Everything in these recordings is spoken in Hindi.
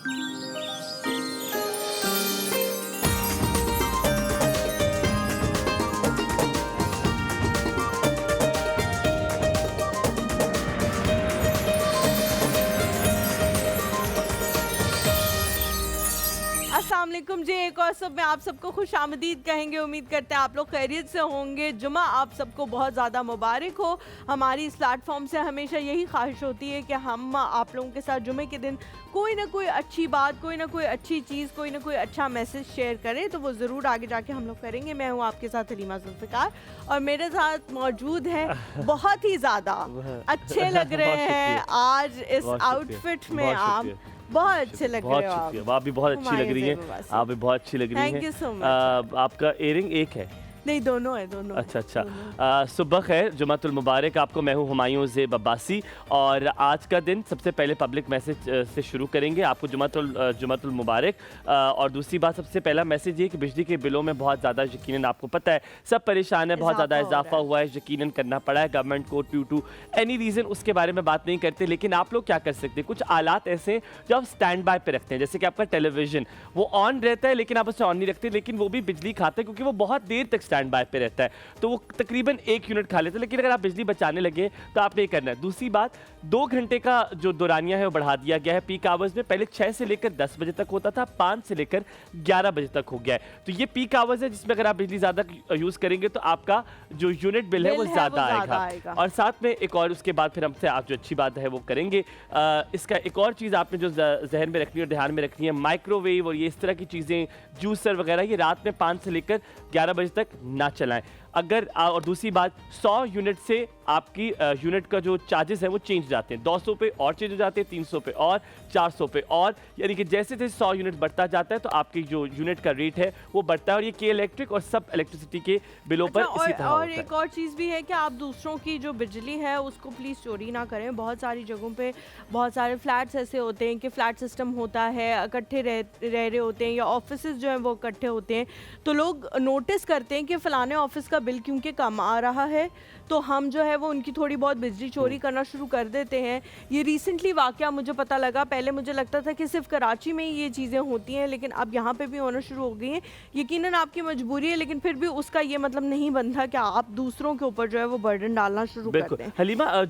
अस्सलाम वालेकुम जी, एक और सब में आप सबको खुश आमदीद कहेंगे। उम्मीद करते हैं आप लोग खैरियत से होंगे। जुमा आप सबको बहुत ज़्यादा मुबारक हो। हमारी इस प्लेटफॉर्म से हमेशा यही ख्वाहिश होती है कि हम आप लोगों के साथ जुमे के दिन कोई ना कोई अच्छी बात, कोई ना कोई अच्छी चीज़, कोई ना कोई अच्छा मैसेज शेयर करें, तो वो ज़रूर आगे जाके हम लोग करेंगे। मैं हूँ आपके साथ हलीमा जुल्फ़िकार और मेरे साथ मौजूद है बहुत ही ज़्यादा अच्छे लग रहे हैं आज इस आउटफिट में। आप बहुत अच्छे लग रहे हो। आप भी बहुत अच्छी लग रही हैं। आप भी बहुत अच्छी लग रही हैं। Thank you so much. आपका इयरिंग एक है? नहीं, दोनों है, दोनों। अच्छा। सुबह खैर, जुमातुल मुबारक आपको। मैं हूँ हुमायूं ज़ेब अब्बासी और आज का दिन सबसे पहले पब्लिक मैसेज से शुरू करेंगे। आपको जुमातुल मुबारक। और दूसरी बात, सबसे पहला मैसेज ये कि बिजली के बिलों में बहुत ज़्यादा, यकीनन आपको पता है सब परेशान है, बहुत ज़्यादा इजाफा हुआ है, यकीनन करना पड़ा है गवर्नमेंट को ड्यू टू एनी रीज़न। उसके बारे में बात नहीं करते, लेकिन आप लोग क्या कर सकते हैं? कुछ आलात ऐसे जो आप स्टैंड बाय पे रखते हैं, जैसे कि आपका टेलीविज़न वो ऑन रहता है लेकिन आप उसे ऑन नहीं रखते, लेकिन वो भी बिजली खाता है क्योंकि वो बहुत देर तक स्टैंड बाय पे रहता है, तो वो तकरीबन 1 यूनिट खा लेता है। लेकिन अगर आप बिजली बचाने लगे तो आपने ये करना है। दूसरी बात, 2 घंटे का जो दौरानिया है वो बढ़ा दिया गया है पीक आवर्स में। पहले 6 से लेकर 10 बजे तक होता था, 5 से लेकर 11 बजे तक हो गया है। तो ये पीक आवर्स है जिसमें अगर आप बिजली ज़्यादा यूज़ करेंगे तो आपका जो यूनिट बिल है वो ज़्यादा आएगा। और साथ में एक और, उसके बाद फिर हमसे आप जो अच्छी बात है वो करेंगे। इसका एक और चीज़ आपने जो जहन में रखनी है और ध्यान में रखनी है, माइक्रोवेव और ये इस तरह की चीज़ें, जूसर वगैरह, ये रात में 5 से लेकर 11 बजे तक ना चलाएं। अगर और दूसरी बात, 100 यूनिट से आपकी यूनिट का जो चार्जेस है वो चेंज जाते हैं। 200 पे और चेंज हो जाते हैं, 300 पे और, 400 पे और, यानी कि जैसे जैसे 100 यूनिट बढ़ता जाता है तो आपकी जो यूनिट का रेट है वो बढ़ता है। और ये के इलेक्ट्रिक और सब इलेक्ट्रिसिटी के बिलों पर इसी तरह और होता एक और चीज़ भी है कि आप दूसरों की जो बिजली है उसको प्लीज़ चोरी ना करें। बहुत सारी जगहों पे बहुत सारे फ्लैट्स ऐसे होते हैं कि फ्लैट सिस्टम होता है, इकट्ठे रह रहे होते हैं, या ऑफिसेज जो हैं वो इकट्ठे होते हैं, तो लोग नोटिस करते हैं कि फ़लाने ऑफिस का बिल क्योंकि कम आ रहा है, तो हम जो है वो उनकी थोड़ी बहुत बिजली चोरी करना शुरू कर देते हैं। ये रिसेंटली वाकया मुझे पता लगा। पहले मुझे लगता था कि सिर्फ कराची में ही ये चीज़ें होती हैं, लेकिन अब यहाँ पे भी होना शुरू हो गई हैं। यकीनन आपकी मजबूरी है, लेकिन फिर भी उसका ये मतलब नहीं बनता कि आप दूसरों के ऊपर जो है वो बर्डन डालना शुरू कर दें। हलीमा,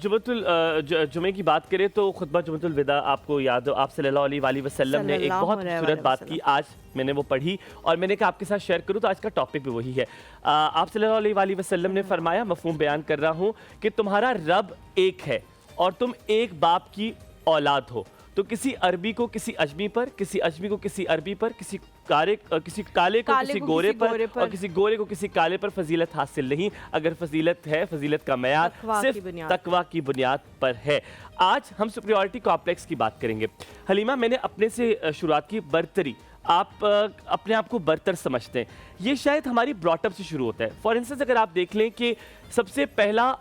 जुमे की बात करें तो खुतबा जुमतुल विदा आपको याद हो, आप सल्लल्लाहु अलैहि वसल्लम ने एक बहुत खूबसूरत बात की। आज मैंने वो पढ़ी और मैंने कहा आपके साथ शेयर करूं, तो आज का टॉपिक भी वही है। आप सल्लल्लाहु अलैहि वसल्लम ने फरमाया, मफ़हूम बयान कर रहा हूं, कि तुम्हारा रब एक है और तुम एक बाप की औलाद हो। तो किसी अरबी को किसी अजमी पर, किसी अजमी को किसी अरबी पर, किसी काले को किसी गोरे पर और किसी गोरे को किसी काले पर फजीलत हासिल नहीं। अगर फजीलत है, फजीलत का मयार सिर्फ तकवा की बुनियाद पर है। आज हम सुपीरियॉरिटी कॉम्प्लेक्स की बात करेंगे। हलीमा, मैंने अपने से शुरुआत की। बर्तरी, आप अपने आप को बर्तर समझते हैं, ये शायद हमारी ब्रॉटअप से शुरू होता है। फॉर इंस्टेंस, अगर आप देख लें कि सबसे पहला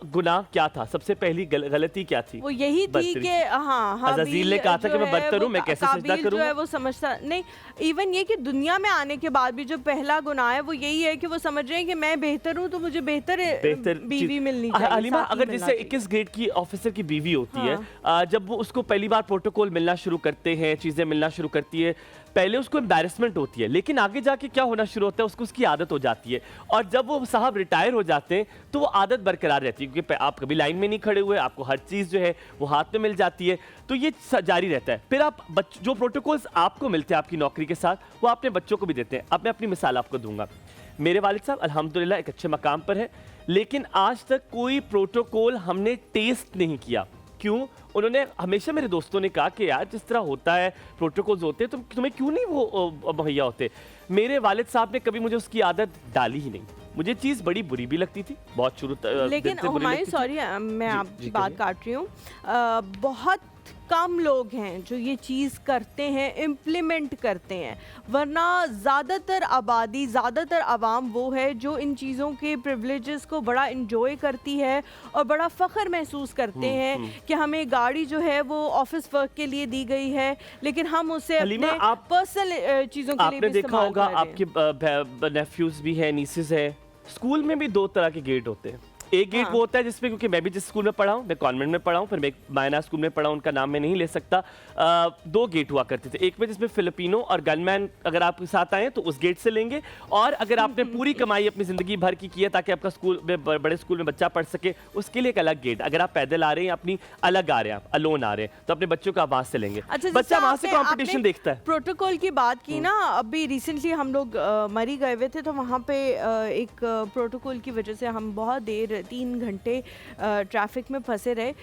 गुनाह क्या था, सबसे पहली गलती क्या थी, वो यही थी कि अज़ाज़ील ने कहा था कि मैं बर्तर हूं, मैं कैसे सजदा करूंगा। जो है वो समझता नहीं, इवन ये कि दुनिया में आने के बाद भी जो पहला गुनाह है वो यही है कि वो समझ रहे हैं कि मैं बेहतर हूं तो मुझे बेहतर बीवी मिलनी चाहिए। हलीमा, अगर जैसे 21 ग्रेड की ऑफिसर की बीवी होती है, जब वो उसको पहली बार प्रोटोकॉल मिलना शुरू करते हैं, चीजें मिलना शुरू करती है, पहले उसको एम्बैरेसमेंट होती है, लेकिन आगे जाके क्या होना शुरू होता है, उसको उसकी आदत हो जाती है। और जब वो साहब रिटायर हो जाते हैं तो वो आदत बरकरार रहती है, क्योंकि आप कभी लाइन में नहीं खड़े हुए, आपको हर चीज़ जो है वो हाथ में मिल जाती है, तो ये जारी रहता है। फिर आप जो प्रोटोकॉल्स आपको मिलते हैं आपकी नौकरी के साथ, वो अपने बच्चों को भी देते हैं। अब मैं अपनी मिसाल आपको दूंगा। मेरे वालिद साहब अल्हम्दुलिल्लाह एक अच्छे मकाम पर है, लेकिन आज तक कोई प्रोटोकॉल हमने टेस्ट नहीं किया। क्यों? उन्होंने हमेशा, मेरे दोस्तों ने कहा कि यार जिस तरह होता है, प्रोटोकॉल्स होते हैं, तुम्हें क्यों नहीं वो मुहैया होते। मेरे वालिद साहब ने कभी मुझे उसकी आदत डाली ही नहीं। मुझे चीज़ बड़ी बुरी भी लगती थी, बहुत शुरू लेकिन हमारी, सॉरी मैं आपकी बात काट रही हूँ, बहुत कम लोग हैं जो ये चीज़ करते हैं, इम्प्लीमेंट करते हैं, वरना ज़्यादातर आबादी, ज़्यादातर आवाम वो है जो इन चीज़ों के प्रिविलेजेस को बड़ा इंजॉय करती है और बड़ा फ़ख्र महसूस करते हैं कि हमें गाड़ी जो है वो ऑफिस वर्क के लिए दी गई है, लेकिन हम उसे अपने पर्सनल चीज़ों के लिए भी देखा होगा। आपके नेफ्यूज़ भी हैं, नीसेस हैं, स्कूल में भी 2 तरह के गेट होते हैं। एक गेट हाँ। वो होता है जिसमें, क्योंकि मैं भी जिस स्कूल में पढ़ा हूँ, मैं कॉन्वेंट में पढ़ा हूँ, फिर मैं एक मायना स्कूल में पढ़ा हूँ, उनका नाम मैं नहीं ले सकता। 2 गेट हुआ करते थे, एक में जिसमें फिलिपिनो और गनमैन अगर आपके साथ आए तो उस गेट से लेंगे, और अगर आपने पूरी कमाई अपनी ज़िंदगी भर की है ताकि आपका स्कूल में बड़े स्कूल में बच्चा पढ़ सके, उसके लिए एक अलग गेट। अगर आप पैदल आ रहे हैं, अपनी अलग आ रहे हैं, आप अलोन आ रहे हैं, तो अपने बच्चों को आप वहाँ से लेंगे। अच्छा, बच्चा वहाँ से कॉम्पिटिशन देखता है। प्रोटोकॉल की बात की ना, अभी रिसेंटली हम लोग मरी गए हुए थे, तो वहाँ पे एक प्रोटोकॉल की वजह से हम बहुत देर 3 घंटे ट्रैफिक में फंसे रहे।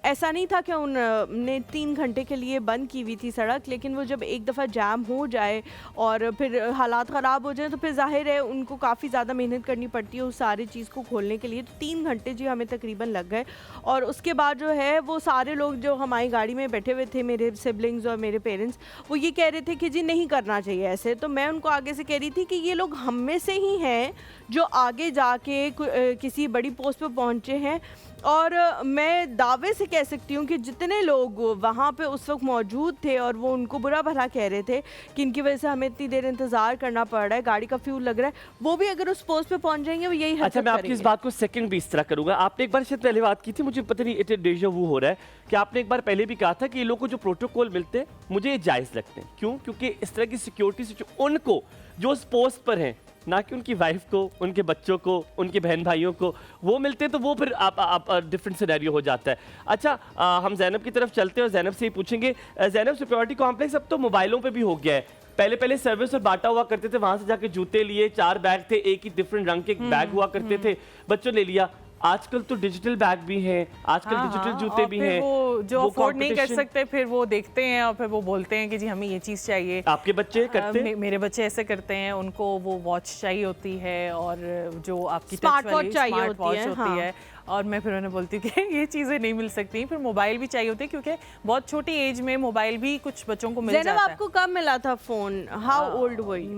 ऐसा नहीं था कि उनने 3 घंटे के लिए बंद की हुई थी सड़क, लेकिन वो जब एक दफ़ा जाम हो जाए और फिर हालात ख़राब हो जाए तो फिर जाहिर है उनको काफ़ी ज़्यादा मेहनत करनी पड़ती है उस सारी चीज़ को खोलने के लिए। तो 3 घंटे जी हमें तकरीबन लग गए, और उसके बाद जो है वो सारे लोग जो हमारी गाड़ी में बैठे हुए थे, मेरे सिबलिंग्स और मेरे पेरेंट्स, वो ये कह रहे थे कि जी नहीं करना चाहिए ऐसे। तो मैं उनको आगे से कह रही थी कि ये लोग हम में से ही हैं जो आगे जाके किसी बड़ी पोस्ट पे पहुंचे हैं, और मैं दावे से कह सकती हूँ कि जितने लोग वहाँ पे उस वक्त मौजूद थे और वो उनको बुरा भला कह रहे थे कि इनकी वजह से हमें इतनी देर इंतज़ार करना पड़ रहा है, गाड़ी का फ्यूल लग रहा है, वो भी अगर उस पोस्ट पे पहुँच जाएंगे वो यही अच्छा, मैं आपकी इस बात को सेकंड भी इस तरह करूंगा। आपने एक बार शायद पहले बात की थी, मुझे पता नहीं इट डेजा वू हो रहा है कि आपने एक बार पहले भी कहा था कि ये लोगों को जो प्रोटोकॉल मिलते हैं मुझे ये जायज़ लगते हैं। क्यों? क्योंकि इस तरह की सिक्योरिटी से उनको जो उस पोस्ट पर हैं, ना कि उनकी वाइफ को, उनके बच्चों को, उनके बहन भाइयों को, वो मिलते हैं तो वो फिर आप डिफरेंट सिनेरियो हो जाता है। अच्छा, हम जैनब की तरफ चलते हैं और जैनब से ही पूछेंगे। जैनब, सिक्योरिटी कॉम्प्लेक्स अब तो मोबाइलों पे भी हो गया है। पहले सर्विस और बाटा हुआ करते थे, वहां से जाके जूते लिए, 4 बैग थे, एक ही डिफरेंट रंग के बैग हुआ करते थे, बच्चों ले लिया। आजकल तो डिजिटल बैग भी हैं, आजकल डिजिटल जूते भी हैं। वो जो अफोर्ड नहीं कर competition- सकते फिर वो देखते हैं और फिर वो बोलते हैं कि जी हमें ये चीज़ चाहिए। आपके बच्चे करते हैं? मेरे बच्चे ऐसे करते हैं, उनको वो वॉच चाहिए होती है और जो आपकी स्मार्ट टच वाली वॉच चाहिए स्मार्ट वॉच होती होती है, है, और मैं फिर उन्हें बोलती हूँ कि ये चीज़ें नहीं मिल सकती। फिर मोबाइल भी चाहिए होते हैं क्योंकि बहुत छोटी एज में मोबाइल भी कुछ बच्चों को मिल ज़ैनब, जाता है। आपको कब मिला था phone? How old were you?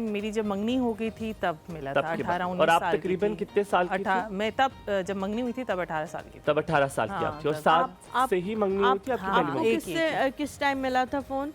मेरी जब मंगनी हो गई थी तब मिला था, 18-19 और आप साल की तकरीबन थी। कितने साल की थी? मैं तब जब मंगनी हुई थी तब 18 साल की थी। तब 18 साल की आप थी, और तब- 7 से ही मंगनी हुई थी आपकी हाँ, पहली एक- मंगनी? किस टाइम मिला था फोन?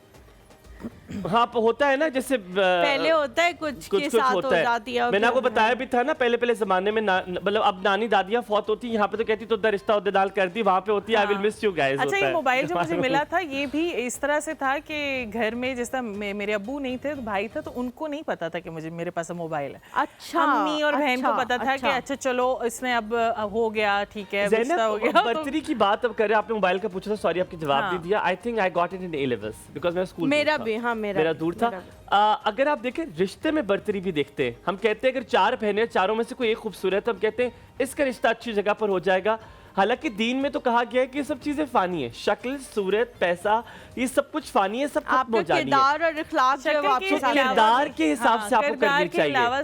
हाँ, होता है ना, जैसे पहले होता है कुछ के साथ हो जाती है। मैंने आपको बताया भी था ना, पहले ज़माने में मतलब अब नानी दादियाँ फौत होती, यहाँ पे तो कहती तो रिश्ता उद्देदाल कर दी, वहाँ पे होती है I will miss you guys. अच्छा, ये मोबाइल जो मुझे मिला था ये भी इस तरह से था कि घर में जिस तरह मेरे अब्बू नहीं थे तो भाई था, तो उनको नहीं पता था कि मेरे पास मोबाइल है। अच्छा, अम्मी और बहन को पता था कि अच्छा चलो इसने अब हो गया, ठीक है, रिश्ता हो गया। बर्तरी की बात अब करें, आपने मोबाइल का पूछा था, सॉरी आपके जवाब नहीं दिया। I think I got it in A levels because मेरा स्कूल मेरा भी, हाँ मेरा दूर था। अगर आप देखें रिश्ते में बर्तरी भी देखते हैं, हम कहते हैं अगर 4 बहनें, चारों में से कोई एक खूबसूरत, हम कहते हैं इसका रिश्ता अच्छी जगह पर हो जाएगा। हालांकि दीन में तो कहा गया है कि ये सब चीजें फानी है, शक्ल, सूरत, पैसा, ये सब कुछ फानी है, सब खत्म हो जानी है। किरदार और इखलाक जो है वो आपके साथ किरदार के हिसाब से आपको करनी के चाहिए। अलावा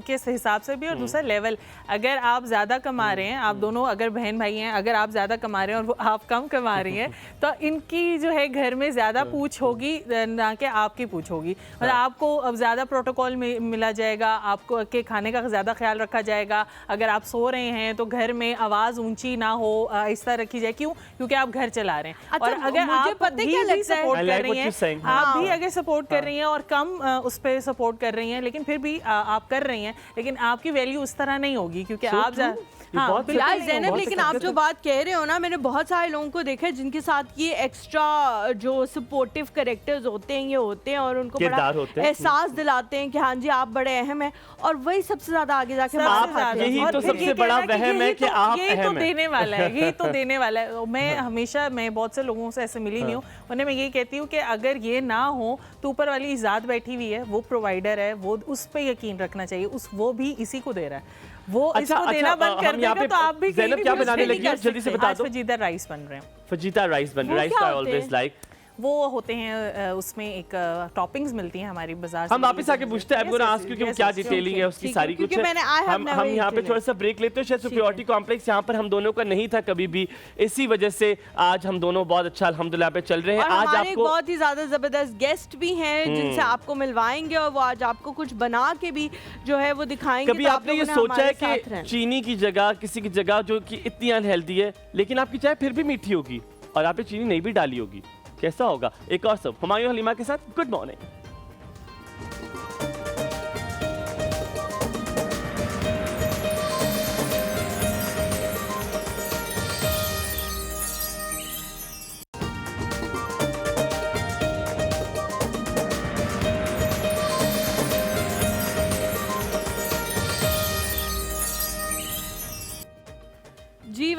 के हिसाब से भी, और दूसरा लेवल, अगर आप ज्यादा कमा रहे हैं, आप दोनों अगर बहन भाई हैं, अगर आप ज्यादा कमा रहे हैं और वो आप कम कमा रही हैं, तो इनकी जो है घर में ज्यादा पूछ होगी ना कि आपकी पूछ होगी। मतलब आपको अब ज्यादा प्रोटोकॉल मिला जाएगा, आपको के खाने का ज्यादा ख्याल रखा जाएगा। अगर आप सो रहे हैं तो घर में आवाज ऊंची ना हो, आहिस्ता रखी जाए। क्यों? क्योंकि आप घर चला रहे हैं। अच्छा, और अगर मुझे आप पता है क्या भी लगता है? सपोर्ट I कर like रही what you're saying. हैं, आप भी हाँ। अगर सपोर्ट कर रही हैं और कम उस पर सपोर्ट कर रही हैं, लेकिन फिर भी आप कर रही हैं, लेकिन आपकी वैल्यू उस तरह नहीं होगी क्योंकि So आप true. हाँ, बहुत बिल्कुल यार नहीं ज़ैनब, होगी। लेकिन आप जो बात कह रहे हो ना, मैंने बहुत सारे लोगों को देखा है जिनके साथ ये एक्स्ट्रा जो सपोर्टिव कैरेक्टर्स होते हैं ये होते हैं, और उनको बड़ा किरदार होते हैं। एहसास दिलाते हैं कि हाँ जी आप बड़े अहम हैं, और वही सबसे ज्यादा आगे जाके सबसे मार ज्यादा। खाते हैं। यही और तो फिर सबसे ये बड़ा कहना कि वहम है कि आप यही तो अहम हैं। देने वाला है, यही तो देने वाला है। मैं हमेशा, मैं बहुत से लोगों से ऐसे मिली नहीं हूँ, उन्हें मैं ये कहती हूँ कि अगर ये ना हो तो ऊपर वाली ज़ात बैठी हुई है, वो प्रोवाइडर है, वो उस पर यकीन रखना चाहिए, वो भी इसी को दे रहा है। वो इसको देना बंद कर देगा तो आप भी ज़ैनब क्या बनाने लगी हैं? जल्दी से बता दो। फजीदा राइस बन रहे हैं। फजीता राइस बन वो राइस क्या आई होते ऑलवेज हैं? लाइक। वो होते हैं उसमें एक टॉपिंग्स मिलती हैं हमारी बाजार से। हम वापस आके पूछते हैं, आपको आस्क क्योंकि क्या डिटेलिंग है उसकी ठीक है, सारी कुछ क्योंकि है। मैंने I have never हम यहाँ पे eaten थोड़ा सा ब्रेक लेते हैं। शायद सिक्योरिटी कॉम्प्लेक्स यहाँ पर हम दोनों का नहीं था कभी भी, इसी वजह से आज हम दोनों बहुत अच्छा अल्हम्दुलिल्लाह पे चल रहे हैं। और आज हमारे आपको बहुत ही ज्यादा जबरदस्त गेस्ट भी हैं जिनसे आपको मिलवाएंगे, और वो आज आपको कुछ बना के भी जो है वो दिखाएंगे। कभी तो आप आपने ये लोगों ने सोचा है हमारे साथ कि रहें। चीनी की जगह किसी की जगह जो कि इतनी अनहेल्दी है, लेकिन आपकी चाय फिर भी मीठी होगी और आपने चीनी नहीं भी डाली होगी, कैसा होगा? एक और सब हुमायूं हलीमा के साथ good morning.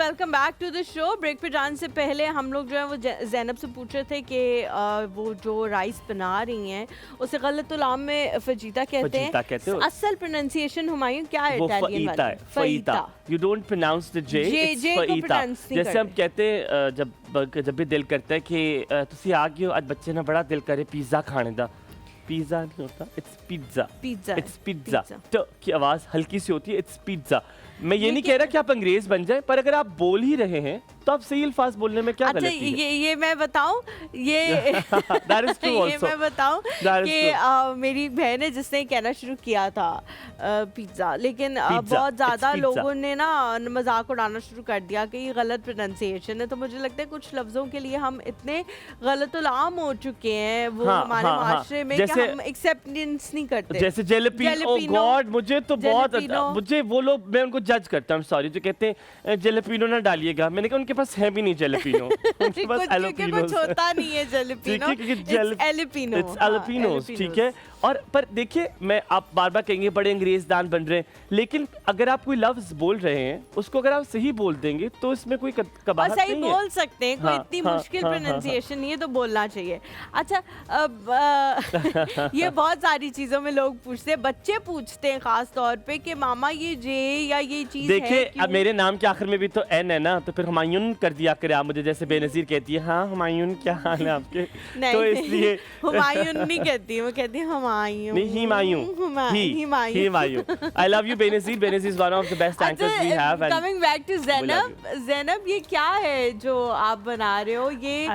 Welcome back to the show. Break पे जाने से पहले हम लोग जो है वो ज़ैनब से पूछ रहे थे कि वो जो राइस बना रही हैं उसे गलतुल-आम में फजीता कहते हैं। फजीता कहते हो। असल प्रोनाउंसिएशन हुमायूं क्या है वो इटालियन फईता है, फईता। You don't pronounce the J, it's J को फईता। pronounce नहीं जैसे हम करते। कहते हैं जब भी दिल करता है कि तुसी आ गए हो आज बच्चे ना बड़ा दिल करे पिज़्ज़ा खाने दा। पिज़्ज़ा नहीं होता, it's pizza। Pizza It's pizza। ट की आवाज़ हल्की सी होती है, it's pizza। मैं ये नहीं कह रहा कि आप अंग्रेज बन जाए, पर अगर आप बोल ही रहे हैं तो आप सही अल्फाज बोलने में क्या अच्छा गलती है? ये मैं बताऊं ये That is true ये also। मैं बताऊं That is कि true। मेरी बहन है जिसने कहना शुरू किया था पिज़्ज़ा, लेकिन Pizza, बहुत ज़्यादा it's pizza। लोगों ने ना मजाक उड़ाना शुरू कर दिया कि ये गलत प्रोनाउंसिएशन है। तो मुझे लगता है कुछ लफ्ज़ों के लिए हम इतने गलतुल-आम हो चुके हैं वो हाँ, हमारे हाँ, हाँ। माशरे में कि जैसे- हम एक्सेप्टेंस नहीं करते। जैसे जेलेपिनो, ओह जेलेपिनो, गॉड मुझे तो बहुत जेलेपिनो। मुझे वो लोग मैं उनको जज करता हूँ, सॉरी, जो कहते हैं जेलेपिनो ना डालिएगा। मैंने कहा उनके पास है भी नहीं जेलेपिनो, उनके पास क्योंकि एलोपिनो कुछ होता नहीं है जेलेपिनो, It's एलिपिनो, एलोपिनोस, ठीक है। और पर देखिए, मैं आप बार बार कहेंगे बड़े अंग्रेजदान बन रहे हैं, लेकिन अगर आप कोई लफ्ज बोल रहे हैं उसको अगर आप सही बोल देंगे तो इसमें कोई और कबाहत सही नहीं है। बोल सकते हैं, कोई हाँ, इतनी हाँ, मुश्किल हाँ, प्रोनाउंसिएशन नहीं है, तो बोलना चाहिए। अच्छा अब ये बहुत सारी चीज़ों में लोग पूछते हैं, बच्चे पूछते हैं खास तौर पे कि मामा ये जे या ये चीज़ है देखिए, क्यों? अब मेरे नाम के आखिर में भी तो एन है ना, तो फिर हुमायूं कर दिया करे आप मुझे, जैसे बेनज़ीर कहती है हाँ हुमायूं क्या हाल है आपके, तो इसलिए हुमायूं नहीं कहती, वो कहती है हुमायूं। नहीं Himayun, Himayun. I love you Benazir. Benazir is one of the best anchors we have and coming back to love Zainab, Zainab ये क्या है जो आप बना रहे हो? ये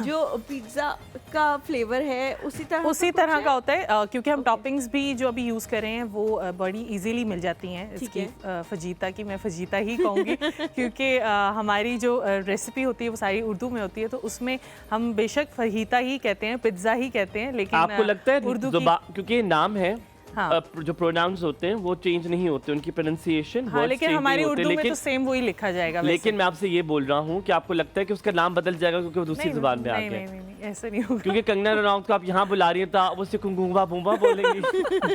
जो पिज़्ज़ा का फ्लेवर है उसी तरह का होता है, क्योंकि हम टॉपिंग्स भी जो अभी यूज़ कर रहे हैं वो बड़ी इजीली मिल जाती हैं। ठीक इसकी फजीता की मैं फजीता ही कहूँगी क्योंकि हमारी जो रेसिपी होती है वो सारी उर्दू में होती है, तो उसमें हम बेशक फहीता ही कहते हैं, पिज़्ज़ा ही कहते हैं, लेकिन आपको लगता है उर्दू क्योंकि ये नाम है, हाँ। जो प्रोनाउंस होते हैं वो चेंज नहीं होते, उनकी प्रोनाउंसिएशन हाँ, लेकिन हमारी उर्दू में तो सेम वही लिखा जाएगा। लेकिन मैं आपसे ये बोल रहा हूँ कि आपको लगता है कि उसका नाम बदल जाएगा क्योंकि वो दूसरी जुबान में आ गया? नहीं, ऐसा नहीं होगा। क्योंकि कंगना रनौत को आप यहाँ बुला रही हैं तो आप उससे कुंगुंगवा बूंबा बोलेंगी।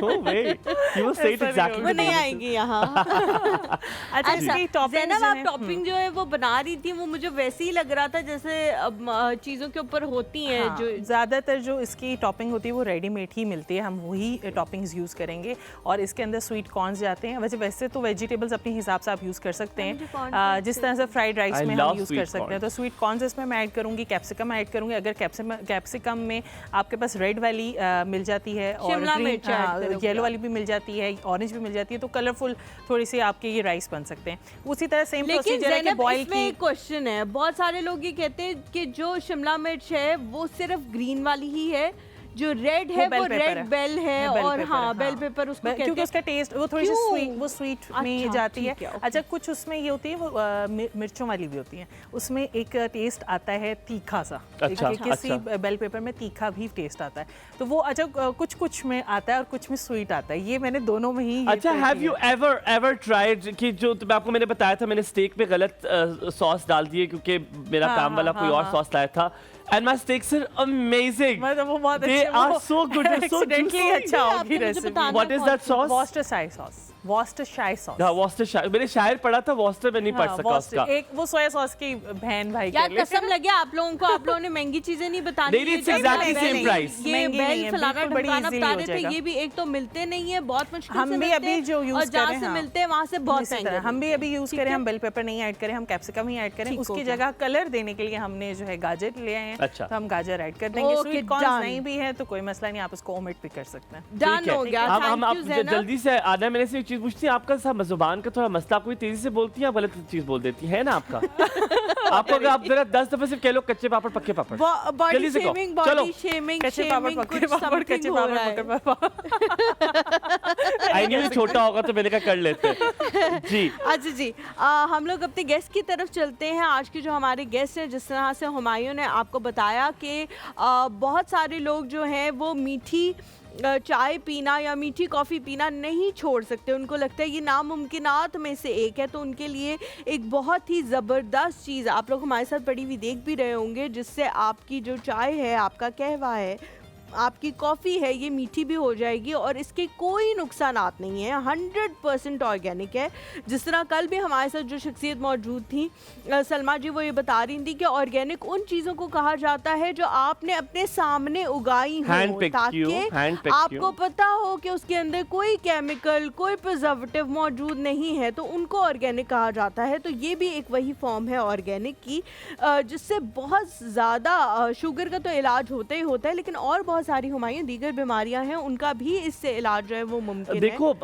No way, you will say it exactly वो the नहीं way it is। आएंगी यहाँ। अच्छा, इसकी टॉपिंग ज़ैनब आप टॉपिंग जो है वो बना रही थी, वो मुझे वैसे ही लग रहा था जैसे चीज़ों के ऊपर होती हैं जो ज़्यादातर जो इसकी टॉपिंग होती है वो रेडीमेड ही मिलती है, हम वही टॉपिंग्स यूज़ करेंगे और इसके अंदर स्वीट कॉर्न्स जाते हैं। वैसे तो वेजिटेबल्स अपने हिसाब से आप यूज़ कर सकते हैं, जिस तरह से फ्राइड राइस में हम यूज़ कर सकते हैं। तो स्वीट कॉर्न्स इसमें मैं ऐड करूँगी, कैप्सिकम ऐड करूँगी। अगर कैप्सिकम में आपके पास रेड वाली मिल जाती है और येलो वाली भी मिल जाती है, ऑरेंज भी मिल जाती है, तो कलरफुल थोड़ी सी आपके ये राइस बन सकते हैं। उसी तरह सेम प्रोसीजर है कि बॉईल की। एक क्वेश्चन है, बहुत सारे लोग ये कहते हैं कि जो शिमला मिर्च है वो सिर्फ ग्रीन वाली ही है, जो रेड है वो रेड बेल है, और हाँ बेल पेपर उसको कहते हैं, क्योंकि उसका टेस्ट वो थोड़ी सी स्वीट में जाती है। ठीक है, अच्छा, कुछ उसमें ये होती है वो मिर्चों वाली भी होती है, उसमें एक टेस्ट आता है तीखा सा। किसी बेल पेपर में तीखा भी टेस्ट आता है, तो वो अच्छा कुछ में आता है और कुछ में स्वीट आता है। ये मैंने दोनों में ही। अच्छा, हैव यू एवर ट्राइड कि जो आपको मैंने बताया था, मैंने स्टेक पे गलत सॉस डाल दिए क्योंकि मेरा काम वाला कोई और सॉस लाया था, and my steaks are amazing. मतलब वो बहुत They are so good, they're so accidentally juicy। अच्छा होगी recipe. What is that sauce? Worcestershire sauce। Worcestershire sauce। हाँ, Worcestershire। मैंने शायर पढ़ा था, Worcester में नहीं पढ़ सका उसका। एक वो सोया सॉस की बहन भाई यार कसम लगे आप लोगों को, आप लोगों ने महंगी चीजें नहीं बतानी। नहीं, it's exactly same price। ये बेल फलाना ढमकाना बता रहे थे, ये भी एक तो मिलते नहीं है, बहुत मुश्किल से हम भी अभी जो यूज और कर जहाँ रहे से हैं मिलते हैं वहाँ से बहुत महंगे। हम भी अभी यूज करें, हम बेल पेपर नहीं ऐड करें, हम कैप्सिकम ही ऐड करें। उसकी जगह कलर देने के लिए हमने जो है गाजर ले आए हैं, अच्छा, तो हम गाजर ऐड कर देंगे। स्वीट कॉर्न नहीं भी है तो कोई मसला नहीं, आप उसको ओमिट भी कर सकते हैं। डन हो गया। हम आप जल्दी से आना। मैंने से एक चीज पूछती है, आपका जुबान का थोड़ा मसला, कोई तेजी से बोलती है, आप गलत चीज बोल देती है ना आपका। आपको अगर आप जरा 10 दफे सिर्फ कह लो कच्चे पापड़ पक्के पापड़, बॉडी शेमिंग, बॉडी शेमिंग, कच्चे पापड़ पक्के पापड़, कच्चे पापड़। आई न्यू छोटा होगा तो मैंने कहा कर लेते हैं जी। अच्छा जी, हम लोग अपने गेस्ट की तरफ चलते हैं। आज के जो हमारे गेस्ट हैं, जिस तरह से हुमायूं ने आपको बताया कि बहुत सारे लोग जो हैं वो मीठी चाय पीना या मीठी कॉफ़ी पीना नहीं छोड़ सकते, उनको लगता है ये नामुमकिनात में से एक है, तो उनके लिए एक बहुत ही ज़बरदस्त चीज़ आप लोग हमारे साथ पड़ी हुई देख भी रहे होंगे, जिससे आपकी जो चाय है, आपका कहवा है, आपकी कॉफ़ी है ये मीठी भी हो जाएगी और इसके कोई नुकसानात नहीं है, 100% ऑर्गेनिक है। जिस तरह कल भी हमारे साथ जो शख्सियत मौजूद थी सलमा जी, वो ये बता रही थी कि ऑर्गेनिक उन चीज़ों को कहा जाता है जो आपने अपने सामने उगाई हो, ताकि आपको पता हो कि उसके अंदर कोई केमिकल, कोई प्रिजर्वेटिव मौजूद नहीं है, तो उनको ऑर्गेनिक कहा जाता है। तो ये भी एक वही फॉर्म है ऑर्गेनिक की, जिससे बहुत ज़्यादा शुगर का तो इलाज होता ही होता है, लेकिन और बहुत सारी हुमायूं दीगर बीमारियां हैं, उनका भी इससे इलाज जो है वो मुमकिन है। देखो,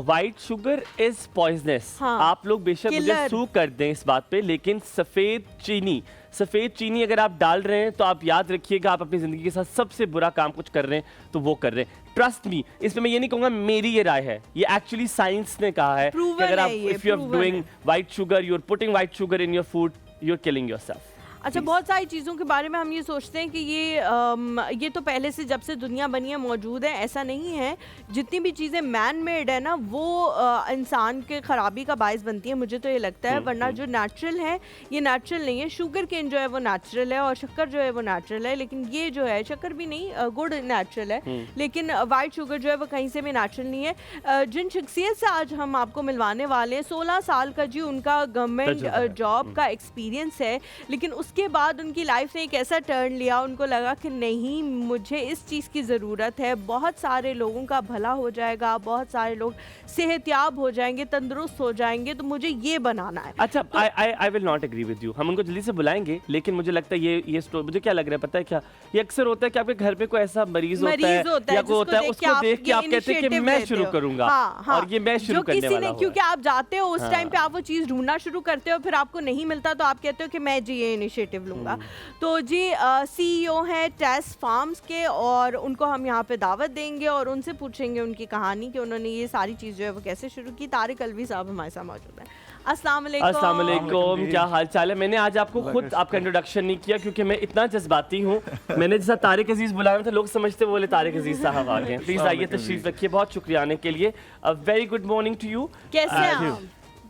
वाइट शुगर इज पॉइजनस। हाँ, आप लोग बेशक मुझे सू कर दें इस बात पे, लेकिन सफ़ेद चीनी अगर आप डाल रहे हैं तो आप याद रखिएगा आप अपनी ज़िंदगी के साथ सबसे बुरा काम कुछ कर रहे हैं तो वो कर रहे हैं। ट्रस्ट मी, इसमें मैं ये नहीं कहूँगा मेरी ये राय है, ये एक्चुअली साइंस ने कहा है कि अगर आप if you are doing white sugar, you are putting white sugar in your food, you are killing yourself. अच्छा, बहुत सारी चीज़ों के बारे में हम ये सोचते हैं कि ये तो पहले से जब से दुनिया बनी है मौजूद है, ऐसा नहीं है। जितनी भी चीज़ें मैन मेड है ना, वो इंसान के ख़राबी का बायस बनती है, मुझे तो ये लगता है। वरना जो नेचुरल है ये नेचुरल नहीं है। शुगर केन जो है वो नेचुरल है और शक्कर जो है वो नेचुरल है, लेकिन ये जो है शक्कर भी नहीं, गुड़ नेचुरल है, लेकिन वाइट शुगर जो है वो कहीं से भी नेचुरल नहीं है। जिन शख्सियत से आज हम आपको मिलवाने वाले हैं, 16 साल का जी उनका गवर्नमेंट जॉब का एक्सपीरियंस है, लेकिन उसके बाद उनकी लाइफ ने एक ऐसा टर्न लिया, उनको लगा कि नहीं, मुझे इस चीज़ की ज़रूरत है, बहुत सारे लोगों का भला हो जाएगा, बहुत सारे लोग सेहतयाब हो जाएंगे, तंदुरुस्त हो जाएंगे, तो मुझे ये बनाना है। अच्छा, I will not agree with you. हम उनको जल्दी से बुलाएंगे, लेकिन मुझे लगता है ये स्टोरी, मुझे क्या लग रहा है पता है क्या, ये अक्सर होता है कि आपके घर पे कोई ऐसा मरीज होता है या कोई होता है, उसको देख के आप कहते हैं कि मैं शुरू करूंगा। और ये मैं शुरू करने वाला हूं। क्योंकि आप जाते हो उस टाइम पे, आप वो चीज़ ढूंढना शुरू करते हो, फिर आपको नहीं मिलता तो आप कहते हो कि मैं जी ये इनिशिएटिव लूंगा। तो जी CEO हैं टेस फार्म्स के, और उनको हम यहाँ पे दावत देंगे और उनसे पूछेंगे उनकी कहानी कि उन्होंने ये सारी चीज़ जो है वो कैसे शुरू की। तारिक अलवी साहब हमारे साथ मौजूद हैं। अस्सलाम वालेकुम, क्या हाल चाल है? मैंने आज आपको खुद आपका इंट्रोडक्शन नहीं किया क्योंकि मैं इतना जज्बाती हूँ। मैंने जैसा तारिक अजीज बुलाया था, लोग समझते बोले तारिक अजीज साहब आ गए। प्लीज आइए, तशरीफ रखिए। बहुत शुक्रिया आने के लिए। Very good morning to you. कैसे हैं आप?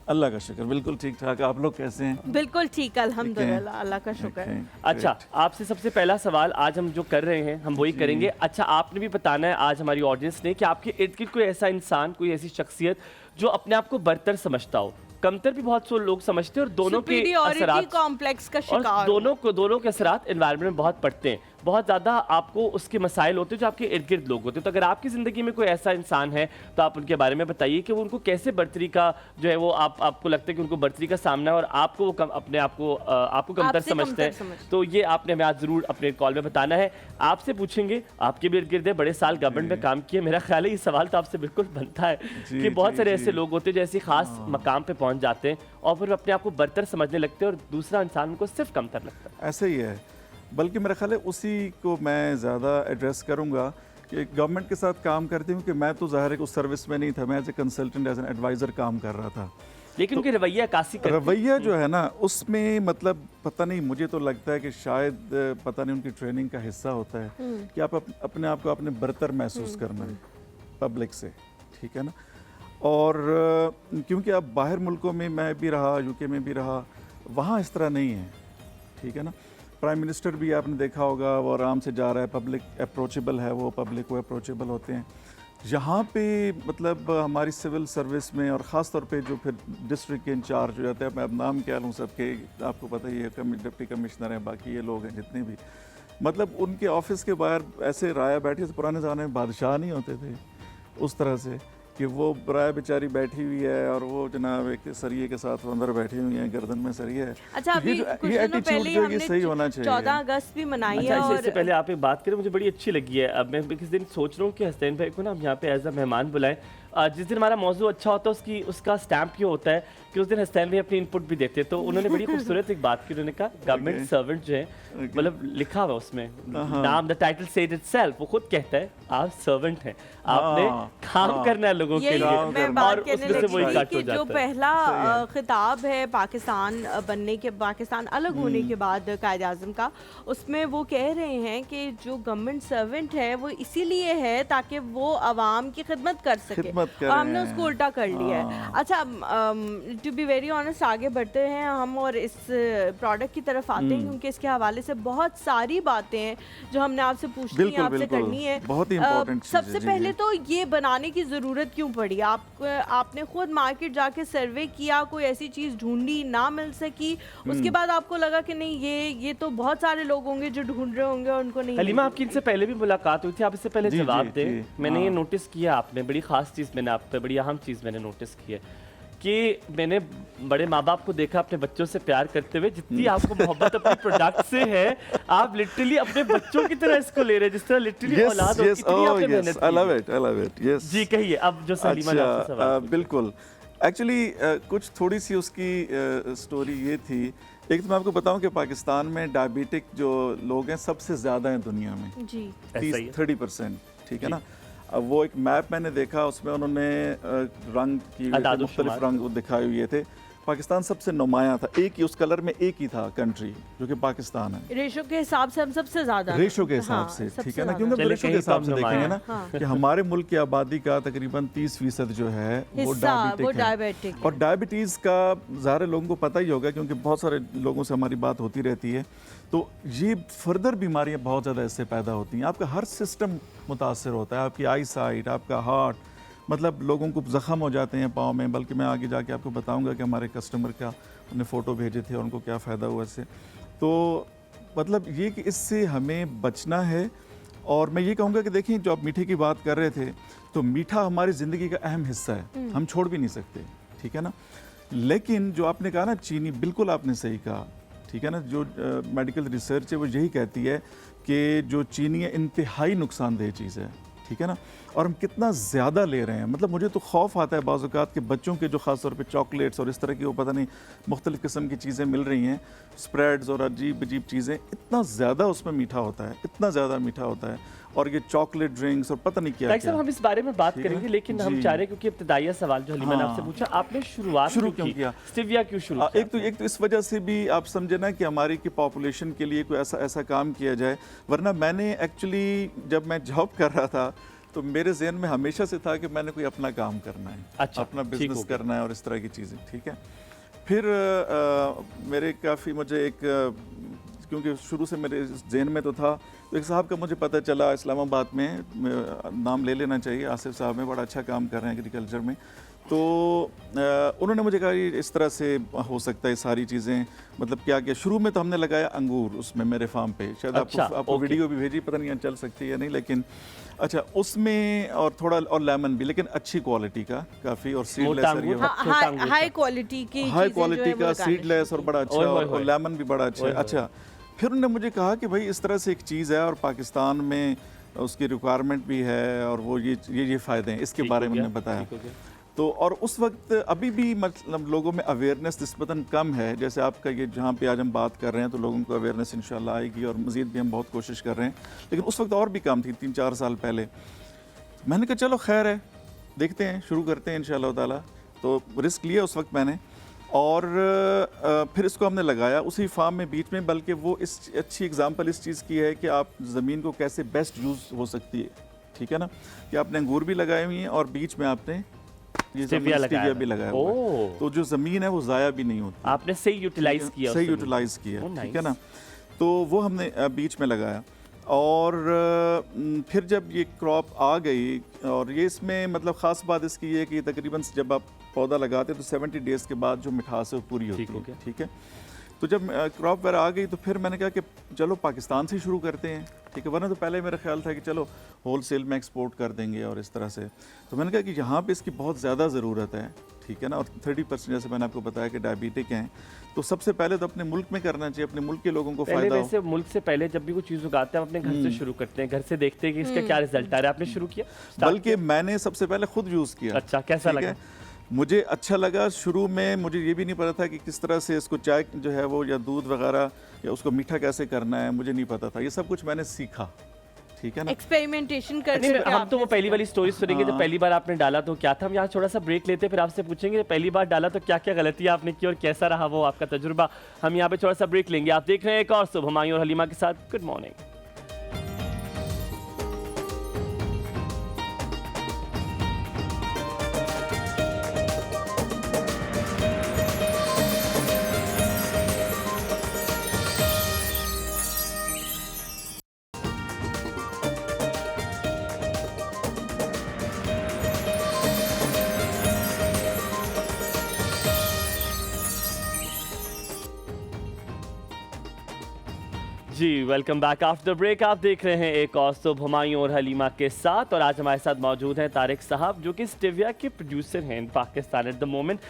अल्लाह का शुक्र, बिल्कुल ठीक ठाक। आप लोग कैसे हैं? बिल्कुल ठीक, अल्हम्दुलिल्लाह, अल्लाह का शुक्र है। अच्छा, आपसे सबसे पहला सवाल आज हम जो कर रहे हैं हम वही करेंगे। अच्छा, आपने भी बताना है आज हमारी ऑडियंस ने कि आपके इर्द गिर्द कोई ऐसा इंसान, कोई ऐसी शख्सियत जो अपने आप को बरतर समझता हो। कमतर भी बहुत से लोग समझते हैं, और दोनों के असरात कॉम्प्लेक्स का शिकार, और दोनों के असरात एनवायरनमेंट में बहुत पड़ते हैं। बहुत ज़्यादा आपको उसके मसाइल होते हैं जो आपके इर्द गिर्द लोग होते हैं। तो अगर आपकी ज़िंदगी में कोई ऐसा इंसान है तो आप उनके बारे में बताइए कि वो उनको कैसे बर्तरी का जो है वो आपको लगता है कि उनको बर्तरी का सामना है और आपको वो अपने आपको कमतर समझते हैं। तो ये आपने हमें आज ज़रूर अपने कॉल में बताना है। आपसे पूछेंगे, आपके भी इर्द गिर्द है, बड़े साल गवर्नमेंट में काम किए, मेरा ख्याल है ये सवाल तो आपसे बिल्कुल बनता है कि बहुत सारे ऐसे लोग होते हैं जो ऐसी खास मकाम पर पहुँच जाते हैं और फिर अपने आप को बरतर समझने लगते हैं और दूसरा इंसान उनको सिर्फ कमतर लगता है। ऐसे ही है, बल्कि मेरा ख्याल है उसी को मैं ज़्यादा एड्रेस करूंगा कि गवर्नमेंट के साथ काम करती हूँ कि मैं तो ज़ाहिर है कि उस सर्विस में नहीं था, मैं as a consultant, as an adviser काम कर रहा था। लेकिन उनकी रवैया कासी रवैया जो है ना, उसमें मतलब पता नहीं, मुझे तो लगता है कि शायद पता नहीं उनकी ट्रेनिंग का हिस्सा होता है कि आप अपने आप को अपने बरतर महसूस करना है पब्लिक से, ठीक है ना। और क्योंकि अब बाहर मुल्कों में मैं भी रहा, UK में भी रहा, वहाँ इस तरह नहीं है, ठीक है ना। प्राइम मिनिस्टर भी आपने देखा होगा, वो आराम से जा रहा है, पब्लिक अप्रोचेबल है, वो पब्लिक को अप्रोचेबल होते हैं। यहाँ पे मतलब हमारी सिविल सर्विस में, और ख़ास तौर पे जो फिर डिस्ट्रिक्ट के इंचार्ज हो जाते हैं, मैं अब नाम क्या लूँ सबके, आपको पता ही है, डिप्टी कमिश्नर हैं, बाकी ये लोग हैं जितने भी, मतलब उनके ऑफिस के बाहर ऐसे राया बैठी, पुराने ज़माने में बादशाह नहीं होते थे उस तरह से कि वो राय बेचारी बैठी हुई है और वो जनाब एक सरिये के साथ अंदर बैठी हुई है, गर्दन में सरिये है। अच्छा, अभी ये एटीट्यूड जो ये सही होना चाहिए। 14 अगस्त भी मनाई है। अच्छा, इससे पहले आप एक बात करें, मुझे बड़ी अच्छी लगी है। अब मैं किस दिन सोच रहा हूँ कि हसनैन भाई को ना हम यहाँ पे एज अ मेहमान बुलाएं। जिस दिन हमारा मौजू अच्छा होता है उसका स्टैम्प ये होता है कि उस दिन हसनैन भाई अपनी इनपुट भी देते हैं। तो उन्होंने बड़ी खूबसूरत एक बात की, उन्होंने कहा गवर्नमेंट सर्वेंट जो है, मतलब लिखा हुआ उसमें नाम, द टाइटल सेड इटसेल्फ, वो खुद कहता है आप सर्वेंट हैं, आपने काम करना है लोगों के लिए। और उसमें से वही कट हो जाता है। जो पहला खिताब है पाकिस्तान बनने के, पाकिस्तान अलग होने के बाद कायद आज़म का, उसमें वो कह रहे हैं कि जो गवर्नमेंट सर्वेंट है वो इसीलिए है ताकि वो आवाम की खिदमत कर सके। मत और हमने करें। उसको उल्टा कर लिया है। हाँ। अच्छा, टू बी वेरी ऑनेस्ट, आगे बढ़ते हैं हम और इस प्रोडक्ट की तरफ आते हैं, क्योंकि इसके हवाले से बहुत सारी बातें हैं जो हमने आपसे पूछनी है, बिल्कुल, आपसे बिल्कुल। करनी है। बहुत ही important चीज़ है, सबसे जी, पहले जी। तो ये बनाने की ज़रूरत क्यों पड़ी? आपने खुद मार्केट जाके सर्वे किया, कोई ऐसी चीज़ ढूंढी, ना मिल सकी, उसके बाद आपको लगा कि नहीं, ये तो बहुत सारे लोग होंगे जो ढूंढ रहे होंगे और उनको नहीं हलीमा, मिली। आपकी इनसे पहले भी मुलाकात हुई थी, आप इससे पहले जी, जवाब जी, दें। जी, मैंने ये हाँ। नोटिस किया, आपने बड़ी ख़ास चीज़ मैंने आप पे, बड़ी अहम चीज़ मैंने नोटिस की है कि मैंने बड़े माँ बाप को देखा अपने बच्चों से प्यार करते हुए, जितनी आपको मोहब्बत अपने प्रोडक्ट से है, आप लिटरली अपने बच्चों की तरह इसको ले रहे हैं, जिस तरह लिटरली Yes, औलाद हो, yes, कितनी oh, आपने yes, मेहनत I की love है। it, I love it, yes. जी कहिए, अब जो सलीमा ने आपसे सवाल पूछा। बिल्कुल। एक्चुअली कुछ थोड़ी सी उसकी स्टोरी ये थी। एक तो मैं आपको बताऊं कि पाकिस्तान में डायबिटिक जो लोग हैं सबसे ज़्यादा हैं दुनिया में, जी, ऐसा ही है। 30%, ठीक है ना। अब वो एक मैप मैंने देखा, उसमें उन्होंने रंग की अदाद मुख्तलिफ शुमार। रंग दिखाए हुए थे। पाकिस्तान सबसे नुमाया था, एक ही उस कलर में एक ही था कंट्री, जो कि पाकिस्तान है। रेशो के हिसाब से हम सबसे ज्यादा हैं। रेशो के हिसाब हाँ, से, सबसे ठीक है ना, ज्यादा। क्योंकि चलिए, रेशो के कहीं हिसाब कम से देखेंगे नुमाया ना हाँ। कि हमारे मुल्क की आबादी का तकरीबन 30% जो है वो हिस्सा वो डायबिटिक है। डायबिटिक और डायबिटीज़ का ज़्यादा लोगों को पता ही होगा, क्योंकि बहुत सारे लोगों से हमारी बात होती रहती है। तो ये फर्दर बीमारियां बहुत ज़्यादा इससे पैदा होती हैं। आपका हर सिस्टम मुतासर होता है, आपकी आई साइट, आपका हार्ट, मतलब लोगों को ज़ख़म हो जाते हैं पाँव में। बल्कि मैं आगे जाके आपको बताऊंगा कि हमारे कस्टमर का उन्हें फ़ोटो भेजे थे और उनको क्या फ़ायदा हुआ इससे। तो मतलब ये कि इससे हमें बचना है। और मैं ये कहूँगा कि देखिए, जो आप मीठे की बात कर रहे थे, तो मीठा हमारी ज़िंदगी का अहम हिस्सा है, हम छोड़ भी नहीं सकते, ठीक है ना। लेकिन जो आपने कहा ना चीनी, बिल्कुल आपने सही कहा, ठीक है ना। जो मेडिकल रिसर्च है वो यही कहती है कि जो चीनी है इंतहाई नुकसानदेह चीज़ है, ठीक है ना। और हम कितना ज़्यादा ले रहे हैं, मतलब मुझे तो खौफ आता है बाज़ औक़ात के बच्चों के, जो ख़ास तौर पे चॉकलेट्स और इस तरह की वो पता नहीं मुख्तलिफ़ किस्म की चीज़ें मिल रही हैं, स्प्रेड्स और अजीब अजीब चीज़ें, इतना ज़्यादा उसमें मीठा होता है, इतना ज़्यादा मीठा होता है। और ये चॉकलेट ड्रिंक्स और पता नहीं क्या डाक्टर साहब, क्या। हम इस बारे में बात ठीक है? करेंगे, लेकिन हम जी। चाह रहे हैं, क्योंकि इब्तिदाई सवाल जो हलीमा ने हाँ। आपसे पूछा, आपने शुरुआत शुरू क्यों क्यों किया? स्टीविया क्यों शुरू किया? एक तो इस वजह से भी आप समझे ना कि हमारी की पॉपुलेशन के लिए कोई ऐसा काम किया जाए। वरना मैंने एक्चुअली जब मैं जॉब कर रहा था, तो मेरे जहन में हमेशा से था कि मैंने कोई अपना काम करना है, अच्छा, अपना ठीक बिजनेस हो गया। करना है और इस तरह की चीज़ें, ठीक है। फिर मेरे काफ़ी मुझे एक क्योंकि शुरू से मेरे जहन में तो था, तो एक साहब का मुझे पता चला इस्लामाबाद में, नाम ले लेना चाहिए, आसिफ साहब में बड़ा अच्छा काम कर रहे हैं एग्रीकल्चर में। तो उन्होंने मुझे कहा कि इस तरह से हो सकता है सारी चीज़ें, मतलब क्या क्या। शुरू में तो हमने लगाया अंगूर उसमें मेरे फार्म पे, शायद अच्छा, आपको ओके। वीडियो भी भेजी, पता नहीं चल सकती है नहीं, लेकिन अच्छा उसमें और थोड़ा और लेमन भी, लेकिन अच्छी क्वालिटी का काफ़ी, और सीडलेस मोटा अंगूर था। छोटा अंगूर था। हाई क्वालिटी की हाई चीज़ें जो है क्वालिटी वो का लगानी सीडलेस और बड़ा अच्छा, ओए होए और होए। लेमन भी बड़ा अच्छा ओए है। होए। अच्छा, फिर उन्होंने मुझे कहा कि भाई इस तरह से एक चीज़ है और पाकिस्तान में उसकी रिक्वायरमेंट भी है, और वो ये फ़ायदे हैं, इसके ठीक बारे हो में गया, उन्होंने बताया। ठीक हो गया। तो और उस वक्त अभी भी मतलब लोगों में अवेयरनेस निस्बतन कम है। जैसे आपका ये जहाँ पे आज हम बात कर रहे हैं, तो लोगों को अवेयरनेस इंशाल्लाह आएगी, और मज़ीद भी हम बहुत कोशिश कर रहे हैं। लेकिन उस वक्त और भी कम थी, 3-4 साल पहले। मैंने कहा चलो खैर है, देखते हैं, शुरू करते हैं इंशाल्लाह ताला। तो रिस्क लिया उस वक्त मैंने, और फिर इसको हमने लगाया उसी फार्म में बीच में। बल्कि वो इस अच्छी एग्जांपल इस चीज़ की है कि आप ज़मीन को कैसे बेस्ट यूज़ हो सकती है, ठीक है ना। कि आपने अंगूर भी लगाए हुए हैं और बीच में आपने ये स्टीविया लगाया भी लगाया हुआ है। ओह। तो जो ज़मीन है वो ज़ाया भी नहीं होती, आपने सही यूटिलाइज किया, सही उस ज़मीन यूटिलाइज को। किया, Oh, ठीक है nice. ना। तो वो हमने बीच में लगाया। और फिर जब ये क्रॉप आ गई, और ये इसमें मतलब ख़ास बात इसकी ये है कि तकरीबन जब आप पौधा लगाते हैं तो 70 डेज़ के बाद जो मिठास है वो पूरी होती ठीक हो है, गया। ठीक है। तो जब क्रॉप वगैरह आ गई, तो फिर मैंने कहा कि चलो पाकिस्तान से शुरू करते हैं, ठीक है। वरना तो पहले मेरा ख्याल था कि चलो होल सेल में एक्सपोर्ट कर देंगे और इस तरह से। तो मैंने कहा कि यहाँ पे इसकी बहुत ज़्यादा ज़रूरत है, ठीक है ना। और 30% जैसे मैंने आपको बताया कि डायबिटिक हैं, तो सबसे पहले तो अपने मुल्क में करना चाहिए, अपने मुल्क के लोगों को पहले फ़ायदा हो। वैसे मुल्क से पहले जब भी कोई चीज़ उगाते हैं, हम अपने घर से शुरू करते हैं, घर से देखते हैं कि इसका क्या रिजल्ट आ रहा है। आपने शुरू किया? Start बल्कि मैंने सबसे पहले खुद यूज़ किया। अच्छा, कैसा ठीक लगा? है? मुझे अच्छा लगा। शुरू में मुझे ये भी नहीं पता था कि किस तरह से इसको चाय जो है वो, या दूध वगैरह, या उसको मीठा कैसे करना है, मुझे नहीं पता था। ये सब कुछ मैंने सीखा, ठीक है ना। एक्सपेरिमेंटेशन कर नहीं, हम तो वो पहली वाली स्टोरी सुनेंगे जब हाँ। पहली बार आपने डाला तो क्या था। हम यहाँ थोड़ा सा ब्रेक लेते हैं, फिर आपसे पूछेंगे पहली बार डाला तो क्या क्या गलतियाँ आपने की और कैसा रहा वो आपका तजुर्बा। हम यहाँ पे थोड़ा सा ब्रेक लेंगे। आप देख रहे हैं एक और सुबह हुमायूं और हलीमा के साथ। Good morning. जी वेलकम बैक आफ्टर ब्रेक। आप देख रहे हैं एक और सुबह हुमायूं और हलीमा के साथ, और आज हमारे साथ मौजूद हैं तारिक साहब जो कि स्टिविया के प्रोड्यूसर हैं इन पाकिस्तान एट द मोमेंट।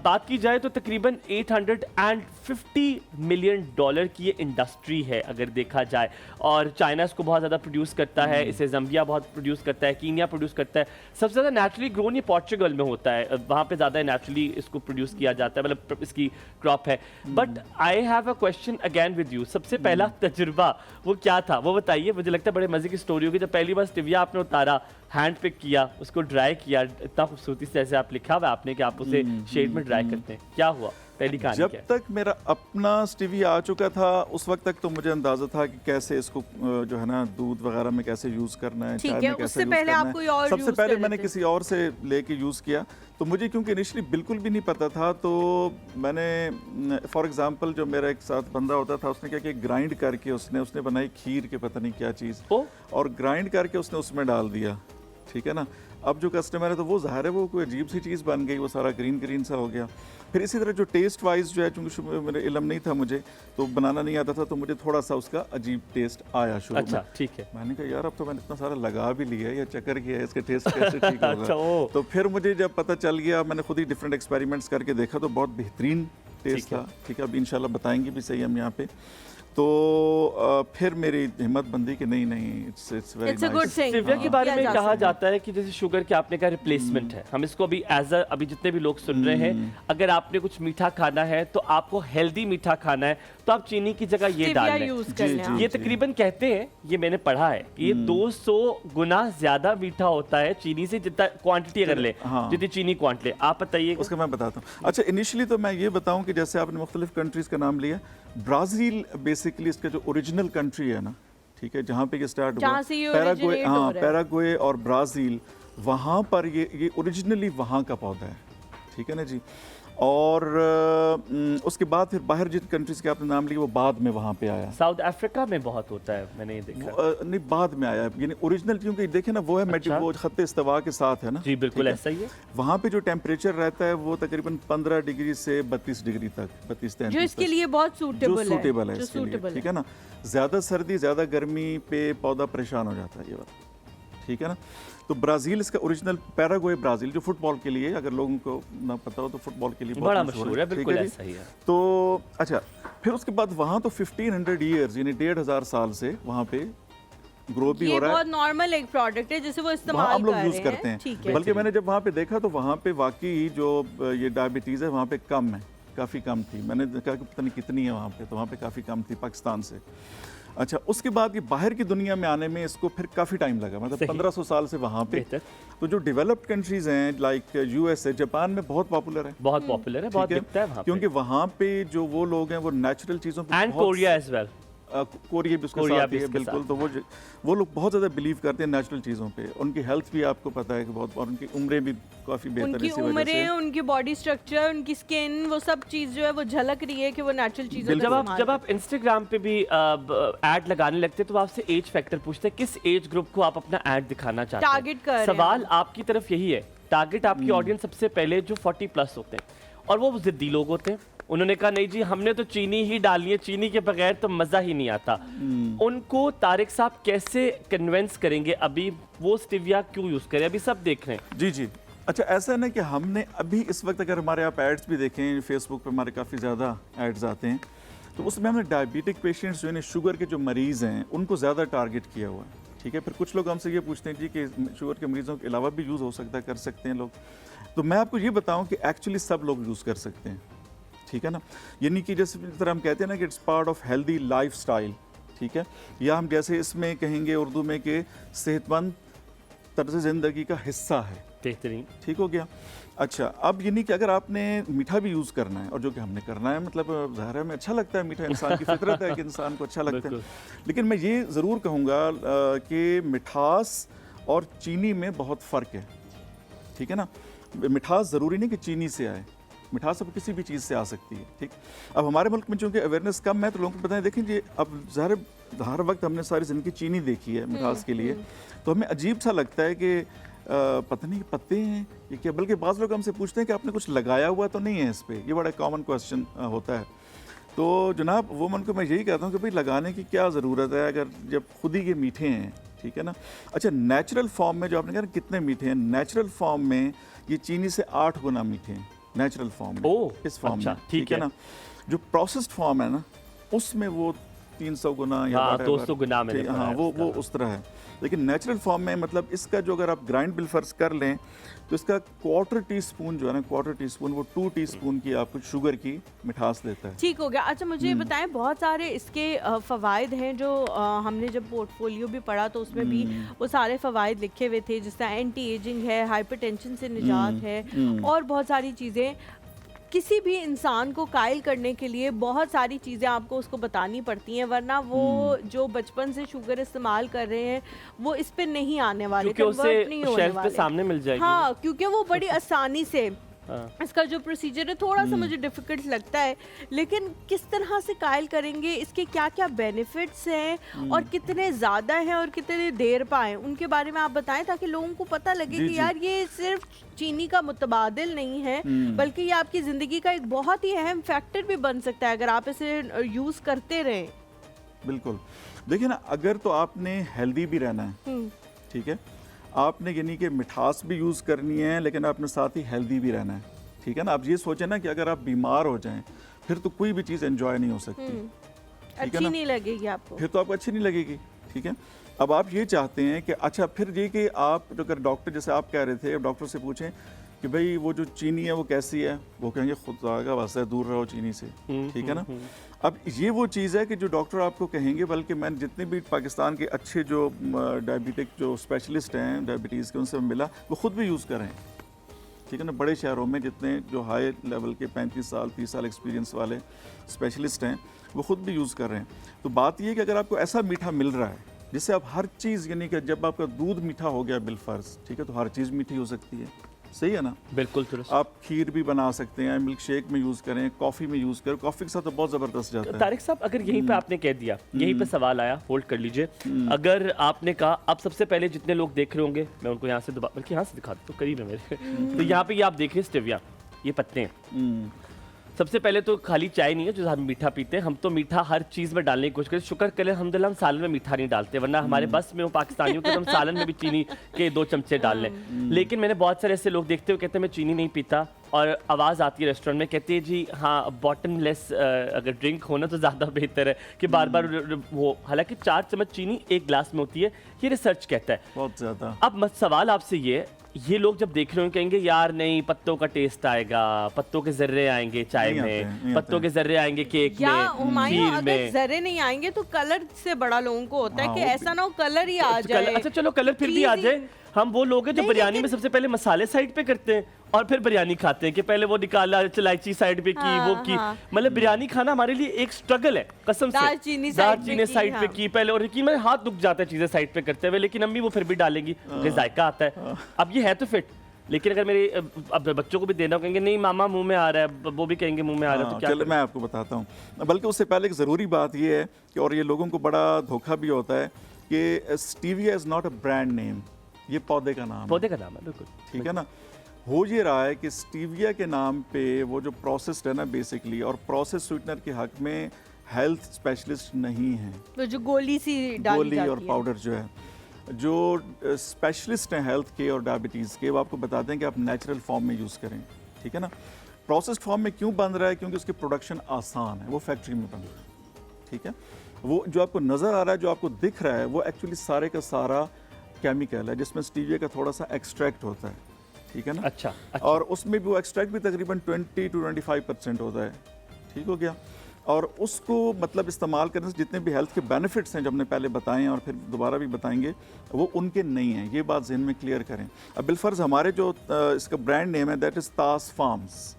बात की जाए तो तकरीबन $850 मिलियन की ये इंडस्ट्री है अगर देखा जाए, और चाइना इसको बहुत ज़्यादा प्रोड्यूस करता है, इसे जम्बिया बहुत प्रोड्यूस करता है, कीनिया प्रोड्यूस करता है। सबसे ज़्यादा नेचुरली ग्रोन ये पोर्चुगल में होता है, वहाँ पे ज़्यादा नेचुरली इसको प्रोड्यूस किया जाता है, मतलब इसकी क्रॉप है। But I have a question again with you. सबसे पहला तजुर्बा वो क्या था वो बताइए। मुझे लगता है बड़े मजे की स्टोरी होगी। जब पहली बार स्टिविया आपने उतारा, हैंड पिक किया, उसको ड्राई किया, इतना खूबसूरती से जैसे आप लिखा हुआ आपने कि आप उसे शेड में ड्राई करते हैं, क्या हुआ पहली कहानी जब क्या है? तक मेरा अपना स्टीविया आ चुका था उस वक्त तक तो मुझे अंदाजा था कि कैसे इसको जो है ना दूध वगैरह में कैसे यूज करना है, ठीक चाय है, में कैसे उससे यूज पहले करना आप है। कोई और सबसे use पहले कर मैंने लेते किसी और से लेके यूज किया, तो मुझे क्योंकि इनिशियली बिल्कुल भी नहीं पता था, तो मैंने फॉर एग्जांपल जो मेरा एक साथ बंदा होता था उसने क्या किया, ग्राइंड करके उसने बनाई खीर के पता नहीं क्या चीज़, ओ? और ग्राइंड करके उसने उसमें डाल दिया, ठीक है ना। अब जो कस्टमर है तो वो ज़ाहिर है वो कोई अजीब सी चीज़ बन गई, वो सारा ग्रीन ग्रीन सा हो गया। फिर इसी तरह जो टेस्ट वाइज जो है, चूँकि मेरे इल्म नहीं था मुझे, तो बनाना नहीं आता था, तो मुझे थोड़ा सा उसका अजीब टेस्ट आया शुरू में। अच्छा ठीक है। मैंने कहा यार अब तो मैंने इतना सारा लगा भी लिया है या चक्कर किया है, इसके टेस्ट कैसे ठीक अच्छा, होगा। ओ। तो फिर मुझे जब पता चल गया, मैंने खुद ही डिफरेंट एक्सपेरिमेंट्स करके देखा तो बहुत बेहतरीन टेस्ट ठीक है। था। ठीक है, अभी इंशाल्लाह बताएंगे भी सही हम यहाँ पे। तो फिर मेरी हिम्मत बंदी कि नहीं नहीं it's very It's a good thing. Stevia के हाँ, बारे किया में जा कहा सकता है। जाता है कि जैसे शुगर के आपने कहा रिप्लेसमेंट है, हम इसको अभी एज अभी जितने भी लोग सुन रहे हैं, अगर आपने कुछ मीठा खाना है तो आपको हेल्दी मीठा खाना है तो आप चीनी की जगह ये Stevia डाल लें। use जी, करना है। जी। ये तकरीबन कहते हैं, ये मैंने पढ़ा है कि ये 200 गुना ज्यादा मीठा होता है चीनी से, जितना क्वांटिटी अगर ले, हाँ। जितनी चीनी क्वांट ले। आप बताइए। उसका मैं बताता हूँ। अच्छा, इनिशियली तो मैं ये बताऊँ कि जैसे आपने मुख्तलिफ कंट्रीज़ का नाम लिया, ब्राज़ील बेसिकली इसका जो ओरिजिनल कंट्री है ना, ठीक है, जहाँ पे ये स्टार्ट हुआ, जहाँ से ये पैराग्वे, originate हो हाँ रहा है। पैराग्वे और ब्राज़ील, वहाँ पर ये ओरिजिनली वहाँ का पौधा है, ठीक है ना जी। और उसके बाद फिर बाहर जिन कंट्रीज़ के आपने नाम लिए वो बाद में वहाँ पे आया। साउथ अफ्रीका में बहुत होता है, मैंने ये देखा। नहीं, बाद में आया, यानी ओरिजिनल, क्योंकि देखे ना वो है अच्छा। वो खत्ते इस्तवा के साथ है ना। जी बिल्कुल ठीक है? ऐसा ही है। वहाँ पे जो टेम्परेचर रहता है वो तकरीबन 15 डिग्री से 32 डिग्री तक, 32-33 जो इसके तक। लिए बहुत जो सूटेबल है, सूटेबल है जो इसके लिए, suitable ठीक है ना। ज़्यादा सर्दी ज़्यादा गर्मी पे पौधा परेशान हो जाता है ये वाला, ठीक है ना। तो ब्राज़ील इसका ओरिजिनल, पैराग्वे ब्राज़ील जो फुटबॉल के लिए, अगर लोगों को ना पता हो तो फुटबॉल के लिए बहुत बड़ा मशहूर है, ठीक बिल्कुल जी? ऐसा ही है। तो अच्छा, फिर उसके बाद वहाँ तो 1500 ईयर्स यानी 1500 साल से वहाँ पे ग्रो भी ये हो रहा बहुत है। नॉर्मल एक प्रोडक्ट है जिसे वो वहाँ इस्तेमाल हम लोग कर यूज़ रहे करते हैं, हैं। ठीक है। बल्कि मैंने जब वहाँ पे देखा तो वहाँ पे वाकई जो ये डायबिटीज़ है वहाँ पे कम है, काफ़ी कम थी। मैंने देखा कि पता नहीं कितनी है वहाँ पे, तो वहाँ पे काफ़ी कम थी पाकिस्तान से। अच्छा, उसके बाद ये बाहर की दुनिया में आने में इसको फिर काफ़ी टाइम लगा, मतलब सही। 1500 साल से वहाँ पे। बेहतर। तो जो डेवलप्ड कंट्रीज़ हैं लाइक यूएसए, जापान में बहुत पॉपुलर है, बहुत पॉपुलर है, बहुत ठीक दिखता है वहाँ क्योंकि वहाँ पे जो वो लोग हैं वो नेचुरल चीज़ों पे and Korea as well. Korea भी उसके कोरिया साथ भी ही है, इसके बिल्कुल। साथ। तो वो लोग बहुत ज़्यादा बिलीव करते हैं नेचुरल चीज़ों पे। उनकी हेल्थ भी आपको पता है कि बहुत, और उनकी उम्रें भी काफ़ी बेहतर उनकी इसी वजह उम्रें, से। उनकी बॉडी स्ट्रक्चर, उनकी स्किन, वो सब चीज जो है वो झलक रही है कि वो नेचुरल चीजों का इस्तेमाल जब आप इंस्टाग्राम पे भी ऐड लगाने लगते हैं तो वो आपसे एज फैक्टर पूछते हैं, किस एज ग्रुप को आप अपना ऐड दिखाना चाहते हैं। Target कर रहे हैं सवाल हम। आपकी तरफ यही है, टारगेट आपकी ऑडियंस सबसे पहले जो 40+ होते हैं, और वो जिद्दी लोग होते हैं। उन्होंने कहा नहीं जी हमने तो चीनी ही डालनी है, चीनी के बगैर तो मज़ा ही नहीं आता। उनको तारिक साहब कैसे कन्विंस करेंगे, अभी वो स्टिविया क्यों यूज़ करें, अभी सब देख रहे हैं। जी जी। अच्छा, ऐसा है ना कि हमने अभी इस वक्त, अगर हमारे आप एड्स भी देखें, फेसबुक पे हमारे काफ़ी ज़्यादा एड्स आते हैं, तो उसमें हमने डायबिटिक पेशेंट्स जो है शुगर के जो मरीज़ हैं उनको ज़्यादा टारगेट किया हुआ है, ठीक है। फिर कुछ लोग हमसे ये पूछते हैं जी कि शुगर के मरीज़ों के अलावा भी यूज़ हो सकता है, कर सकते हैं लोग। तो मैं आपको ये बताऊँ कि एक्चुअली सब लोग यूज़ कर सकते हैं, ठीक है ना। यानी कि जैसे जिस तरह हम कहते हैं ना कि it's part of healthy life style, ठीक है। या हम जैसे इसमें कहेंगे उर्दू में कि सेहतमंद तर्ज ज़िंदगी का हिस्सा है, बेहतरीन। ठीक हो गया। अच्छा, अब यानी कि अगर आपने मीठा भी यूज़ करना है, और जो कि हमने करना है, मतलब ज़ाहिर है हमें अच्छा लगता है मीठा, इंसान की फितरत है कि इंसान को अच्छा लगता है। लेकिन मैं ये ज़रूर कहूँगा कि मिठास और चीनी में बहुत फ़र्क है, ठीक है ना। मिठास ज़रूरी नहीं कि चीनी से आए, मिठास अब किसी भी चीज़ से आ सकती है, ठीक। अब हमारे मुल्क में चूँकि अवेयरनेस कम है तो लोगों को बताएं, देखें जी अब ज़ाहिर हर वक्त हमने सारी ज़िंदगी चीनी देखी है मिठास के लिए, तो हमें अजीब सा लगता है कि पता नहीं पत्ते हैं ये क्या। बल्कि बाज़ लोग हमसे पूछते हैं कि आपने कुछ लगाया हुआ तो नहीं है इस पर, ये बड़ा कॉमन क्वेश्चन होता है। तो जनाब वुमन को मैं यही कहता हूँ कि भाई लगाने की क्या ज़रूरत है अगर जब खुद ही के मीठे हैं, ठीक है ना। अच्छा, नेचुरल फॉर्म में जो आपने कहा ना कितने मीठे हैं, नेचुरल फॉर्म में ये चीनी से 8 गुना मीठे हैं नेचुरल फॉर्म में। ओह, इस फॉर्म अच्छा, में, ठीक है ना। जो प्रोसेस्ड फॉर्म है ना उसमें वो 300 गुना या हाँ, whatever, 200 गुना मैंने हाँ, पढ़ा है वो उसका। उस तरह है। लेकिन नेचुरल फॉर्म में मतलब इसका जो अगर आप ग्राइंड बिलफर्स कर लें तो इसका 1/4 टीस्पून जो है ना, 1/4 टीस्पून वो 2 टीस्पून की आपको शुगर की मिठास देता है। ठीक हो गया। अच्छा मुझे ये बताएं, बहुत सारे इसके फ़वाइद हैं जो हमने जब पोर्टफोलियो भी पढ़ा तो उसमें भी वो सारे फ़वाइद लिखे हुए थे, जिस तरह एंटी एजिंग है, हाइपरटेंशन से निजात है और बहुत सारी चीज़ें। किसी भी इंसान को कायल करने के लिए बहुत सारी चीज़ें आपको उसको बतानी पड़ती हैं, वरना वो जो बचपन से शुगर इस्तेमाल कर रहे हैं वो इस पे नहीं आने वाले, क्योंकि convert उसे नहीं होने शेल्फ पे वाले। सामने मिल जाएगी। हाँ, क्योंकि वो बड़ी आसानी से हाँ। इसका जो प्रोसीजर है थोड़ा सा मुझे डिफिकल्ट लगता है, लेकिन किस तरह से कायल करेंगे, इसके क्या क्या बेनिफिट्स हैं और कितने ज़्यादा हैं और कितने देर पाएं, उनके बारे में आप बताएं ताकि लोगों को पता लगे जी, कि जी। यार ये सिर्फ चीनी का मुतबादिल नहीं है, बल्कि ये आपकी ज़िंदगी का एक बहुत ही अहम फैक्टर भी बन सकता है अगर आप इसे यूज़ करते रहें। बिल्कुल, देखिए ना, अगर तो आपने हेल्दी भी रहना है, ठीक है, आपने यानी कि मिठास भी यूज़ करनी है लेकिन आपने साथ ही हेल्दी भी रहना है, ठीक है ना। आप ये सोचें ना कि अगर आप बीमार हो जाएं फिर तो कोई भी चीज़ एंजॉय नहीं हो सकती, ठीक है अच्छी ना, नहीं लगेगी आपको। फिर तो आपको अच्छी नहीं लगेगी, ठीक है। अब आप ये चाहते हैं कि अच्छा फिर ये कि आप अगर डॉक्टर, जैसे आप कह रहे थे, डॉक्टर से पूछें कि भाई वो जो चीनी है वो कैसी है, वो कहेंगे खुदा का वास्ता है दूर रहो चीनी से, ठीक है ना। अब ये वो चीज़ है कि जो डॉक्टर आपको कहेंगे, बल्कि मैंने जितने भी पाकिस्तान के अच्छे जो डायबिटिक जो स्पेशलिस्ट हैं डायबिटीज़ के, उनसे मिला, वो खुद भी यूज़ कर रहे हैं, ठीक है ना। बड़े शहरों में जितने जो हाई लेवल के 35 साल 30 साल एक्सपीरियंस वाले स्पेशलिस्ट हैं वो खुद भी यूज़ कर रहे हैं। तो बात ये है कि अगर आपको ऐसा मीठा मिल रहा है जिससे आप हर चीज़, यानी कि जब आपका दूध मीठा हो गया बिलफर्ज, ठीक है, तो हर चीज़ मीठी हो सकती है, सही है ना। बिल्कुल दुरुस्त। आप खीर भी बना सकते हैं, मिल्क शेक में यूज़ करें, कॉफ़ी में यूज़ करें, कॉफ़ी के साथ तो बहुत ज़बरदस्त जाता है। तारिक साहब, अगर यहीं पे आपने कह दिया, यहीं पे सवाल आया, होल्ड कर लीजिए। अगर आपने कहा, अब सबसे पहले जितने लोग देख रहे होंगे, मैं उनको यहाँ से बल्कि यहाँ से दिखा दूँ, तो करीब है मेरे। तो यहाँ पे ये आप देखिए स्टेविया, ये पत्ते हैं। सबसे पहले तो खाली चाय नहीं है जो हम मीठा पीते हैं, हम तो मीठा हर चीज़ में डालने की कोशिश करते। शुक्र करें अल्हम्दुलिल्लाह हम सालन में मीठा नहीं डालते, वरना हमारे बस में वो पाकिस्तानियों के तो हम सालन में भी चीनी के 2 चमचे डाल लें। लेकिन मैंने बहुत सारे ऐसे लोग देखते हुए कहते हैं मैं चीनी नहीं पीता, और आवाज़ आती है रेस्टोरेंट में, कहती है जी हाँ बॉटमलेस अगर ड्रिंक हो ना तो ज़्यादा बेहतर है, कि बार बार वो, हालांकि 4 चम्मच चीनी 1 गिलास में होती है, ये रिसर्च कहता है। बहुत ज़्यादा। अब सवाल आपसे ये लोग जब देख रहे हो कहेंगे यार नहीं, पत्तों का टेस्ट आएगा, पत्तों के जर्रे आएंगे चाय में, पत्तों के जर्रे आएंगे केक या में, हुमायूं, खीर अगर में। जर्रे नहीं आएंगे तो कलर से बड़ा लोगों को होता है हाँ, कि वो ऐसा ना हो कलर ही आ जाए। अच्छा चलो कलर फिर भी आ Pleasing। जाए। हम वो लोग हैं जो नहीं, बिरयानी में लेकिन- सबसे पहले मसाले साइड पे करते हैं और फिर बिरयानी खाते हैं, कि पहले वो निकाला इलायची साइड पे की, हाँ, वो की। हाँ। मतलब बिरयानी खाना हमारे लिए एक स्ट्रगल है, कसम से। दालचीनी साइड पे की, साइड पे हाँ। की पहले, और यकीन, मेरे हाथ दुख जाता है चीजें साइड पे करते हुए, लेकिन अम्मी वो फिर भी डालेंगी, उनके जायका आता है। अब ये है तो फिट, लेकिन अगर मेरे अब बच्चों को भी देना हो, कहेंगे नहीं मामा मुंह में आ रहा है, वो भी कहेंगे मुंह में आ रहा है, तो क्या चलो करें? मैं आपको बताता हूँ। बल्कि उससे पहले एक ज़रूरी बात ये है कि, और ये लोगों को बड़ा धोखा भी होता है कि stevia is not a brand name, ये पौधे का नाम है, पौधे का नाम है, बिल्कुल ठीक है ना। हो ये रहा है कि स्टीविया के नाम पे वो जो प्रोसेस्ड है ना बेसिकली, और प्रोसेस स्वीटनर के हक में हेल्थ स्पेशलिस्ट नहीं है, तो जो गोली सी डाली गोली जाती और है। पाउडर जो है, जो स्पेशलिस्ट हैं हेल्थ के और डायबिटीज़ के, वो आपको बताते हैं कि आप नेचुरल फॉर्म में यूज़ करें, ठीक है ना। प्रोसेस्ड फॉर्म में क्यों बन रहा है? क्योंकि उसकी प्रोडक्शन आसान है, वो फैक्ट्री में बन रहा है, ठीक है। वो जो आपको नज़र आ रहा है, जो आपको दिख रहा है, वो एक्चुअली सारे का सारा केमिकल है, जिसमें स्टीविया का थोड़ा सा एक्सट्रैक्ट होता है, ठीक है ना। अच्छा। और उसमें भी वो एक्सट्रैक्ट भी तकरीबन 20 to 25% होता है, ठीक हो गया। और उसको मतलब इस्तेमाल करने से जितने भी हेल्थ के बेनिफिट्स हैं जो हमने पहले बताए हैं और फिर दोबारा भी बताएंगे, वो उनके नहीं हैं, ये बात जहन में क्लियर करें। अब बिलफर्ज हमारे जो इसका ब्रांड नेम है दैट इज़ तास फार्म्स,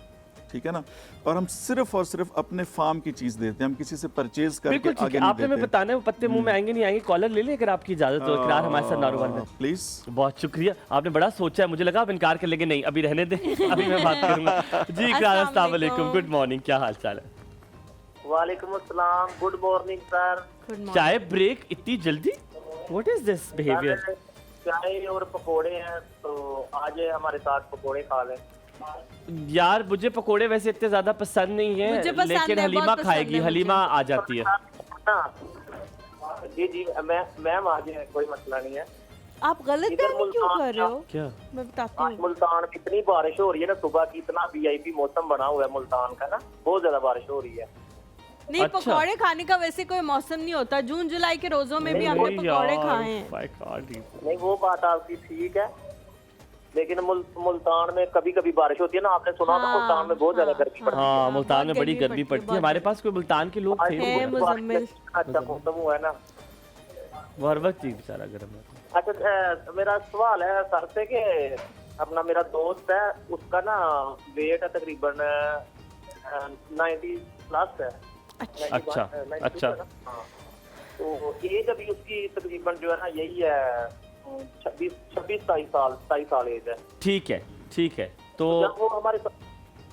ठीक है ना, और हम सिर्फ और सिर्फ अपने फार्म की चीज़ देते हैं, हम किसी से परचेज करके बिल्कुल ठीक आगे है। नहीं आपने हमें देते। बताना है वो पत्ते मुंह में आएंगे नहीं आएंगे, कॉलर ले लें अगर आपकी इजाजत हो, इकरार हमारे साथ नारोवाल में। प्लीज़। बहुत शुक्रिया, आपने बड़ा सोचा है, मुझे लगा आप इनकार कर लेंगे, नहीं अभी रहने दें, अभी मैं बात करूंगा। जी इकरार, अस्सलाम वालेकुम, गुड मॉर्निंग, क्या हाल चाल है? वालेकुम अस्सलाम, good morning sir. Good morning। चाय ब्रेक इतनी जल्दी, व्हाट इज दिस बिहेवियर? चाय और पकोड़े हैं, तो आज हमारे साथ पकोड़े खा लें। यार मुझे पकोड़े वैसे इतने ज्यादा पसंद नहीं है, मुझे पसंद लेकिन है, हलीमा बहुत पसंद खाएगी, है मुझे। हलीमा आ जाती है। जी जी मैम आ जाए, कोई मसला नहीं है। आप गलत इधर काम क्यों मुल्तान कर रहे हो? क्या? मैं बताती आज हूँ। मुल्तान में इतनी बारिश हो रही है ना, सुबह की इतना वीआईपी मौसम बना हुआ है मुल्तान का ना, बहुत ज्यादा बारिश हो रही है। नहीं, अच्छा। पकौड़े खाने का वैसे कोई मौसम नहीं होता। जून जुलाई के रोजों में भी नहीं, हमने नहीं पकौड़े यार, खाए हैं। I can't eat. नहीं, वो बात आपकी ठीक है, लेकिन मुल्तान में कभी कभी बारिश होती है ना, आपने सुना था हाँ, मुल्तान में बहुत ज्यादा हाँ, गर्मी पड़ती है। हाँ, मुल्तान में बहुत बड़ी गर्मी पड़ती है। हमारे पास कोई मुल्तान के लोग थे आज है, नहीं। मुजम्मिल। अच्छा मौसम हुआ है ना। वो हर वक्त ही बेचारा गर्म है। अच्छा, मेरा सवाल है सर से कि अपना मेरा दोस्त है, उसका ना वेट है तकरीबन 90 प्लस है। अच्छा। 90 अच्छा, 92 अच्छा। है ना? हाँ। तो एज अभी उसकी तकरीबन जो है ना यही है 26-27 साल एज है। ठीक है, ठीक है। तो जब वो हमारे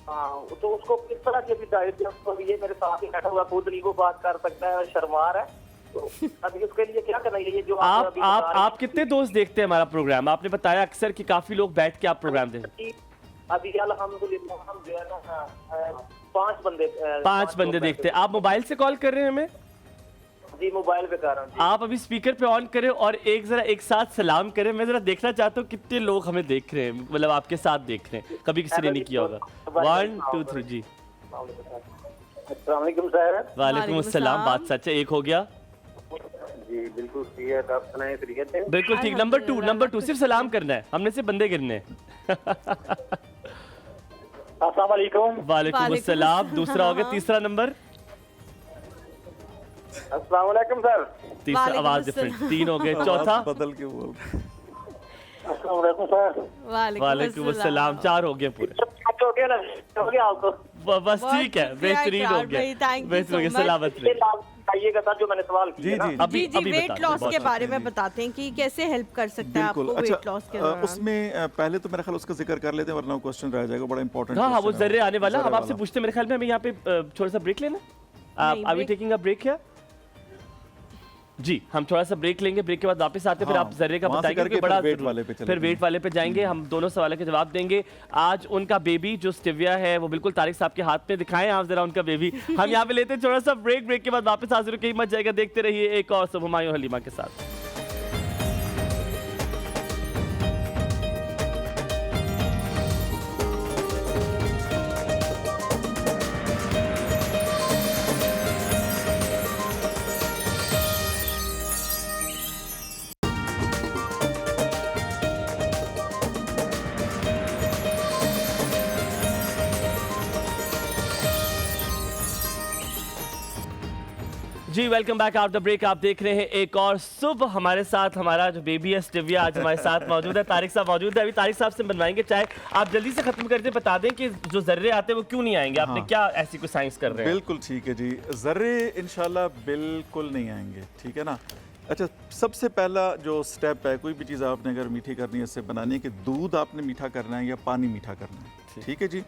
हाँ, तो उसको किस तरह की अभी डाइट है, उसको अभी ये मेरे साथ ही बैठा हुआ, खुद नहीं वो बात कर सकता है, शर्मार है, तो अभी उसके लिए क्या करना चाहिए? जो आप अभी बता रहे आप कितने दोस्त देखते हैं हमारा प्रोग्राम? आपने बताया अक्सर कि काफी लोग बैठ के आप प्रोग्राम देखते हैं। अभी अल्हम्दुलिल्लाह हम जो है ना 5 बंदे 5 बंदे लोग देखते हैं। आप मोबाइल से कॉल कर रहे हैं हमें? जी मोबाइल पे कर रहा हूँ जी। आप अभी स्पीकर पे ऑन करें और जरा एक साथ सलाम करें। मैं जरा देखना चाहता हूँ कितने लोग हमें देख रहे हैं, मतलब आपके साथ देख रहे हैं। कभी किसी ने नहीं किया होगा। 1 2 3 जी। अस्सलाम वालेकुम सर। वालेकुम अस्सलाम। बात सच है, एक हो गया। जी बिल्कुल ठीक है, आप सुनाए तरीके से। बिल्कुल ठीक। नंबर 2 सिर्फ सलाम करना है, हमने सिर्फ बंदे गिनने हैं। अस्सलाम वालेकुम। वालेकुम अस्सलाम। दूसरा हो गया। तीसरा नंबर। अस्सलाम वालेकुम सर। तीसरा वालेकुम आवाज अस्सलाम। डिफरेंट। 3 हो गए। चौथा। आवाज बदल के बोल रहे हैं। अस्सलाम वालेकुम सर। वालेकुम अस्सलाम। 4 हो गए पूरे। हो गया ना, हो गया आपको। बस ठीक है, शुक्रिया बेहतरीन हो इकरार गया। भाई, thank you बेहतरीन हो so गया। much। सलामत ये रहे। लाभ बताइएगा सर, जो मैंने सवाल किया जी ना। जी अभी जी जी, अभी वेट बता लॉस दो, के बहुत बारे में जी। बताते हैं कि कैसे हेल्प कर सकता है आपको बिल्कुल। वेट लॉस के अच्छा, दौरान। उसमें पहले तो मेरा ख्याल उसका जिक्र कर लेते हैं, वरना क्वेश्चन रह जाएगा। बड़ा इंपॉर्टेंट हाँ हाँ, वो question है जर्रे आने वाला। हम जर्रे आपसे वाला। पूछते हैं। मेरे ख्याल में हमें यहाँ पे थोड़ा सा ब्रेक लेना। नहीं, आप we break- taking a break है? जी, हम थोड़ा सा ब्रेक लेंगे। ब्रेक के बाद वापस आते हैं, फिर हाँ, आप जर्रे का वहाँ से बताएंगे करके क्योंकि फिर बड़ा वेट जरूरी- वाले पे चले फिर जाएंगे। वेट वाले पे जाएंगे। हम दोनों सवालों के जवाब देंगे। आज उनका बेबी जो स्टिविया है वो बिल्कुल तारिक साहब के हाथ में दिखाएं आप जरा उनका बेबी। हम यहाँ पे लेते हैं थोड़ा सा ब्रेक। ब्रेक के बाद वापस हाजिर कहीं मत जाएगा। देखते रहिए एक और सब हुमायूं हलीमा के साथ। जी welcome back after the break. आप देख रहे हैं एक और सुबह। हमारे साथ हमारा जो बेबी है स्टिविया आज हमारे साथ मौजूद है। तारिक साहब मौजूद है। अभी तारिक साहब से बनवाएंगे चाय। आप जल्दी से खत्म करके बता दें कि जो जर्रे आते हैं वो क्यों नहीं आएंगे। आपने हाँ। क्या ऐसी कोई साइंस कर रहे हैं? बिल्कुल ठीक है जी। जर्रे इंशाल्लाह बिल्कुल नहीं आएंगे, ठीक है ना। अच्छा, सबसे पहला जो स्टेप है, कोई भी चीज़ आपने अगर मीठी करनी है, इससे बनानी है कि दूध आपने मीठा करना है या पानी मीठा करना है, ठीक है जी।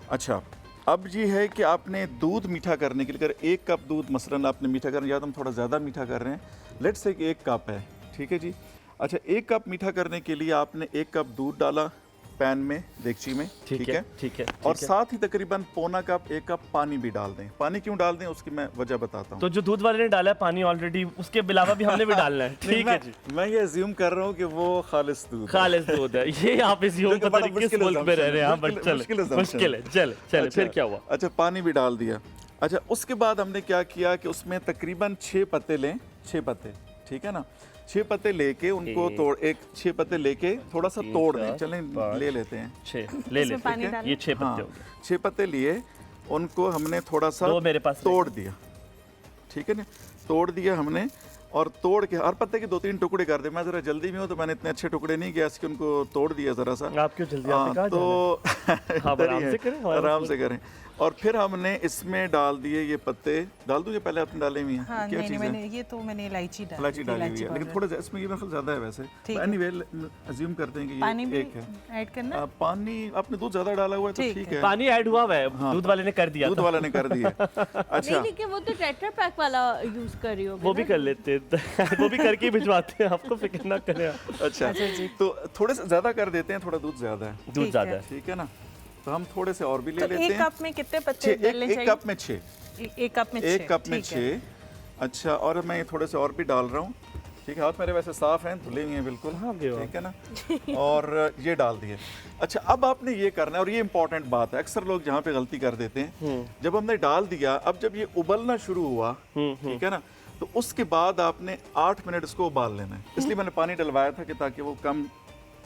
अच्छा, अब ये है कि आपने दूध मीठा करने के लिए अगर 1 कप दूध मसलन आपने मीठा करना, या तो हम थोड़ा ज़्यादा मीठा कर रहे हैं, लेट्स से कि 1 कप है, ठीक है जी। अच्छा, 1 कप मीठा करने के लिए आपने 1 कप दूध डाला पैन में, देगची में, ठीक है। ठीक है। और ठीक है। साथ ही तकरीबन पौना कप 1 कप पानी भी डाल दें। पानी क्यों डाल दें उसकी मैं वजह बताता हूँ। तो जो दूध वाले ने डाला है पानी ऑलरेडी, उसके अलावा भी हमने भी डालना है। ठीक है जी। मैं ये अज्यूम कर रहा हूँ कि वो खालिस दूध है। खालिस दूध है ये। आप इस यूं देखो, पता बड़ा नहीं किस मुश्किल मुल्क में रह रहे हैं। हाँ, बट मुश्किल चले assumption मुश्किल है। चले अच्छा, फिर क्या हुआ? अच्छा, पानी भी डाल दिया। अच्छा, उसके बाद हमने क्या किया कि उसमें तकरीबन 6 पत्ते लें, 6 पत्ते, ठीक है ना। 6 पत्ते लेके उनको तोड़, 6 पत्ते लेके थोड़ा सा तोड़ दें। चलें ले लेते हैं। 6 ले ले। इसमें पानी ठीक है? डालें? ये 6 हाँ, पत्ते हो गए। 6 पत्ते लिए, उनको हमने थोड़ा सा 2 मेरे पास तोड़ दिया, ठीक है ना। तोड़ दिया हमने, और तोड़ के हर पत्ते के 2-3 टुकड़े कर दे। मैं ज़रा जल्दी में हूँ तो मैंने इतने अच्छे टुकड़े नहीं किया, इसके उनको तोड़ दिया ज़रा सा। आप क्यों जल्दी? आपने कहा तो हाँ, इधर ही आराम है, से करें, हमारा आराम मतलब- से करें। और फिर हमने इसमें डाल दिए ये पत्ते। डाल दूँ, ये पहले आपने डाले हुए हैं? हाँ, क्या नहीं चीज़ मैंने है? ये तो मैंने इलायची डाली इलायची थी, डाली हुई है, powder। लेकिन थोड़ा इसमें ये मेरे ख्याल ज़्यादा है वैसे। ठीक है। एनीवे अज्यूम करते हैं कि पानी भी ये एक है। ऐड करना। पानी आपने दूध ज़्यादा डाला हुआ है तो ठीक ठीक है। है। पानी ऐड हुआ है, दूध वाले ने कर दिया दूध था। वाला ने कर दिया। नहीं, अच्छा, लेकिन वो तो टेट्रा पैक वाला यूज कर रही हो। वो भी कर लेते हैं। वो भी करके ही भिजवाते हैं, आपको फिक्र ना करें आप। अच्छा, तो थोड़े से ज़्यादा कर देते हैं, थोड़ा दूध ज़्यादा है, दूध ज्यादा है। ठीक है ना। तो हम थोड़े से और भी ले तो लेते एक हैं। कप में कितने पत्ते डलने एक चाहिए? कप में 6। एक कप में एक कप में ठीक है। 6। अच्छा, और मैं थोड़े से और भी डाल रहा हूँ। ठीक है, हाथ मेरे वैसे साफ हैं, धुले हुए हैं बिल्कुल। हाँ, ठीक है ना। और ये डाल दिए। अच्छा, अब आपने ये करना है, और ये इंपॉर्टेंट बात है, अक्सर लोग जहाँ पे गलती कर देते हैं, जब हमने डाल दिया, अब जब ये उबलना शुरू हुआ, ठीक है ना, तो उसके बाद आपने 8 मिनट इसको उबाल लेना है। इसलिए मैंने पानी डलवाया था कि ताकि वो कम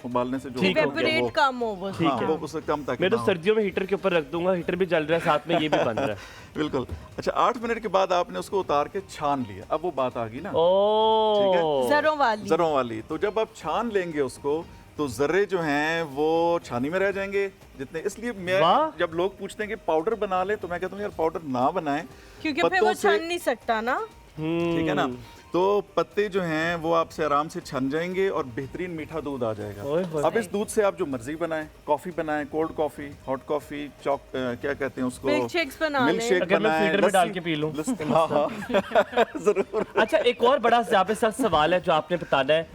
उबालने से जो ठीक हो है, गया इवेपोरेट वो, कम हो वो। हाँ, वो उससे कम ताकि मैं तो ना हो। सर्दियों में हीटर के ऊपर रख दूंगा, हीटर भी चल रहा है साथ में, ये भी बन रहा है। बिल्कुल। अच्छा, 8 मिनट के बाद आपने उसको उतार के छान लिया। अब वो बात आ गई ना, ओ जरों वाली। जरों वाली। तो जब आप छान लेंगे उसको, तो जर्रे जो हैं वो छानी में रह जाएंगे जितने। इसलिए मैं, वाह। जब लोग पूछते हैं कि पाउडर बना ले, तो मैं कहता हूँ यार पाउडर ना बनाएं, क्योंकि फिर पत्तों वो से- छन नहीं सकता ना। ठीक है ना। तो पत्ते जो हैं वो आपसे आराम से छन जाएंगे और बेहतरीन मीठा दूध आ जाएगा। ओए होए। अब इस दूध से आप जो मर्जी बनाएं, कॉफी बनाएं, कोल्ड कॉफी, हॉट कॉफी, क्या कहते हैं उसको, मिल्क शेक्स बना मिल्क लें। शेक अगर मैं बनाएं, फीडर में डाल लस्सी- के पी लूं। हाँ हाँ जरूर। अच्छा, एक और बड़ा ज़्यादा सवाल है जो आपने बताना है।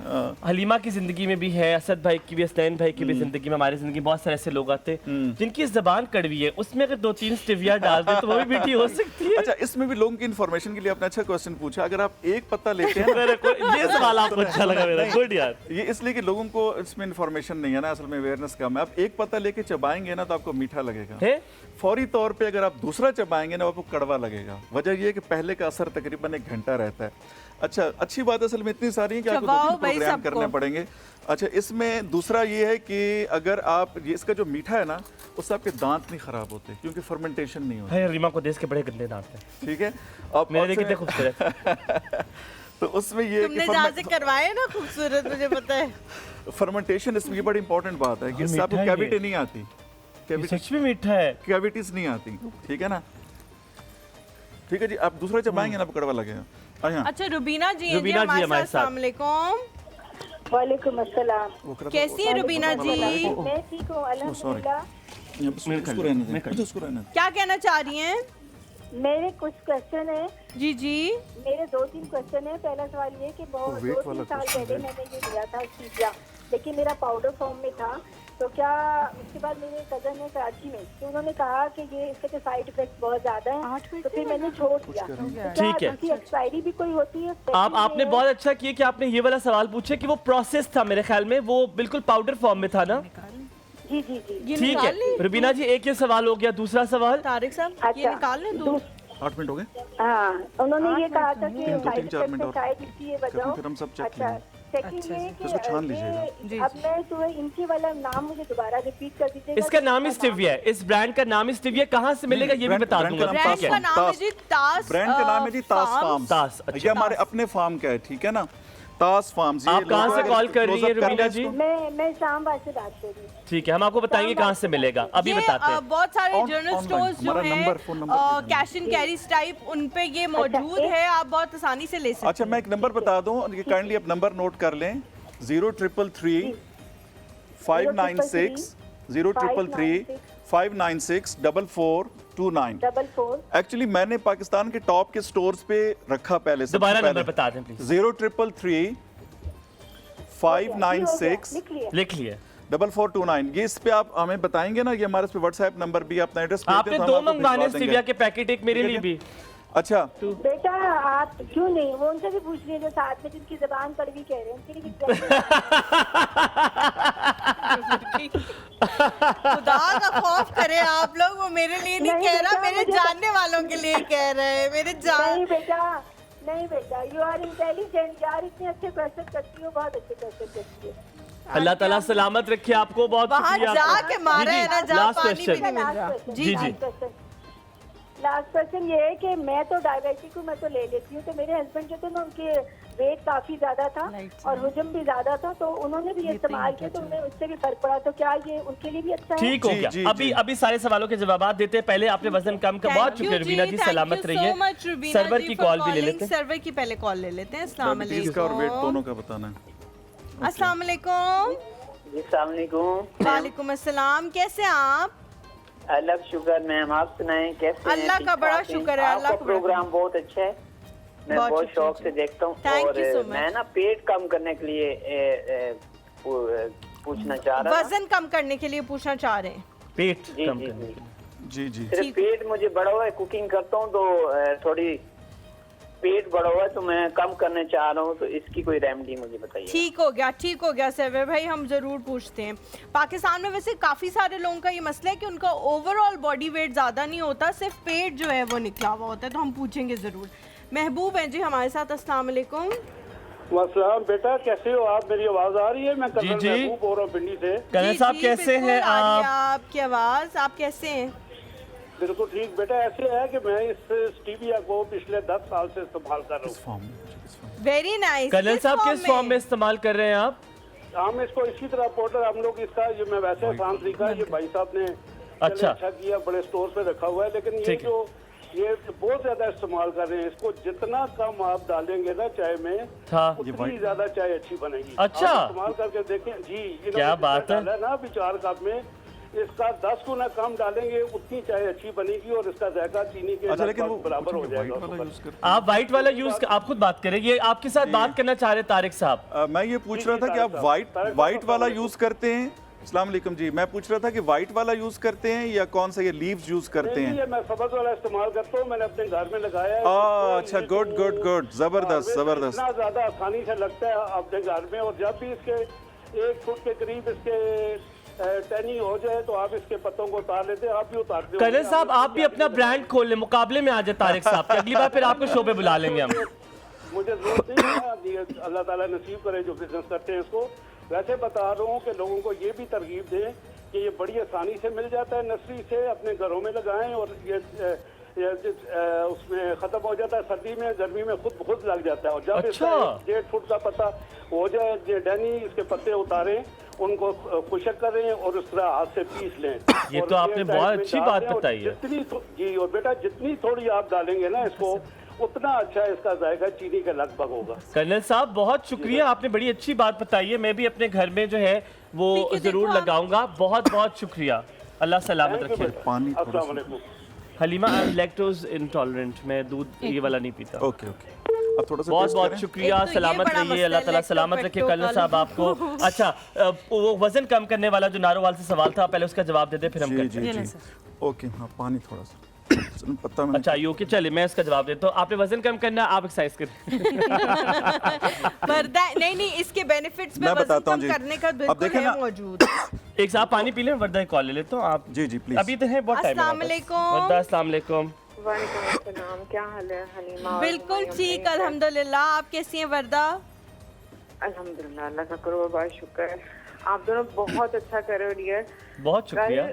हलीमा की जिंदगी में भी है, असद भाई की भी, हसनैन भाई की भी जिंदगी में, हमारी जिंदगी में बहुत सारे ऐसे लोग आते हैं जिनकी जबान कड़वी है, उसमें अगर 2-3 स्टिविया डाल दे तो वो भी मीठी हो सकती है। अच्छा, इसमें भी लोगों की इन्फॉर्मेशन के लिए आपने अच्छा क्वेश्चन पूछा। अगर आप एक पत्ता लेते हैं ये सवाल आपको अच्छा लगा मेरा, गुड यार। ये इसलिए कि लोगों को इसमें इन्फॉर्मेशन नहीं है ना, असल में अवेयरनेस कम है। आप एक पत्ता लेके चबाएंगे ना तो आपको मीठा लगेगा, है? फौरी तौर पे अगर आप दूसरा चबाएंगे ना आपको कड़वा लगेगा। वजह ये है कि पहले का असर तकरीबन 1 घंटा रहता है। अच्छा, अच्छी बात असल में इतनी सारी है कि आपको चबाओ 2-3 भाई प्रोग्राम सबको। करने पड़ेंगे। अच्छा, इसमें दूसरा ये है कि अगर आप ये, इसका जो मीठा है ना, उससे आपके दांत नहीं खराब होते क्योंकि फर्मेंटेशन नहीं होती। भाई हलीमा को देश के बड़े गंदे दांत हैं। ठीक है, अब मेरे और देख कितने से- खूबसूरत। तो उसमें ये है तुमने कि जहाँ से करवाए ना खूबसूरत, मुझे पता है। फर्मेंटेशन, इसमें ये बड़ी इंपॉर्टेंट बात है कि इससे आपको मीठा है ये। कैविटी नहीं आती, ये सच में मीठा है। कैविटीज नहीं आती। ठीक है ना। ठीक है जी, आप दूसरा चबाएंगे ना आपको कड़वा लगेगा। अच्छा, अच्छा, रुबीना जी हैं रुबीना जी हमारे साथ। अस्सलाम वालेकुम। वालेकुम अस्सलाम। कैसी हैं रुबीना जी? मैं ठीक हूँ अल्हम्दुलिल्लाह। उसको रहने दें, उसको रहने दें। क्या कहना चाह रही हैं? मेरे कुछ क्वेश्चन है, जी जी। मेरे 2-3 क्वेश्चन है। पहला सवाल ये कि बहुत वेट 2-3 वाला साल question पहले मैंने ये लिया था स्टीविया, लेकिन मेरा पाउडर फॉर्म में था। तो क्या उसके बाद मेरे कजन है कराची में, तो उन्होंने कहा कि ये इसके तो साइड इफेक्ट बहुत ज्यादा है, तो फिर मैंने छोड़ दिया। तो क्या ठीक है। इसकी एक्सपायरी भी कोई होती है? आपने बहुत अच्छा किया कि आपने ये वाला सवाल पूछा कि वो प्रोसेस था, मेरे ख्याल में वो बिल्कुल पाउडर फॉर्म में था ना। जी जी जी। ये ठीक निकाल है लें रुबीना जी, एक ये सवाल हो गया। दूसरा सवाल, तारिक साहब, ये अच्छा, निकाल लें दूध। 8 मिनट हो गए। हाँ, उन्होंने ये कहा था कि 3-4 साइड इफेक्ट मिनट से और शायद इसकी ये वजह हो। फिर हम सब चेक अच्छा, करेंगे। सेकंड ये कि इसको छान ये- लीजिएगा। अब मैं तो इनकी वाला नाम मुझे दोबारा रिपीट कर दीजिएगा। इसका नाम ही स्टिविया है, इस ब्रांड का नाम ही स्टिविया। कहाँ से मिलेगा ये भी ब्रांड- बता ब्रांड दूंगा। का नाम ब्रांड ठीक का है। नाम है जी तास। ब्रांड का नाम है जी तास फार्म्स। तास, अच्छा। ये हमारे अपने फार्म का है। ठीक है ना, तास फार्म्स। आप कहाँ से कॉल कर रही हैं रुबीना जी? मैं इस्लामाबाद से बात कर रही हूँ। ठीक है, हम आपको बताएंगे कहाँ से मिलेगा, अभी ये बताते हैं। बहुत सारे ऑन- जनरल ऑनलाइन। स्टोर्स जो हमारा हैं नंबर, फोन नंबर दे देना। कैश एंड कैरीज टाइप, उन पे ये मौजूद एक- है, आप बहुत आसानी से ले सकते अच्छा, मैं एक नंबर बता दूं, ये काइंडली आप नंबर नोट कर लें। 0333 596 0333 596 4429। 44 एक्चुअली मैंने पाकिस्तान के टॉप के स्टोर्स पे रखा पहले। सबसे दोबारा पहले। नंबर बता दें प्लीज। 0333 596 लिख लिया। लिख लिए। 4429। ये इस पे आप हमें बताएंगे ना, ये हमारे इस पे व्हाट्सएप नंबर भी, अपना एड्रेस भेज दें आपने तो हम 2 आपको मंगवाने भिजवा देंगे। स्टिविया के पैकेट, एक मेरे लिए भी। अच्छा, बेटा आप क्यों नहीं, वो उनसे भी पूछ लीजिए साथ में जिनकी जबान कड़वी कह रहे हैं, उनके लिए भी खुदा का खौफ करें आप लोग, वो मेरे लिए नहीं नहीं कह रहा, बेटा, मेरे मुझे- जानने वालों के लिए कह रहे हैं, मेरे नहीं बेटा, नहीं बेटा, यू आर इंटेलिजेंट यार, इतने अच्छे क्वेश्चन करती हो, बहुत अच्छे क्वेश्चन करती हो। अल्लाह ताला सलामत रखे आपको, बहुत वहाँ शुक्रिया जा आपका। के मारा जी, है जी, ना, जहाँ last पानी भी question। नहीं मिल रहा। जी, जी। लास्ट क्वेश्चन ये है कि मैं तो डायबिटिक हूँ, मैं तो ले लेती हूँ, तो मेरे हस्बैंड जो थे ना, उनके वेट काफी ज्यादा था और हुजम भी ज्यादा था, तो उन्होंने भी ये इस्तेमाल किया, तो उन्हें उससे भी फर्क पड़ा। तो क्या ये उनके लिए भी अच्छा है? ठीक हो जी, गया। जी, अभी जी। अभी सारे सवालों के जवाब देते हैं। पहले आपने वजन कम का, बहुत शुक्रिया रुबीना जी, सलामत रहिए। सर्वर की कॉल भी ले लेते हैं। सर्वर की पहले कॉल ले लेते हैं। अस्सलाम डायबिटीज का और वेट वालेकुम। दोनों का बताना है। अस्सलाम वालेकुम। जी अस्सलाम वालेकुम। वालेकुम अस्सलाम, कैसे हैं आप? अल्लाह का शुक्र मैम, आप सुनाएं कैसे हैं? अल्लाह का ठीक बड़ा ठाक हैं? शुक्र है, अल्लाह आपका का बड़ा प्रोग्राम बहुत अच्छा है, मैं बहुत बहुत शुक्रिया शौक जी। से देखता हूँ। Thank और you so much. मैं ना पेट कम करने के लिए पूछना चाह रहा था। वजन कम करने के लिए पूछना चाह रहे हैं। पेट जी, कम जी, करने जी। के लिए। जी जी सिर्फ पेट मुझे बड़ा हुआ है, कुकिंग करता हूँ तो थोड़ी पेट बड़ा हुआ है तो मैं कम करने चाह रहा हूँ, तो इसकी कोई रेमेडी मुझे बताइए। ठीक हो गया सरवर भाई, हम ज़रूर पूछते हैं। पाकिस्तान में वैसे काफ़ी सारे लोगों का ये मसला है कि उनका ओवरऑल बॉडी वेट ज़्यादा नहीं होता, सिर्फ पेट जो है वो निकला हुआ होता है, तो हम पूछेंगे ज़रूर। महबूब हैं जी हमारे साथ, अस्सलाम वालेकुम। मसलाम बेटा, कैसे हो आप? मेरी आवाज आ रही है? मैं जी, कर्नल जी। महबूब बोल रहा हूँ पिंडी से। कर्नल जी, साहब जी, कैसे बिल्कुल हैं आ रही है आप? आपकी आवाज़, आप कैसे हैं? बिल्कुल ठीक बेटा। ऐसे है कि मैं इस स्टीविया को पिछले 10 साल से इस्तेमाल कर रहा किस फॉर्म में? किस फॉर्म में? Very nice. कर्नल साहब किस फॉर्म में इस्तेमाल कर रहे हैं आप? हूँ। हम इसको इसी तरह पाउडर हम लोग इसका, ये मैं वैसे आसान तरीका है, ये भाई साहब ने अच्छा। अच्छा किया, बड़े स्टोर पे रखा हुआ है, लेकिन ये ठीक है। जो ये बहुत ज्यादा इस्तेमाल कर रहे हैं, इसको जितना कम आप डालेंगे ना चाय में था उतनी ज्यादा चाय अच्छी बनेगी। अच्छा। आप इस्तेमाल करके देखें जी। इन्होंने क्या जितना बात है। डाला ना अभी 4 कप में, इसका 10 गुना कम डालेंगे उतनी चाय अच्छी बनेगी और इसका जायका चीनी के अच्छा, लेकिन वो लगभग बराबर हो वाइट जाएगा। वाला यूज करते आप वाइट वाला यूज, आप खुद बात करें, ये आपके साथ बात करना चाह रहे तारिक साहब। मैं ये पूछ जी, रहा जी, था कि आप तारिक वाइट साहब वाइट वाला अस्सलाम यूज करते हैं? अस्सलाम वालेकुम जी, मैं पूछ रहा था कि वाइट वाला यूज करते हैं या कौन सा ये लीव्स यूज करते नहीं, हैं? ये मैं सब्ज वाला इस्तेमाल करता हूँ, मैंने अपने घर में लगाया है। अच्छा, इसको गुड गुड गुड, जबरदस्त हाँ, जबरदस्त। इतना ज्यादा आसानी से लगता है अपने घर में, और जब भी इसके 1 फुट के करीब इसके टहनी हो जाए तो आप इसके पत्तों को उतार लेते हैं। आप भी उतारते हो? कर्नल साहब आप भी अपना ब्रांड खोल लें, मुकाबले में आ जाए तारिक साहब के, अगली बार फिर आपको शो पे बुला लेंगे हम। मुझे जरूरत नहीं है, ये अल्लाह ताला नसीब करे जो बिजनेस करते हैं इसको। वैसे बता रहा हूँ कि लोगों को ये भी तरगीब दें कि ये बड़ी आसानी से मिल जाता है नर्सरी से, अपने घरों में लगाएं और ये उसमें ख़त्म हो जाता है। सर्दी में गर्मी में खुद लग जाता है। और जब अच्छा। 1.5 फुट का पत्ता हो जाए, डैनी इसके पत्ते उतारें, उनको खुशक करें और उस तरह हाथ से पीस लें। ये और तो आपने टाइप बहुत में अच्छी डाल बात दें और बताई है। जी, और बेटा जितनी थोड़ी आप डालेंगे ना इसको, उतना अच्छा इसका जायका चीनी का लगभग होगा। कर्नल साहब बहुत शुक्रिया, आपने बड़ी अच्छी बात बताई है, मैं भी अपने घर में जो है वो ठीक है, जरूर देखो आप- लगाऊंगा। बहुत बहुत शुक्रिया, अल्लाह सलामत Thank you, रखे। बेटा। पानी थोड़ा अस्सलाम सा। वालेकुम। Halima I am lactose intolerant, मैं दूध ये वाला नहीं पीता। ओके ओके, अब थोड़ा सा बहुत टेस्ट बहुत करें। शुक्रिया, एक तो ये सलामत बड़ा रहिए, अल्लाह मसला ताला है, सलामत रखे लैक्टो कर्नल साहब आपको। अच्छा वो वजन कम करने वाला जो नारोवाल से सवाल था, पहले उसका जवाब दे दे फिर हम जी करते हैं। जी जी, ओके हाँ, पानी थोड़ा सा पत्ता में। अच्छा ये ओके, चलिए मैं इसका जवाब देता हूँ। आपने वजन कम करना है, आप एक्सरसाइज करें। वरदा नहीं, इसके बेनिफिट्स में मैं वजन बताता हूँ कम जी। करने का अब बिल्कुल देखें है ना- मौजूद। एक साहब पानी पी लें, वर्दा कॉल ले लेता हूँ आप। जी जी प्लीज। अभी तो है बहुत टाइम है अस्सलाम हमारे पास। वालेकुम। वर्दा अस्सलाम वालेकुम। वालेकुम अस्सलाम, क्या हाल है हलीमा? और बिल्कुल हुमायूं ठीक, भाई? अल्हम्दुलिल्लाह। आप कैसी हैं वर्दा? अल्हम्दुलिल्लाह, अल्लाह का करोड़ बार शुक्र है। आप दोनों बहुत अच्छा कर रहे हो डियर। बहुत शुक्रिया।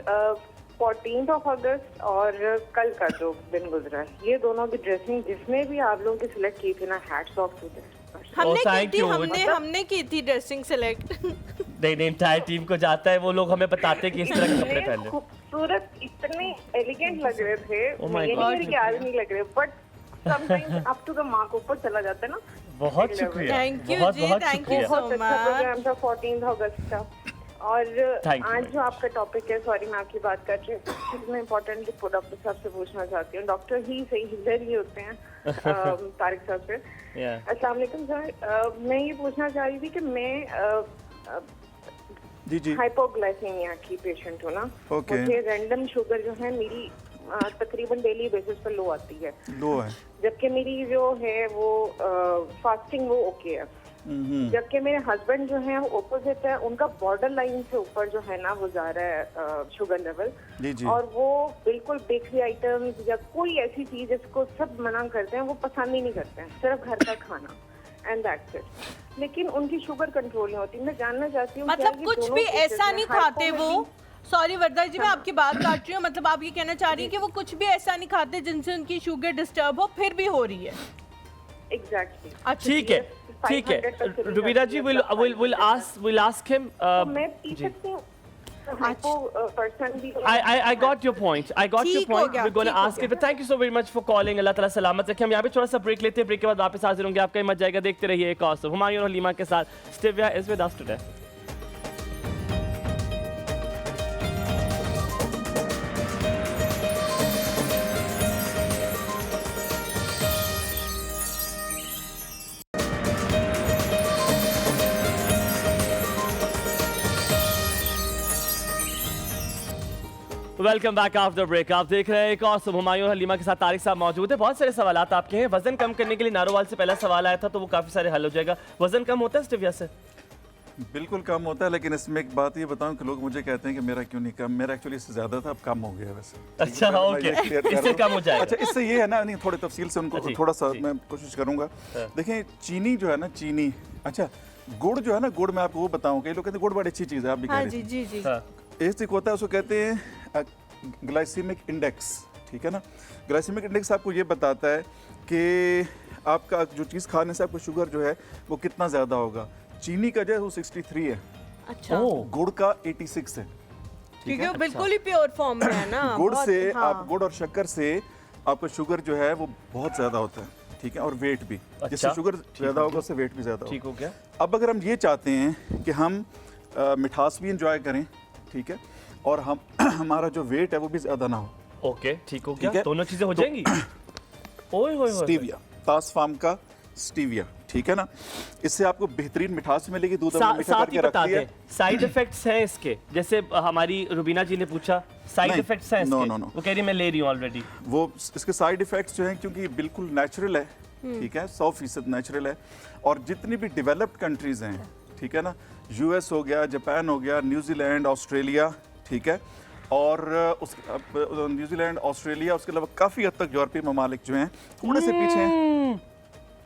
कल 14 अगस्त और कल का जो दिन गुजरा है, ये दोनों की ड्रेसिंग जिसने भी आप लोगों की सिलेक्ट की थी ना, हैट्स ऑफ टू देम। हमने thank की थी, you। हमने की थी ड्रेसिंग सेलेक्ट। नहीं इंटायर टीम को जाता है, वो लोग हमें बताते हैं कि इस तरह के कपड़े पहन ले। खूबसूरत, इतने एलिगेंट लग रहे थे। Oh my ये God, नहीं कि आज नहीं लग रहे, but sometimes up to the mark ऊपर चला जाता है ना। बहुत शुक्रिया, Thank you बहुत जी, बहुत thank you शुक्रिया। so बहुत अच्छा much। प्रोग्राम था 14 अगस्त का। और Thank you आज very जो आपका टॉपिक है, सॉरी मैं आपकी बात कर रही हूँ, मैं इम्पोर्टेंटली डॉक्टर साहब से पूछना चाहती हूँ। डॉक्टर ही सही हिलर ही होते हैं तारिक साहब से। Yeah. अस्सलाम वालेकुम सर, मैं ये पूछना चाह रही थी कि मैं जी जी हाइपोग्लाइसीमिया की पेशेंट हूँ ना। Okay. मुझे रैंडम शुगर जो है मेरी तकरीबन डेली बेसिस पर लो आती है, लो है। जबकि मेरी जो है वो फास्टिंग वो ओके है। जबकि मेरे हस्बैंड जो है वो ऑपोजिट है, उनका बॉर्डर लाइन से ऊपर जो है ना वो जा रहा है शुगर लेवल। जी जी। और वो बिल्कुल बेकरी आइटम्स या कोई ऐसी चीज जिसको सब मना करते हैं, वो पसंद ही नहीं करते हैं, सिर्फ घर का खाना एंड दैट्स इट। लेकिन उनकी शुगर कंट्रोल नहीं होती। मैं जानना चाहती हूँ मतलब क्या ये कुछ दोनों भी cases ऐसा में नहीं खाते वो। hypoglycemia- सॉरी वर्दा जी, मैं आपकी बात काट रही हूँ। मतलब आप ये कहना चाह रही हैं कि वो कुछ भी ऐसा नहीं खाते जिनसे उनकी शुगर डिस्टर्ब हो, फिर भी हो रही है। Exactly. अच्छा ठीक है, ठीक है। 500% रुबीना जी we'll ask him. तो मैं पी जी। सकती हूँ हाइपो पर्सन भी। I got your point. I got your ठीक हो point. गया, We're going to ठीक हो ask it. But thank you so very much for calling. अल्लाह ताला सलामत रखे। हम यहाँ पे थोड़ा सा ब्रेक लेते हैं, ब्रेक के बाद वापस हाजिर होंगे। आपका मत जाएगा, देखते रहिए एक और हुमायूं और हलीमा के साथ। Stevia is with us today. Welcome back after break. आप देख रहे हैं एक और सुबह हुमायूं हलीमा के साथ तारिक साहब मौजूद है। बहुत सारे सवाल आपके हैं। वजन कम करने के लिए नारोवाल से पहला सवाल आया था तो वो काफी सारे हल हो जाएगा। वजन कम होता है स्टेविया से? बिल्कुल कम होता है, लेकिन इसमें एक बात ये बताऊं कि लोग मुझे कहते हैं कि मेरा क्यों नहीं कम, मेरा एक्चुअली इससे ज्यादा था, अब कम हो गया वैसे। अच्छा, मैं ओके, ये clear कर इससे दूं। कम हो जाएगा। अच्छा, इससे ये है ना, नहीं थोड़ी तफसील से उनको जी, थोड़ा सा जी। मैं कोशिश करूंगा। देखें, चीनी जो है ना, चीनी, अच्छा गुड़ जो है ना, गुड़ मैं आपको वो बताऊं, कई लोग कहते हैं गुड़ बड़ी अच्छी चीज़ है, आप भी कह हाँ रहे जी थे। जी जी। हाँ, एक होता है, उसको कहते हैं ग्लाइसीमिक इंडेक्स, ठीक है ना। ग्लाइसीमिक इंडेक्स आपको ये बताता है कि आपका जो चीज़ खाने से आपको शुगर जो है वो कितना ज़्यादा होगा। चीनी का जो है वो 63 है, अच्छा, गुड़ का 86 है। क्योंकि वो बिल्कुल ही प्योर फॉर्म में है ना। गुड़ बहुत- से हाँ। आप गुड़ और शक्कर से आपका शुगर जो है वो बहुत ज़्यादा होता है, ठीक है, और वेट भी। जिससे शुगर ज़्यादा होगा उससे वेट भी ज़्यादा ठीक होगा। हो गया। अब अगर हम ये चाहते हैं कि हम मिठास भी इंजॉय करें, ठीक है, और हम हमारा जो वेट है वो भी ज़्यादा ना हो, ओके, ठीक हो ठीक गया। है। दोनों चीजें हो तो- जाएंगी। ओए होए होए। स्टीविया, तास फार्म का स्टीविया, ठीक है ना, इससे आपको बेहतरीन मिठास मिलेगी। दूध हमने मीठा साथ करके ही रख बता दिया। दें, साइड इफेक्ट्स हैं इसके, जैसे हमारी रुबीना जी ने पूछा साइड नहीं, इफेक्ट्स हैं no, इसके? no, no. वो कह रही मैं ले रही हूँ ऑलरेडी। वो इसके साइड इफ़ेक्ट्स जो हैं, क्योंकि ये बिल्कुल नेचुरल है, ठीक है, 100% नेचुरल है। और जितनी भी डेवलप्ड कंट्रीज़ हैं, ठीक है ना, यूएस हो गया, जापान हो गया, न्यूजीलैंड, ऑस्ट्रेलिया, ठीक है, और न्यूजीलैंड, ऑस्ट्रेलिया, उसके अलावा काफ़ी हद तक यूरोपीय ममालिक जो हैं थोड़े से पीछे हैं।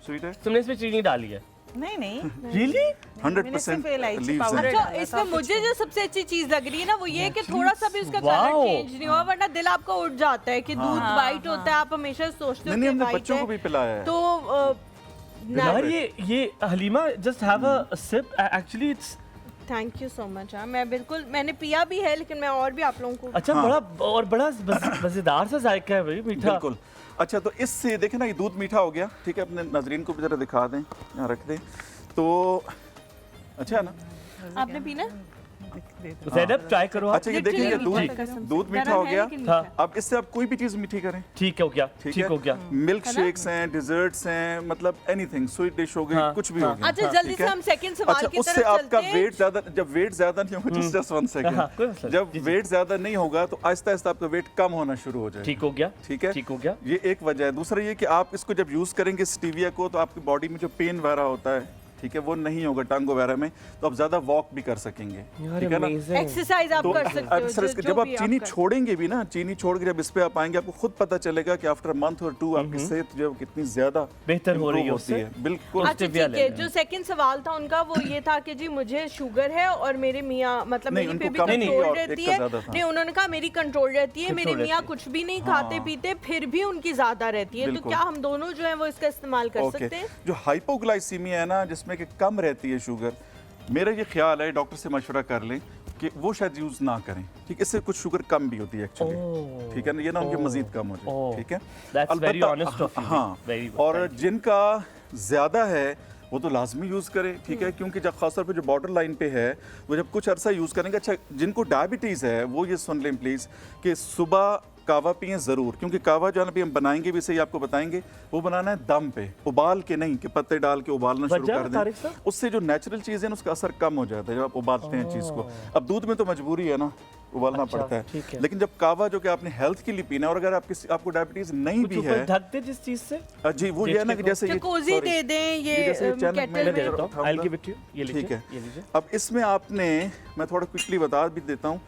स्वीट है, तुमने इसमें चीनी डाली है? नहीं नहीं, रियली? 100% सिर्फ इलायची लीव्स पाउडर हैं। अच्छा, डाला इसमें था, मुझे जो सबसे अच्छी चीज लग रही है ना वो ये है कि थोड़ा सा भी उसका कलर Wow. चेंज नहीं हुआ, वरना दिल आपका उठ जाता है कि दूध वाइट होता है, आप हमेशा सोचते हो नहीं, कि हमने white बच्चों है। को भी पिलाया है। तो यार ये Halima just have a sip, actually it's thank you so much. मैं बिल्कुल, मैंने पिया भी है, लेकिन मैं और भी आप लोगों को अच्छा, हाँ। बड़ा और बड़ा मजेदार सा जायका है भाई, मीठा। बिल्कुल। अच्छा, तो इससे देखें ना, ये दूध मीठा हो गया, ठीक है, अपने नाजरीन को भी जरा दिखा दें, यहाँ रख दें, तो अच्छा है ना। आपने पीना? ज़ैनब ट्राई करो आप। अच्छा, ये देखिए, ये दूध मीठा हो गया। हाँ। अब इससे आप कोई भी चीज़ मीठी करें, ठीक हो गया, ठीक ठीक है, हो गया। मिल्क शेक्स हैं, डिजर्ट्स हैं, मतलब एनीथिंग, स्वीट डिश हो गई, हाँ, कुछ भी हो गया। अच्छा, जल्दी ठीक से है? हम सेकंड सवाल अच्छा, की उससे तरफ आपका चलते हैं। वेट ज्यादा, जब वेट ज्यादा नहीं होगा, जस्ट 1 हाँ, सेकंड, कोई मसला नहीं। जब जी, जी। वेट ज्यादा नहीं होगा तो आहिस्ता आहिस्ता आपका वेट कम होना शुरू हो जाएगा। ठीक हो गया, ठीक है, ठीक हो गया। ये एक वजह है। दूसरा ये कि आप इसको जब यूज करेंगे स्टीविया को, तो आपकी बॉडी में जो पेन वगैरह होता है, ठीक है, वो नहीं होगा टंग वगैरह में, तो आप ज्यादा वॉक भी कर सकेंगे, ठीक है ना। एक्सरसाइज आप तो कर सकते हो, अक्सर जो जब आप भी चीनी कर- छोड़ेंगे भी ना, चीनी छोड़ के जब इस पे आप आएंगे, आपको खुद पता चलेगा कि आफ्टर मंथ और 2 आपकी सेहत जो है वो कितनी ज्यादा बेहतर हो रही है improve होती उससे। है। बिल्कुल। अच्छा, स्टेविया ठीक है। ले जो सेकंड सवाल था उनका वो ये था कि जी मुझे शुगर है और मेरे मियाँ, मतलब नहीं, मेरी पे उनको भी कम नहीं, कंट्रोल और रहती एक का है। ज़्यादा था। नहीं, उन्होंने कहा मेरी कंट्रोल रहती है, मेरे कंट्रोल मियाँ रहती कुछ भी नहीं खाते पीते, फिर भी उनकी ज्यादा रहती है। तो बिल्कुल। क्या हम दोनों जो है वो इसका इस्तेमाल कर ओके। सकते हैं? जो हाइपोग्लाइसीमिया है ना, जिसमें कि कम रहती है शुगर, मेरा ये ख्याल है, डॉक्टर से मशवरा कर लें कि वो शायद यूज ना करें, ठीक, इससे कुछ शुगर कम भी होती है एक्चुअली, ठीक है ना, ये ना उनकी मजीद कम हो जाए, ठीक है। That's very अलबत्ता- honest of you. हाँ, Very good, और thank you. जिनका ज्यादा है वो तो लाजमी यूज़ करें, ठीक है, क्योंकि जब खासतौर पे जो बॉर्डर लाइन पे है वो जब कुछ अरसा यूज़ करेंगे। अच्छा, जिनको डायबिटीज़ है वो ये सुन लें प्लीज़ कि सुबह कावा पिएं ज़रूर, क्योंकि कावा जो है ना, हम बनाएंगे भी, सही आपको बताएंगे, वो बनाना है दम पे, उबाल के नहीं कि पत्ते डाल के उबालना शुरू वजह कर तारिक दें। साहब? उससे जो नेचुरल चीज़ है ना, उसका असर कम हो जाता है जब आप उबालते हैं चीज़ को। अब दूध में तो मजबूरी है ना, उबालना अच्छा, पड़ता ठीक है, है। लेकिन जब कावा जो कि आपने हेल्थ के लिए पीना है, और अगर आपको डायबिटीज़ नहीं कुछ भी ऊपर है, ढक दे जिस चीज से। जी वो ये है ना कि जैसे ये चकोजी sorry, दे दें, ये जैसे ये चैनल केटल मैंने मैं दे में। देता हूँ। I'll give it to you. ये लीजिए, ठीक है। ये लीजिए। अब इसमें आपने, मैं थोड़ा क्विकली बता भी देता हूँ,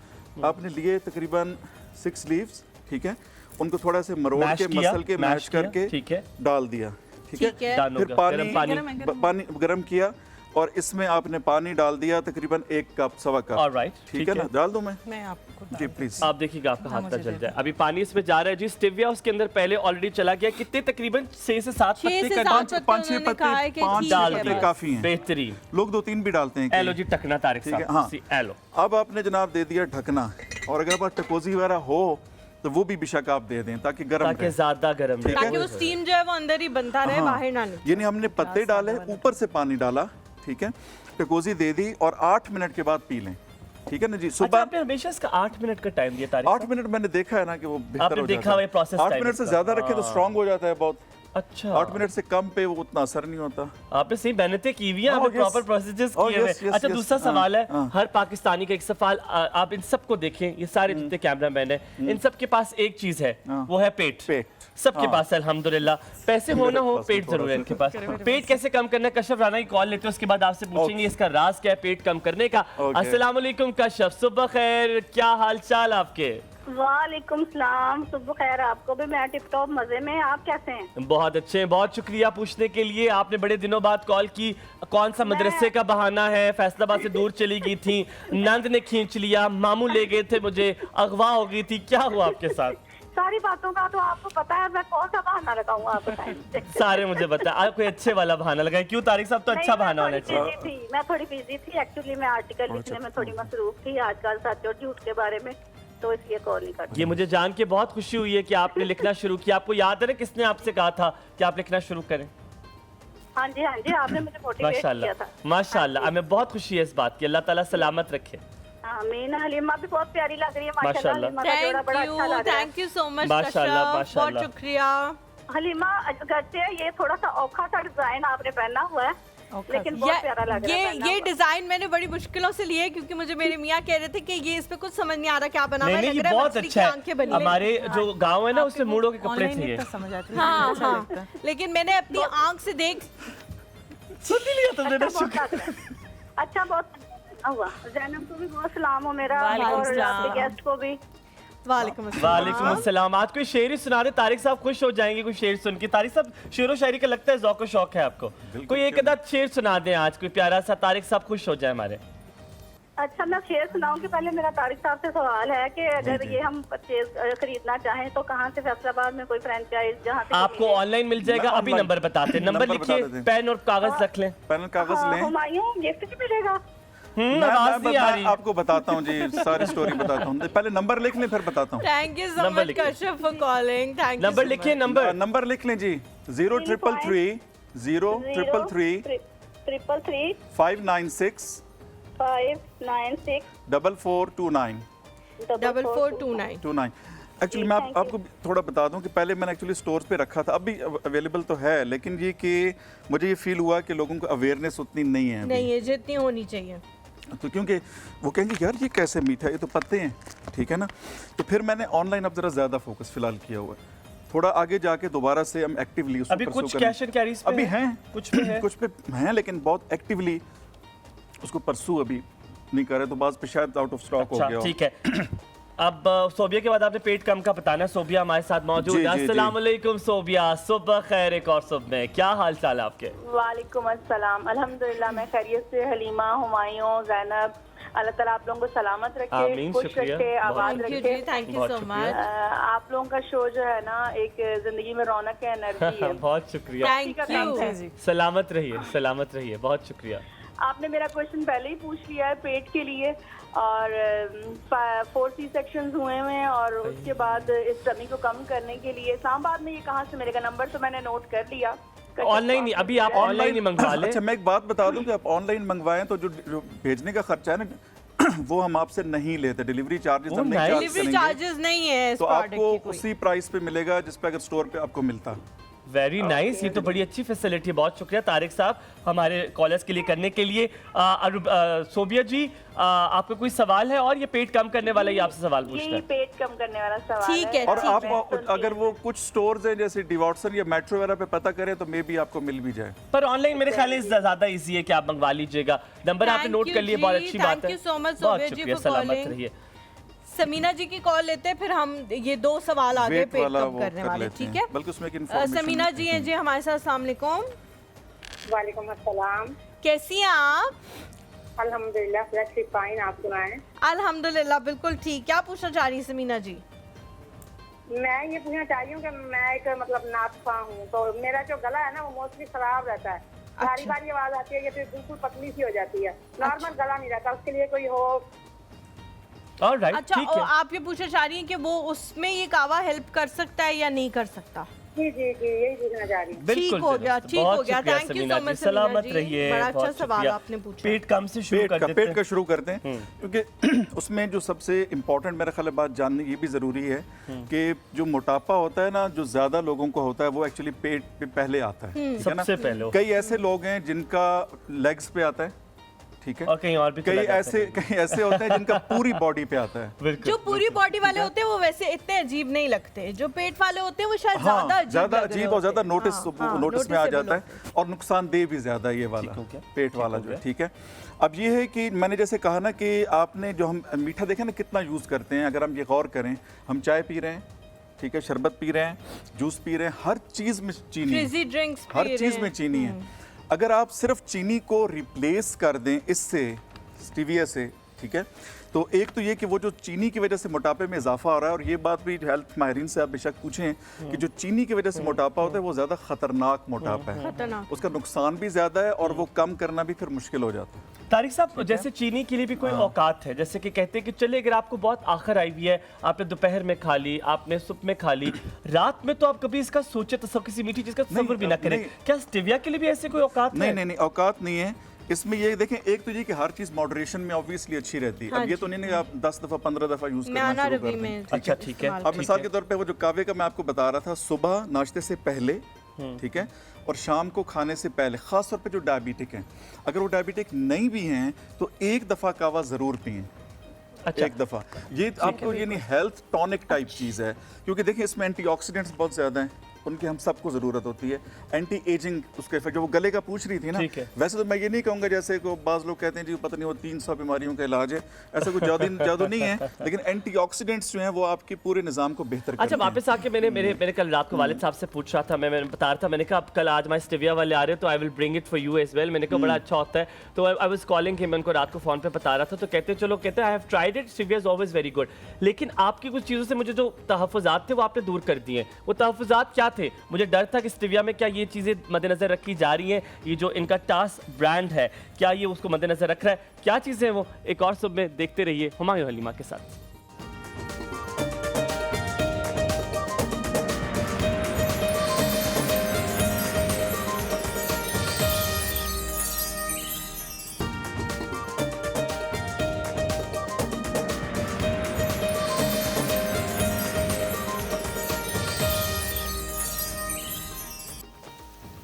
आपने लिए तकरीबन 6 लीव्स, ठीक है, उनको थोड़ा से मरोड़ Mash के, किया, मसल के, mash मैश किया, करके ठीक है। डाल दिया, ठीक ठीक है। है, Done फिर होगा। पानी गरम पानी। पानी गरम किया, और इसमें आपने पानी डाल दिया तकरीबन 1 कप, सवा कप, Alright, ठीक है ना, डाल दूं मैं? मैं आपको जी प्लीज। आप देखिएगा आपका हाथ का मुझे जल जाए। अभी पानी इसमें जा रहा है जी, स्टेविया उसके अंदर पहले ऑलरेडी चला गया। कितने तकरीबन 6 से 7 छह पत्ते से का सात डाल पत्ते पाँच छह उन्होंने पत्ते, कहा है कि 5 ठीक डाल है दिए, बस। काफी हैं। बेहतरीन। लोग 2-3 भी डालते हैं एलो जी टकना तारिक ठीक है, साहब। हाँ। सी एलो। अब आपने जनाब दे दिया ढकना, और अगर पास टकोजी वगैरह हो तो वो भी बेशक आप दे दें ताकि गर्म ताकि रहे। ज्यादा गर्म ठीक रहे। है। ताकि वो स्टीम जो है वो अंदर ही बनता रहे, हाँ। बाहर ना निकले। यानी हमने पत्ते डाले, ऊपर से पानी डाला, ठीक है, टकोजी दे दी, और 8 मिनट के बाद पी लें, ठीक है ना जी। अच्छा, सुबह आपने हमेशा इसका 8 मिनट का टाइम दिया तारिक 8 साहब? मिनट मैंने देखा है ना कि वो बेहतर आपने हो देखा जाता हुआ है process 8 time मिनट से इसका। ज्यादा रखे तो स्ट्रांग हो जाता है बहुत, अच्छा 8 मिनट से कम पे वो उतना असर नहीं होता। आपने सही मेहनतें की हुई हैं, Oh, आपने yes. प्रॉपर प्रोसीजर्स Oh, किए हुए yes, हैं। yes, अच्छा yes. दूसरा सवाल है, हाँ। हर पाकिस्तानी का एक सवाल, आप इन सबको देखें, ये सारे जितने कैमरामैन हैं, इन सब के पास एक चीज है, हाँ। वो है पेट। पेट। सबके हाँ। पास है अल्हम्दुलिल्लाह। पैसे हो ना हो, पास पेट थोड़ा जरूर है सा। इनके पास। पेट कैसे कम करना है, कशफ राना की कॉल लेते हैं, उसके बाद आपसे पूछेंगे इसका राज क्या है पेट कम करने का। Okay. अस्सलाम वालेकुम कशफ, सुबह खैर, क्या हाल चाल आपके? वालेकुम सलाम, सुबह खैर आपको भी। मैं टिप टॉप मजे में, आप कैसे हैं? बहुत अच्छे हैं, बहुत शुक्रिया पूछने के लिए। आपने बड़े दिनों बाद कॉल की, कौन सा मदरसे का बहाना है? फैसलाबाद से दूर चली गई थी, नंद ने खींच लिया, मामू ले गए थे मुझे, अगवा हो गई थी, क्या हुआ आपके साथ? सारी बातों का तो आपको पता है, मैं कौन सा बहाना लगाऊंगा आप बताएं। सारे मुझे बता, आप कोई अच्छे वाला बहाना लगाए। क्यों तारिक साहब, तो अच्छा बहाना होना चाहिए। मैं थोड़ी बिजी थी एक्चुअली, मैं आर्टिकल लिखने में थोड़ी मसरूफ थी आजकल सच और झूठ के बारे में, तो इसलिए कॉल नहीं कर। ये मुझे जान के बहुत खुशी हुई है कि आपने लिखना शुरू किया। आपको याद है ना किसने आपसे कहा था कि आप लिखना शुरू करें? हाँ जी, आपने मुझे मोटिवेट किया था। माशाल्लाह माशाल्लाह, हमें बहुत खुशी है इस बात की। अल्लाह ताला सलामत रखे। आमीन। हलीमा भी बहुत प्यारी लग रही है माशाल्लाह। माशाल्लाह। हलीमा का जोड़ा बड़ा अच्छा लग रहा है। थैंक यू सो मच माशाल्लाह, कशफ, बहुत माशाल्लाह। शुक्रिया। हलीमा करते ये थोड़ा सा औखा सा डिजाइन आपने पहना हुआ है, लेकिन बहुत प्यारा लग रहा है। ये डिजाइन मैंने बड़ी मुश्किलों से लिए क्योंकि मुझे मेरे मियाँ कह रहे थे कि ये इस पे कुछ समझ नहीं आ रहा क्या बना हुआ है, नहीं, लग ये रहा है बहुत मछली अच्छा की है। आंखें बनी हुई। हमारे जो गांव है ना, उसमें मूड़ों के कपड़े ऑनलाइन चाहिए। इतना समझ आता है, हाँ अच्छा हाँ, लगता है। लेकिन मैंने अपनी आंख से देख सुन लिया तुमने ना, अच्छा बहुत लग रहा है। अच्छा बहुत हुआ। जैनब को भी बहुत सलाम हो मेरा, वालेकुम और सलाम। आपके गेस्ट को भी। वालेकुम वालेकुम अस्सलाम। आज कोई शेर ही सुना रहे, तारिक साहब खुश हो जाएंगे कोई शेर सुन के। तारिक साहब, शेर व शायरी का लगता है ज़ौक़ व शौक है आपको, कोई एक आधा शेर सुना दें आज, कोई प्यारा सा, तारिक साहब खुश हो जाए हमारे। अच्छा मैं शेयर सुनाऊं कि पहले मेरा तारिक साहब से सवाल है कि अगर ये हम परचेज खरीदना चाहें तो कहाँ से, फैसलाबाद में कोई फ्रेंचाइज जहाँ से आपको ऑनलाइन मिल जाएगा। अभी ऑनलाइन। नंबर बताते हैं, नंबर नंबर बता लिखिए, देते हैं। पेन और कागज रख लें। पेन कागज लें। हुमायूं गिफ्ट भी मिलेगा? आवाज नहीं आ रही। आपको बताता हूँ जी, सारी स्टोरी बताता हूँ। पहले नंबर लिख लें फिर बताता हूँ। Thank you so number much लिखिए। Kashaf for calling. Thank you number लिखिए, नंबर नंबर लिख लें जी, 0333 0333 333 596 596 4429 4429। 29। एक्चुअली मैं आपको थोड़ा बता दूं कि पहले मैंने एक्चुअली स्टोर पे रखा था, अभी अवेलेबल तो है, लेकिन ये कि मुझे ये फील हुआ कि लोगों को अवेयरनेस उतनी नहीं है अभी। नहीं है जितनी होनी चाहिए। तो क्योंकि वो कहेंगे यार ये कैसे मीठा है, ये तो पत्ते हैं, ठीक है ना। तो फिर मैंने ऑनलाइन अब ज़रा ज़्यादा फोकस फिलहाल किया हुआ है। थोड़ा आगे जाके दोबारा से हम एक्टिवली उसको अभी pursue कुछ करें। कैश एंड कैरीज पे अभी है? हैं, कुछ पे है? कुछ पे हैं, लेकिन बहुत एक्टिवली उसको परसू अभी नहीं कर रहे, तो बाज पे शायद आउट ऑफ स्टॉक हो अच्छा, गया हो। ठीक है। अब सोबिया के बाद आपने पेट कम का बताना है। सोबिया हमारे साथ मौजूद जी, है। जी, जी। अस्सलाम वालेकुम सोबिया, सुबह खैर एक और सुबह में, क्या हाल चाल है आपके? वालेकुम अस्सलाम, अल्हम्दुलिल्लाह मैं खैरियत से। हलीमा, हुमायूं, जैनब, अल्लाह ताला आप लोगों को सलामत रखे, आमीन, खुश शुक्रिया। रखे, बहुत आबाद थैंक यू रखे। जी, थैंक यू बहुत सो शुक्रिया। मच। आप लोगों का शो जो है ना, एक जिंदगी में रौनक है, एनर्जी है। बहुत शुक्रिया, थैंक यू। जी सलामत रहिए, सलामत रहिए, बहुत शुक्रिया। आपने मेरा क्वेश्चन पहले ही पूछ लिया है पेट के लिए, और 4 सी सेक्शंस हुए हैं, और उसके बाद इस टमी को कम करने के लिए इस्लामाबाद में ये कहाँ से मिलेगा? नंबर तो मैंने नोट कर लिया। ऑनलाइन ही, अभी आप ऑनलाइन ही मंगवा लें। अच्छा मैं एक बात बता दूं कि आप ऑनलाइन मंगवाएं तो जो भेजने का खर्चा है ना वो हम आपसे नहीं लेते, डिलीवरी चार्जेस हम नहीं चार्ज डिलीवरी करेंगे, चार्जेस नहीं है इस तो प्रोडक्ट आपको की कोई। उसी प्राइस पे मिलेगा जिस पे अगर स्टोर पे आपको मिलता। वेरी नाइस, ये तो बड़ी अच्छी फैसिलिटी है। बहुत शुक्रिया तारिक साहब हमारे कॉलर्स के लिए करने के लिए। सोबिया जी, आपका कोई सवाल है? और ये पेट कम करने वाला ही आपसे सवाल पूछता यही है। पेट कम करने वाला सवाल ठीक है, और ठीक आप है। अगर वो कुछ स्टोर्स हैं जैसे डिवॉट्सन या मेट्रो वगैरह पे पता करें तो मे बी आपको मिल भी जाए। पर ऑनलाइन मेरे ख्याल से ज्यादा इजी है कि आप मंगवा लीजिएगा। नंबर आपने Thank नोट you कर लिए, जी, बहुत अच्छी बात है। thank you so much, बहुत सोबिया जी, शुक्रिया, for सलामत calling। रहिए। समीना जी की कॉल लेते हैं, फिर हम ये 2 सवाल आगे वेट पेट वाला कम वो करने कर वाले, लेते ठीक हैं, है। बल्कि उसमें एक information समीना जी हैं जी हमारे साथ। अस्सलाम वालेकुम, वालेकुम अस्सलाम। कैसी हैं आप? अल्हम्दुलिल्लाह फ्रेश फाइन, आप सुनाएं। अल्हम्दुलिल्लाह बिल्कुल ठीक। क्या पूछना चाह रही हैं समीना जी? मैं ये पूछना चाह रही हूँ कि मैं एक मतलब नातफा हूँ, तो मेरा जो गला है ना वो मोस्टली खराब रहता है, बारी बारी आवाज आती है, या फिर बिल्कुल पतली सी हो जाती है, नॉर्मल गला नहीं रहता, उसके लिए कोई हो? ऑलराइट, अच्छा, ठीक और है। आप ये पूछना चाह रही हैं कि वो उसमें ये कावा हेल्प कर सकता है या नहीं कर सकता? जी जी जी, यही पूछना चाह रही हूँ। बिल्कुल ठीक हो गया, दुरुस्त। ठीक हो बहुत गया। शुक्रिया थैंक यू समीना सो जी, मच सलामत जी। रहिए। बड़ा अच्छा बहुत सवाल शुक्रिया। आपने पूछा। पेट कम से शुरू कर देते पेट हैं। का शुरू करते हैं क्योंकि उसमें जो सबसे इम्पोर्टेंट मेरा ख्याल है बात जाननी ये भी ज़रूरी है कि जो मोटापा होता है ना, जो ज़्यादा लोगों को होता है वो एक्चुअली पेट पे पहले आता है, ठीक है ना। सबसे पहले कई ऐसे लोग हैं जिनका लेग्स पे आता है, ठीक है, और कहीं और भी कई चला जाता है। कई ऐसे होते हैं जिनका पूरी बॉडी पे आता है। बिल्कुल जो पूरी बॉडी वाले होते हैं वो वैसे इतने अजीब नहीं लगते, जो पेट वाले होते हैं वो शायद हाँ, ज्यादा अजीब और ज्यादा नोटिस हाँ, हाँ, नोटिस में आ noticeable जाता है और नुकसानदेह भी ज्यादा है ये वाला ठीक हो गया, पेट वाला जो है, ठीक है। अब ये है कि मैंने जैसे कहा ना कि आपने जो हम मीठा देखे ना कितना यूज करते हैं, अगर हम ये गौर करें, हम चाय पी रहे हैं, ठीक है, शरबत पी रहे हैं, जूस पी रहे हैं, हर चीज में चीनी है, फ्रिजी ड्रिंक्स हर चीज में चीनी है। अगर आप सिर्फ चीनी को रिप्लेस कर दें इससे, स्टीविया से, ठीक है, तो एक तो ये कि वो जो चीनी की वजह से मोटापे में इजाफा हो रहा है, और ये बात भी हेल्थ माहिरीन से आप बेशक पूछें कि जो चीनी की वजह से मोटापा होता है वो ज़्यादा खतरनाक मोटापा है, खतरनाक। उसका नुकसान भी ज़्यादा है और वो कम करना भी फिर मुश्किल हो जाता है। तारिक साहब, जैसे चीनी के लिए भी कोई औकात है, जैसे कि कहते हैं कि चलिए अगर आपको बहुत आखिर आई हुई है, आपने दोपहर में खा ली, आपने सुबह में खा ली, रात में तो आप कभी इसका सोचे तो सब किसी मीठी चीज का तसव्वुर भी ना करें, नहीं। क्या स्टेविया के लिए भी ऐसे कोई औकात है? नहीं, औकात नहीं है इसमें। ये देखें, एक तो ये कि हर चीज़ मॉडरेशन में ऑब्वियसली अच्छी रहती है। अब ये तो नहीं कि आप 10 दफ़ा 15 दफ़ा यूज़ करना मैना शुरू रवि कर दें। में अच्छा, ठीक है। अब मिसाल के तौर पे वो जो कावे का मैं आपको बता रहा था, सुबह नाश्ते से पहले, ठीक है, और शाम को खाने से पहले, खास तौर पे जो डायबिटिक हैं, अगर वो डायबिटिक नहीं भी हैं तो एक दफ़ा कावा ज़रूर पिएं। अच्छा। एक दफ़ा ये आपको ये नहीं हेल्थ टॉनिक टाइप चीज़ है, क्योंकि देखिए इसमें एंटीऑक्सीडेंट्स बहुत ज़्यादा हैं, उनकी हम सबको ज़रूरत होती है। एंटी एजिंग उसके इफेक्ट, जो वो गले का पूछ रही थी ना, ठीक है। वैसे तो मैं ये नहीं कहूँगा जैसे को बाज़ लोग कहते हैं जी पता नहीं वो 300 बीमारियों का इलाज है, ऐसा कुछ जादू नहीं है, लेकिन एंटीऑक्सीडेंट्स जो हैं वो आपके पूरे निज़ाम को बेहतर अच्छा, करते हैं। वापस आके मैंने कल रात को वालिद साहब से पूछ रहा था, मैं बता रहा था, मैंने कहा अब कल आज हमारे स्टेविया वाले आ रहे हैं तो I will bring it for you as well. मैंने कहा बड़ा अच्छा होता है, तो आई वाज कॉलिंग हिम, मैं उनको रात को फोन पे बता रहा था, तो कहते I have tried it, stevia is always very good. लेकिन आपकी कुछ चीज़ों से मुझे जो तहफ़्फ़ुज़ात थे वो आपने दूर कर दिए। वो तहफ़्फ़ुज़ात क्या थे? मुझे डर था कि स्टेविया में क्या ये चीज़ें मद्देनज़र रखी जा रही हैं, ये जो इनका टास ब्रांड है क्या ये उसको मद्देनज़र रख रहा है, क्या चीज़ें हैं वो? एक और सुबह में देखते रहिए हुमायूं हलीमा के साथ।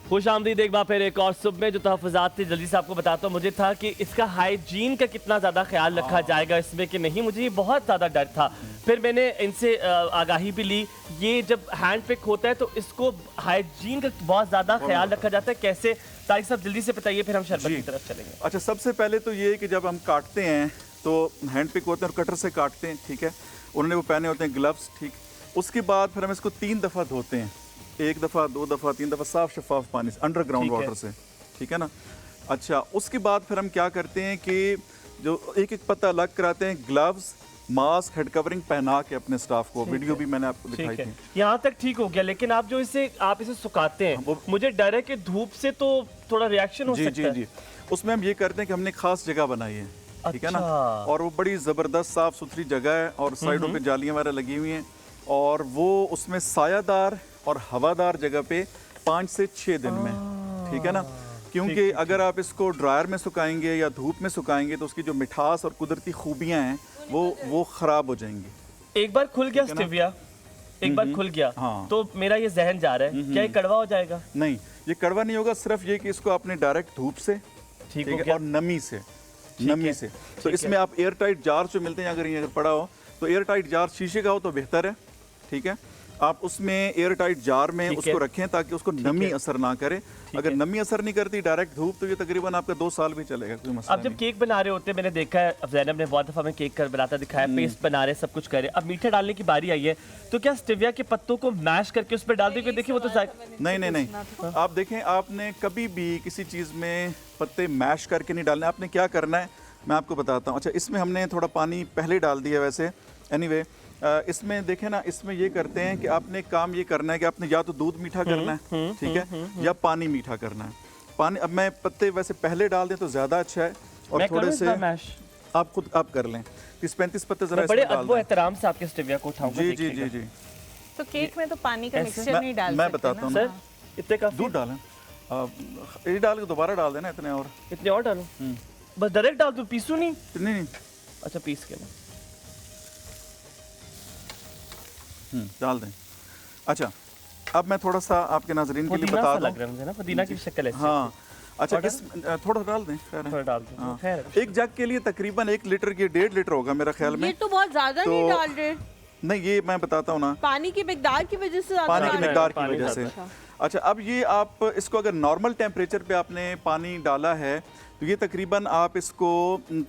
खुश आमदीद एक बार फिर एक और सुबह में। जो तहफ़्फ़ुज़ात थे जल्दी से आपको बताता हूँ। मुझे था कि इसका हाइजीन का कितना ज़्यादा ख्याल रखा जाएगा इसमें कि नहीं, मुझे ये बहुत ज़्यादा डर था। फिर मैंने इनसे आगाही भी ली, ये जब हैंड पिक होता है तो इसको हाइजीन का बहुत ज़्यादा ख्याल रखा जाता है। कैसे तारिक साहब जल्दी से बताइए, फिर हम शरबत की तरफ चलेंगे। अच्छा, सबसे पहले तो ये है कि जब हम काटते हैं तो हैंड पिक होते हैं और कटर से काटते हैं, ठीक है, उन्होंने वो पहने होते हैं ग्लव्स, ठीक। उसके बाद फिर हम इसको 3 दफ़ा धोते हैं, 1 दफ़ा, 2 दफ़ा, 3 दफ़ा, साफ शफाफ पानी से, अंडरग्राउंड वाटर से, ठीक है ना। अच्छा, उसके बाद फिर हम क्या करते हैं कि जो एक एक पत्ता अलग कराते हैं, ग्लव्स, मास्क, हेड कवरिंग पहना के अपने स्टाफ को। वीडियो भी मैंने आपको दिखाई ठीक है, थी। यहाँ तक ठीक हो गया। लेकिन आप जो आप इसे सुखाते हैं, मुझे डर है कि धूप से तो थोड़ा रिएक्शन हो सकता है। जी, उसमें हम ये करते हैं कि हमने खास जगह बनाई है, ठीक है ना, अच्छा। और वो बड़ी ज़बरदस्त साफ़ सुथरी जगह है और साइडों पे जालियाँ वगैरह लगी हुई हैं, और वो उसमें सायादार और हवादार जगह पे 5 से 6 दिन में, ठीक है ना, क्योंकि अगर आप इसको ड्रायर में सुखाएंगे या धूप में सुखाएंगे तो उसकी जो मिठास और कुदरती खूबियाँ हैं वो ख़राब हो जाएंगी। एक बार खुल गया स्टेविया, एक बार खुल गया, हाँ। तो मेरा ये जहन जा रहा है, क्या ये कड़वा हो जाएगा? नहीं, ये कड़वा नहीं होगा, सिर्फ ये कि इसको आपने डायरेक्ट धूप से, ठीक है, हो गया। और नमी से तो इसमें आप एयर टाइट जार जो मिलते हैं, अगर ये पड़ा हो तो एयर टाइट जार शीशे का हो तो बेहतर है, ठीक है। आप उसमें एयर टाइट जार में उसको रखें ताकि उसको नमी असर ना करे। अगर नमी असर नहीं करती डायरेक्ट धूप, तो ये तकरीबन आपका 2 साल भी चलेगा, कोई मसला अब जब केक बना रहे होते हैं, मैंने देखा है, अब ज़ैनब ने बहुत दफ़ा में केक कर बनाता दिखाया, पेस्ट बना रहे, सब कुछ कर रहे, अब मीठा डालने की बारी आई है, तो क्या स्टेविया के पत्तों को मैश करके उस पर डाल देंगे? देखिए वो तो नहीं, आप देखें, आपने कभी भी किसी चीज़ में पत्ते मैश करके नहीं डालने। आपने क्या करना है मैं आपको बताता हूँ। अच्छा, इसमें हमने थोड़ा पानी पहले डाल दिया वैसे, एनीवे इसमें देखें ना, इसमें ये करते हैं कि आपने काम ये करना है कि आपने या तो दूध मीठा करना है, ठीक है, या पानी मीठा करना है। पानी, अब मैं पत्ते वैसे पहले डाल दें तो ज़्यादा अच्छा है, और थोड़े से आप खुद आप कर लें। 30-35 पत्ते जरा बड़े इसमें डाल अदब दें। एहतराम से आपके स्टेविया को उठाऊंगा। जी। तो केक में तो पानी का ऐसे? मिक्सचर नहीं डाल मैं सकते बताता ना। हूँ सर इतने का दूध डालें ये डाल के दोबारा डाल देना इतने और इतने और डालो बस डायरेक्ट डाल दो पीसू नहीं नहीं नहीं अच्छा पीस के ना डाल दें अच्छा अब मैं थोड़ा सा आपके नाजरीन के लिए पुदीना बता सा दूं लग रहा है मुझे ना पुदीना की शक्ल ऐसी हाँ अच्छा और इस थोड़ा डाल दें खैर है। थोड़ा डाल दो हाँ। खैर एक जग के लिए तकरीबन 1 लीटर की 1.5 लीटर होगा मेरा ख्याल में ये तो बहुत ज्यादा तो- नहीं डाल रहे, नहीं ये मैं बताता हूँ ना पानी की मिकदार की वजह से ज्यादा पानी की डाल रहे। मिकदार की पानी वजह से ज़्यादा। अच्छा अब ये आप इसको अगर नॉर्मल टेम्परेचर पे आपने पानी डाला है तो ये तकरीबन आप इसको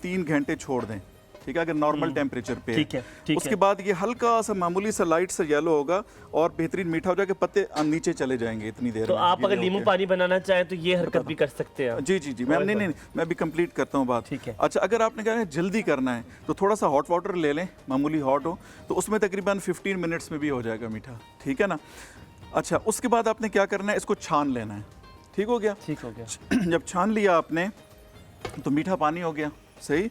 3 घंटे छोड़ दें ठीक है अगर नॉर्मल टेम्परेचर पे ठीक है, ठीक उसके है। बाद ये हल्का सा मामूली सा लाइट सा येलो होगा और बेहतरीन मीठा हो जाएगा पत्ते नीचे चले जाएंगे इतनी देर तो में, आप गीले अगर नींबू होके। पानी बनाना चाहें तो ये हरकत भी कर सकते हैं जी जी जी मैं नहीं नहीं मैं भी कंप्लीट करता हूँ बात ठीक है। अच्छा अगर आपने कहा है जल्दी करना है तो थोड़ा सा हॉट वाटर ले लें मामूली हॉट हो तो उसमें तकरीबन 15 मिनट्स में भी हो जाएगा मीठा ठीक है ना अच्छा उसके बाद आपने क्या करना है इसको छान लेना है ठीक हो गया ठीक हो गया जब छान लिया आपने तो मीठा पानी हो गया सही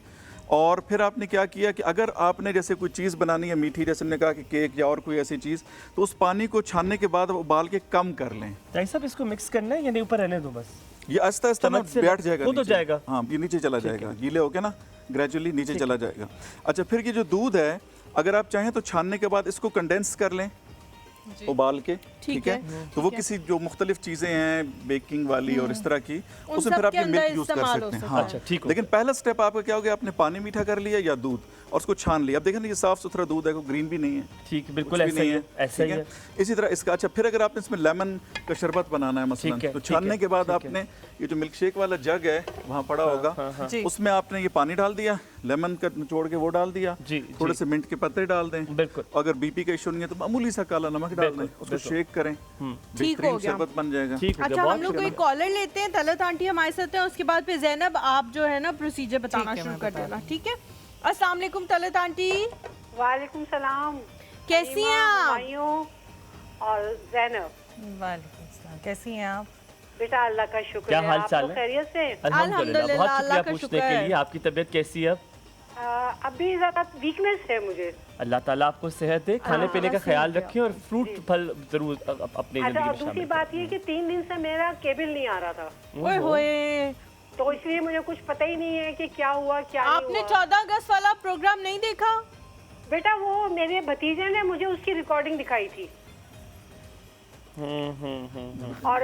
और फिर आपने क्या किया कि अगर आपने जैसे कोई चीज़ बनानी है मीठी जैसे हमने कहा कि केक या और कोई ऐसी चीज़ तो उस पानी को छानने के बाद उबाल के कम कर लें भाई साहब इसको मिक्स करना है या नहीं ऊपर रहने दो बस ये आहिस्ता आहिस्ता ना चम्मच से बैठ जाएगा खुद हो नीचे। जाएगा? हाँ ये नीचे चला जाएगा गीले होके ना ग्रेजुअली नीचे चला जाएगा अच्छा फिर ये जो दूध है अगर आप चाहें तो छानने के बाद इसको कंडेंस कर लें उबाल के ठीक है तो वो किसी जो मुख्तलिफ चीज़ें हैं बेकिंग वाली और इस तरह की उसमें फिर सब आप के ये अंदर मिल्क यूज़ कर इस्तेमाल हो सकते हैं सकता हाँ अच्छा, ठीक हो लेकिन पहला स्टेप आपका क्या हो गया आपने पानी मीठा कर लिया या दूध और उसको छान लिया अब देखें ना ये साफ सुथरा दूध है कोई ग्रीन भी नहीं है ठीक बिल्कुल कुछ भी ऐसा ही है ऐसा ठीक ही है इसी तरह इसका अच्छा फिर अगर आपने इसमें लेमन का शरबत बनाना है मसलन ठीक है, तो ठीक छानने है, के बाद ठीक है। आपने ये जो मिल्क शेक वाला जग है वहाँ पड़ा होगा जी। उसमें आपने ये पानी डाल दिया लेमन का निचोड़ के वो डाल दिया जी, थोड़े जी। से मिंट के पत्ते डाल दें बिल्कुल अगर बीपी का इशू नहीं है तो मामूली सा काला नमक डाल दें बिल्कुल, उसको बिल्कुल। शेक करें ठीक हो बेहतरीन गया। शरबत बन जाएगा ठीक हो अच्छा गया हम बहुत लोग कोई कॉलर लेते हैं तलत आंटी हमारे साथ हैं उसके बाद फिर जैनब आप जो है ना प्रोसीजर बताना ठीक है, शुरू मैं कर बता देना ठीक है अस्सलाम वालेकुम तलत आंटी वालेकुम सलाम कैसी हैं आप हुमायूं और जैनब वालेकुम सलाम कैसी हैं आप बेटा अल्लाह का शुक्र क्या है हाल आप चाल तो है? खैरियत से अल्हम्दुलिल्लाह बहुत अल्लाह शुक्रिया का पूछने शुक्र के है। लिए आपकी तबीयत कैसी है अब अभी ज़्यादा वीकनेस है मुझे अल्लाह ताला आपको सेहत दे खाने पीने का ख्याल रखें और फ्रूट फल जरूर अपनी अच्छा जिंदगी और में दूसरी शामिल बात ये कि 3 दिन से मेरा केबल नहीं आ रहा था ओए होए तो इसलिए मुझे कुछ पता ही नहीं है कि क्या हुआ क्या आपने नहीं हुआ 14 अगस्त वाला प्रोग्राम नहीं देखा बेटा वो मेरे भतीजे ने मुझे उसकी रिकॉर्डिंग दिखाई थी और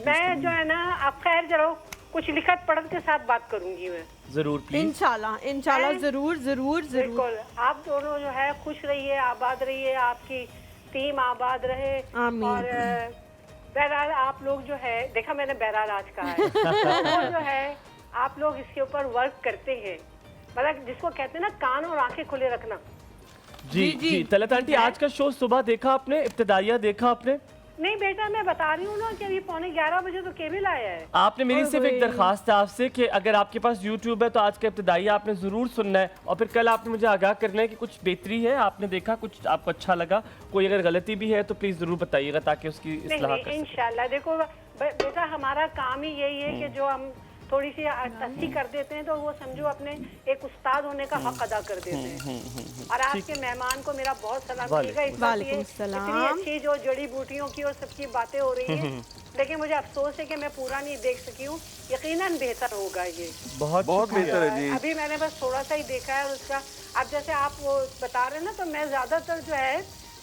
मैं जो है ना अब खैर चलो कुछ लिखत पढ़त के साथ बात करूंगी मैं जरूर प्लीज इंशाल्लाह इंशाल्लाह हैं? जरूर जरूर जरूर बिल्कुल आप दोनों जो है खुश रहिए आबाद रहिए आपकी टीम आबाद रहे आमीन। और बहरहाल आप लोग जो है देखा मैंने बहरहाल आज कहा है तो वो जो है आप लोग इसके ऊपर वर्क करते हैं मतलब जिसको कहते हैं ना कान और आंखें खुले रखना जी जी तलत आंटी आज का शो सुबह देखा आपने इब्तदाइया देखा आपने नहीं बेटा मैं बता रही हूँ ना कि अभी 11:15 बजे तो केबल आया है आपने मेरी सिर्फ एक दरखास्त है आपसे कि अगर आपके पास YouTube है तो आज का इब्तदाई आपने ज़रूर सुनना है और फिर कल आपने मुझे आगाह करना है कि कुछ बेहतरी है आपने देखा कुछ आपको अच्छा लगा कोई अगर गलती भी है तो प्लीज़ ज़रूर बताइएगा ताकि उसकी नहीं इस्लाह नहीं कर सकें। इंशाल्लाह देखो बेटा हमारा काम ही यही है कि जो हम थोड़ी सी तस्सी कर देते हैं तो वो समझो अपने एक उस्ताद होने का हक अदा कर देते हैं और आपके मेहमान को मेरा बहुत सलाम करिएगा इस बात वालेकुम ये सलाम। इतनी अच्छी जो जड़ी बूटियों की और सबकी बातें हो रही हैं लेकिन मुझे अफसोस है कि मैं पूरा नहीं देख सकी हूँ यकीनन बेहतर होगा ये बहुत बहुत बेहतर है जी अभी मैंने बस थोड़ा सा ही देखा है और उसका अब जैसे आप वो बता रहे हैं ना तो मैं ज्यादातर जो है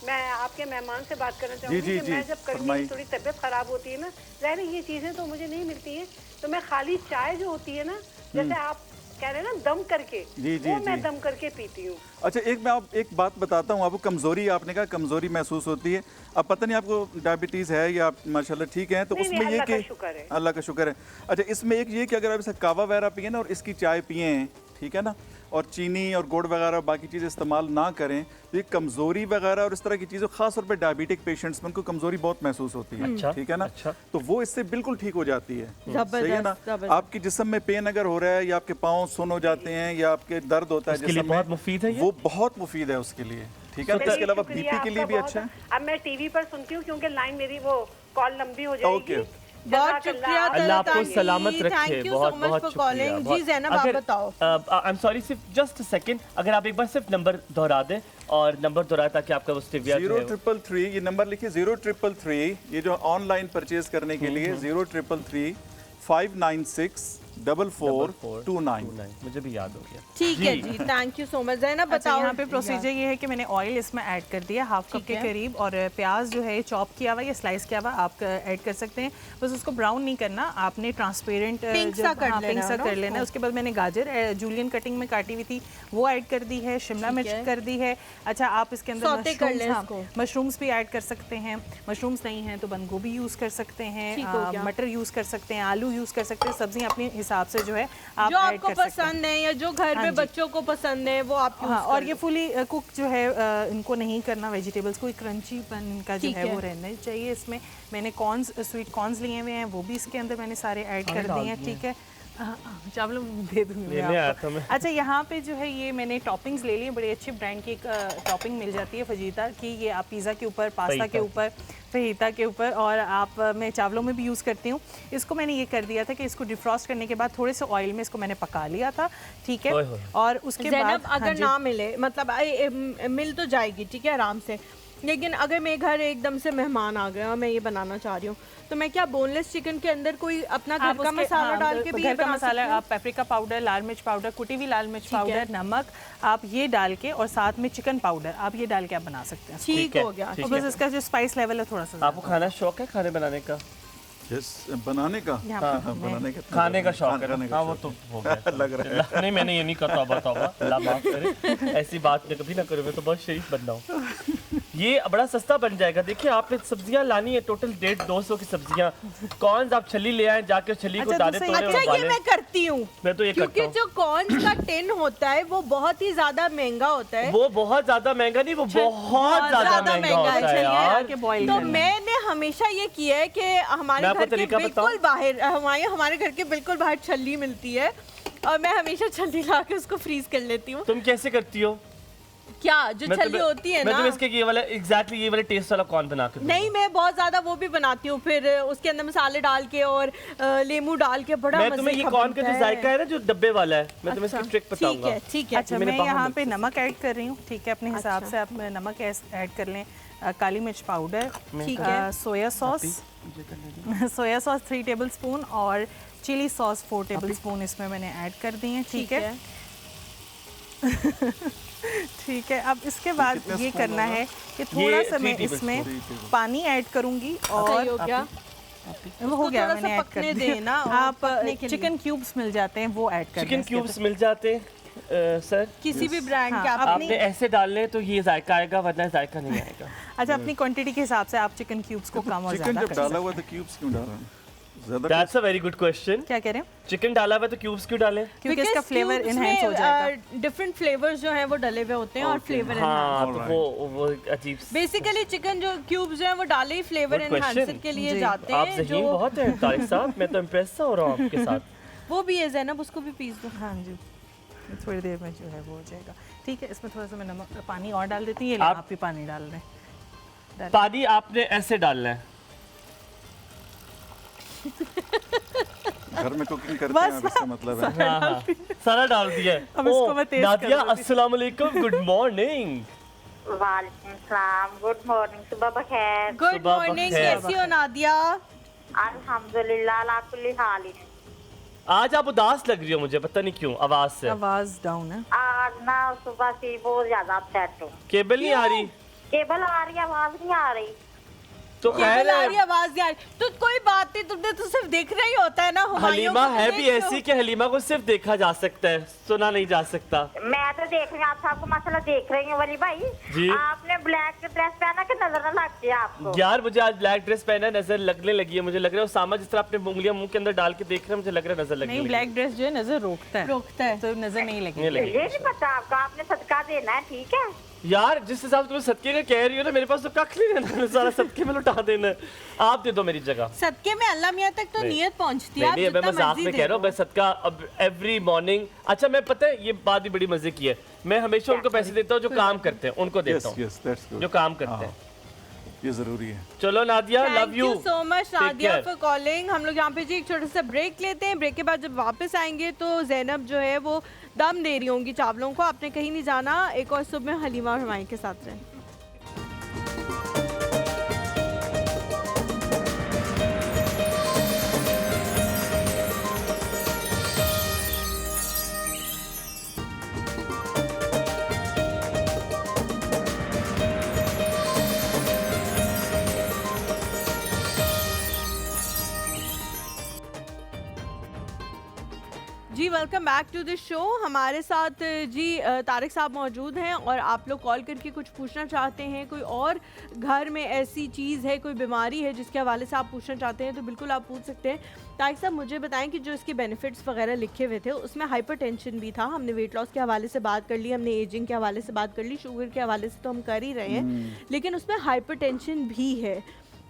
मैं आपके मेहमान से बात करना चाहूँगी जी, कि जी, मैं जब कभी फरमाइए। थोड़ी तबीयत खराब होती है ना ज़ाहिर है ये चीज़ें तो मुझे नहीं मिलती हैं तो मैं खाली चाय जो होती है ना जैसे आप कह रहे हैं ना दम करके जी, जी, वो मैं जी। दम करके पीती हूँ अच्छा एक बात बताता हूँ आपको कमजोरी आपने कहा कमजोरी महसूस होती है अब पता नहीं आपको डायबिटीज है या आप माशाल्लाह ठीक है तो नहीं, उसमें नहीं, ये अल्लाह का कि शुक्र है। अल्लाह का शुक्र है अच्छा इसमें एक ये कि अगर आप इसे कावा वगैरह पिए ना और इसकी चाय पिए ठीक है ना और चीनी और गुड़ वगैरह बाकी चीज़ें इस्तेमाल ना करें तो ये कमज़ोरी वगैरह और इस तरह की चीज़ें खास तौर पे डायबिटिक पेशेंट्स में उनको कमज़ोरी बहुत महसूस होती है अच्छा, ठीक है ना अच्छा। तो वो इससे बिल्कुल ठीक हो जाती है जबरदस्त, सही है ना जबरदस्त। आपके जिस्म में पेन अगर हो रहा है या आपके पाँव सुन हो जाते हैं या आपके दर्द होता है उसके लिए जिस्म में, बहुत मुफीद है ये? वो बहुत मुफीद है उसके लिए ठीक है चलिए, इसके अलावा शुक्रिया बीपी के लिए आपका भी बहुत। अच्छा है अब मैं टीवी पर सुनती हूँ क्योंकि लाइन मेरी वो कॉल लंबी हो जाएगी ओके, बहुत शुक्रिया अल्लाह आपको तलत सलामत आंटी, रखे। थैंक यू बहुत सो मच बहुत फॉर शुक्रिया। कॉलिंग। जी जैनब, आप बताओ। आई एम सॉरी, सिर्फ जस्ट अ सेकंड, अगर आप एक बार सिर्फ नंबर दोहरा दें और नंबर दोहराए ताकि आपका वो स्टिविया 0333, ये नंबर लिखिए 0333, ये जो ऑनलाइन परचेज करने के लिए 0333 596 4429। मुझे भी याद हो गया। ठीक है जी, thank you so much. Zainab अच्छा, बताओ। यहाँ पे प्रोसीजर ये है कि मैंने ऑयल इसमें ऐड कर दिया हाफ कप ठीक के है। करीब, और प्याज जो है चॉप किया हुआ या स्लाइस किया हुआ आप ऐड कर सकते हैं। बस उसको ब्राउन नहीं करना, आपने ट्रांसपेरेंट पिंक सा कर लेना, पिंक सा ना? कर लेना है। उसके बाद मैंने गाजर जूलियन कटिंग में काटी हुई थी वो ऐड कर दी है, शिमला ठीक मिर्च है। कर दी है। अच्छा, आप इसके अंदर सौते कर लें इसको। मशरूम्स भी ऐड कर सकते हैं। मशरूम्स नहीं हैं तो बंद गोभी यूज़ कर सकते ठीक हो हैं, गया। मटर यूज़ कर सकते हैं, आलू यूज़ कर सकते हैं। सब्जियाँ अपने हिसाब से जो है आप जो ऐड आपको कर सकते हैं। पसंद है या जो घर हाँ में जी। बच्चों को पसंद है वो आप यूज हाँ, और कर ये फुली कुक जो है इनको नहीं करना, वेजिटेबल्स को क्रंची पन का जो ठीक है है। वो रहना चाहिए इसमें। मैंने कॉर्न्स, स्वीट कॉर्न्स लिए हुए हैं, वो भी इसके अंदर मैंने सारे ऐड कर दिए हैं। ठीक है, चावल दे दूँगी मैं लेने आया आपको। था मैं। अच्छा, यहाँ पे जो है ये मैंने टॉपिंग्स ले ली, बड़ी अच्छी ब्रांड की एक टॉपिंग मिल जाती है फजीता की। ये आप पिज़्ज़ा के ऊपर, पास्ता के ऊपर, फहीता के ऊपर, और आप मैं चावलों में भी यूज़ करती हूँ। इसको मैंने ये कर दिया था कि इसको डिफ्रॉस्ट करने के बाद थोड़े से ऑयल में इसको मैंने पका लिया था। ठीक है, ओए होए। और उसके बाद ज़ैनब, अगर हाँ जी। ना मिले, मतलब मिल तो जाएगी, ठीक है, आराम से, लेकिन अगर मेरे घर एकदम से मेहमान आ गए और मैं ये बनाना चाह रही हूँ, तो मैं क्या बोनलेस चिकन के अंदर कोई अपना घर आप का उसके- मसाला हाँ, डाल के भी घर ये का बना मसाला, सकती हूँ? आप पेपरिका पाउडर, लाल मिर्च पाउडर, कुटी हुई लाल मिर्च ठीक है। पाउडर, नमक, आप ये डाल के, और साथ में चिकन पाउडर आप ये डाल के आप बना सकते हैं। ठीक है, हो गया। ठीक और बस इसका जो स्पाइस लेवल है थोड़ा सा आपको खाना शौक है खाने बनाने का? यस, बनाने का, यहाँ हाँ, पे हाँ, मैं- बनाने का, खाने का शौक है खाने ना? का हाँ, वो शौक तो हो गया। लग रहा है। नहीं, मैंने ये नहीं कहा, तौबा तौबा, अल्लाह माफ करे, ऐसी बात मैं कभी ना करूँ, मैं तो बहुत शरीफ बंदा हूँ। ये बड़ा सस्ता बन जाएगा। देखिए, आपने सब्जियां लानी है टोटल 150-200 की सब्जियां। कौन आप छली ले आए, जाके छली को अच्छा, दाने दूसरे- तोड़े और अच्छा, ये उबाले। मैं करती हूँ, मैं तो ये क्योंकि करता हूँ। जो कॉर्न्स का टिन होता है वो बहुत ही ज्यादा महंगा होता है। वो बहुत ज्यादा महंगा नहीं, वो बहुत ज्यादा महंगा होता है चलिए, यार। के बॉईल तो करना। मैंने हमेशा ये किया है कि हमारे मैं आपको घर के तरीका बिल्कुल बताऊं? बाहर, हमारे घर के बिल्कुल बाहर छल्ली मिलती है, और मैं हमेशा छल्ली ला के उसको फ्रीज कर लेती हूँ। तुम कैसे करती हो? क्या जो छल्ली होती है मैं ना, तुम्हें इसके ये वाला एग्जैक्टली ये वाला टेस्ट वाला कौन बना के दूंगा? नहीं, मैं बहुत ज्यादा वो भी बनाती हूँ, फिर उसके अंदर मसाले डाल के और लेमू डाल के बड़ा मैं मजे तुम्हें ये का कॉर्न का बनता जो जायका है ना, जो डब्बे वाला है, मैं तुम्हें इसकी ट्रिक बताऊंगा। ठीक है, ठीक है। अच्छा, मैंने मैं बाहर यहाँ मिर्च पे नमक ऐड कर रही हूँ। ठीक है, अपने हिसाब से आप नमक ऐड कर लें। काली मिर्च पाउडर, ठीक है। Soya sauce, soya sauce 3 table spoon, और चिली सॉस 4 टेबल स्पून इसमें मैंने ऐड कर दी हैं। ठीक है, ठीक है। अब इसके बाद कितने ये स्पून करना होगा? है कि थोड़ा सा 3 मैं टेबल इसमें स्पून। पानी ऐड करूँगी, सही और हो गया। वो हो गया, थोड़ा सा मैंने ऐड पकने कर दिया। देना, और आप पकने के लिए। चिकन क्यूब्स मिल जाते हैं, वो ऐड कर दें चिकन इसके क्यूब्स मिल जाते हैं सर। किसी भी ब्रांड हाँ, के आप आपने ऐसे डालने तो ये जायका आएगा, वरना जायका नहीं आएगा। अच्छा, अपनी क्वांटिटी के हिसाब से आप चिकन क्यूब्स को कम और चिकन ज्यादा जब कर डाला सकते हुआ तो क्यूब्स क्यों डाल रहे हैं? ज्यादा that's a very good question. हैं। क्या कह रहे हैं? चिकन डाला हुआ है तो क्यूब्स क्यों डालें? क्योंकि इसका फ्लेवर इनहेंस हो जाएगा। डिफरेंट फ्लेवर्स जो है वो डले हुए होते हैं, और फ्लेवर हाँ, एनहांसर। तो वो अजीब बेसिकली चिकन जो क्यूब्स जो है वो डाले ही फ्लेवर Good question. एनहांसर के लिए जी। जाते आप हैं। ज़हीन जो बहुत है तारिक साहब, मैं तो इम्प्रेस हो रहा हूँ आपके साथ। वो भी है ज़ैनब, उसको भी पीस दो। हाँ जी, थोड़ी देर में जो है वो हो जाएगा। ठीक है, इसमें थोड़ा सा मैं नमक, पानी और डाल देती हूँ। ये ले, आप- आप भी पानी डाल रहे हैं। पानी आपने ऐसे डालना है। घर में कुकिंग करते हैं आप, इसका मतलब है। हाँ, हाँ, सारा डाल दिया है। अब इसको ओह, मैं तेज नादिया, कर दूंगी। अस्सलाम वालेकुम, गुड मॉर्निंग। वालेकुम सलाम, गुड मॉर्निंग, सुबह बखैर। गुड सुबह मॉर्निंग, बखैर। कैसी हो नादिया? अल्हम्दुलिल्लाह अला कुल्ली हाल। आज आप उदास लग रही हो, मुझे पता नहीं क्यों, आवाज से। आवाज डाउन है। आज ना सुबह से बहुत ज्यादा अपसेट हूँ। केबल नहीं आ रही केबल आ रही, आवाज नहीं आ रही। तो केबल खैर आ रही, आवाज नहीं आ रही। तो कोई बात नहीं, तुमने तो सिर्फ देख रही होता है ना। हुमायूं हलीमा को है देख भी लो। ऐसी कि हलीमा को सिर्फ देखा जा सकता है, सुना नहीं जा सकता। मैं तो देख रही हूँ, आप सबको मसला देख रही हूँ। वली भाई, जी। आपने ब्लैक ड्रेस पहना कि नजर न लगती है आपको? यार, मुझे आज ब्लैक ड्रेस पहना है, नजर लगने लगी है। मुझे लग रहा है उसामा जिस तरह अपने उंगलियां मुंह के अंदर डाल के देख रहे हैं, मुझे लग रहा है नजर लगने नहीं, लगी। ब्लैक ड्रेस जो है नजर रोकता है, रोकता है। तो नजर नहीं नहीं लगेगी। लगी। ये नहीं पता आपको, आपने सदका देना है, ठीक है? यार, जिस हिसाब से तुम्हें सदके का कह रही हो ना, मेरे पास तो कख नहीं रहना, सारा सदके में लुटा देना है। आप दे दो मेरी जगह। सदके में अल्लाह मियाँ तक तो नहीं। नियत पहुंचती है। नहीं आप नहीं, मैं जितना मजाक मर्जी में दे कह रहा हूँ, दो। मैं सदका अब एवरी मॉर्निंग। अच्छा, मैं पता है ये बात भी बड़ी मजे की है, मैं हमेशा उनको पैसे देता हूँ जो काम करते हैं, उनको देता यस हूँ यस, दैट्स गुड। जो काम करते हैं। ये ज़रूरी है। चलो Nadia, love you. Thank you so much Take Nadia care. For calling. हम लोग यहाँ पे जी एक छोटा सा ब्रेक लेते हैं। ब्रेक के बाद जब वापस आएंगे तो जैनब जो है वो दम दे रही होंगी चावलों को। आपने कहीं नहीं जाना। एक और सुबह में हलीमा और हमारे के साथ रहें। जी welcome back to the show. हमारे साथ जी तारिक साहब मौजूद हैं और आप लोग कॉल करके कुछ पूछना चाहते हैं, कोई और घर में ऐसी चीज़ है, कोई बीमारी है जिसके हवाले से आप पूछना चाहते हैं तो बिल्कुल आप पूछ सकते हैं। तारिक साहब मुझे बताएं कि जो इसके बेनिफिट्स वगैरह लिखे हुए थे उसमें हाइपरटेंशन भी था। हमने वेट लॉस के हवाले से बात कर ली, हमने एजिंग के हवाले से बात कर ली, शुगर के हवाले से तो हम कर ही रहे हैं, लेकिन उसमें हाइपरटेंशन भी है।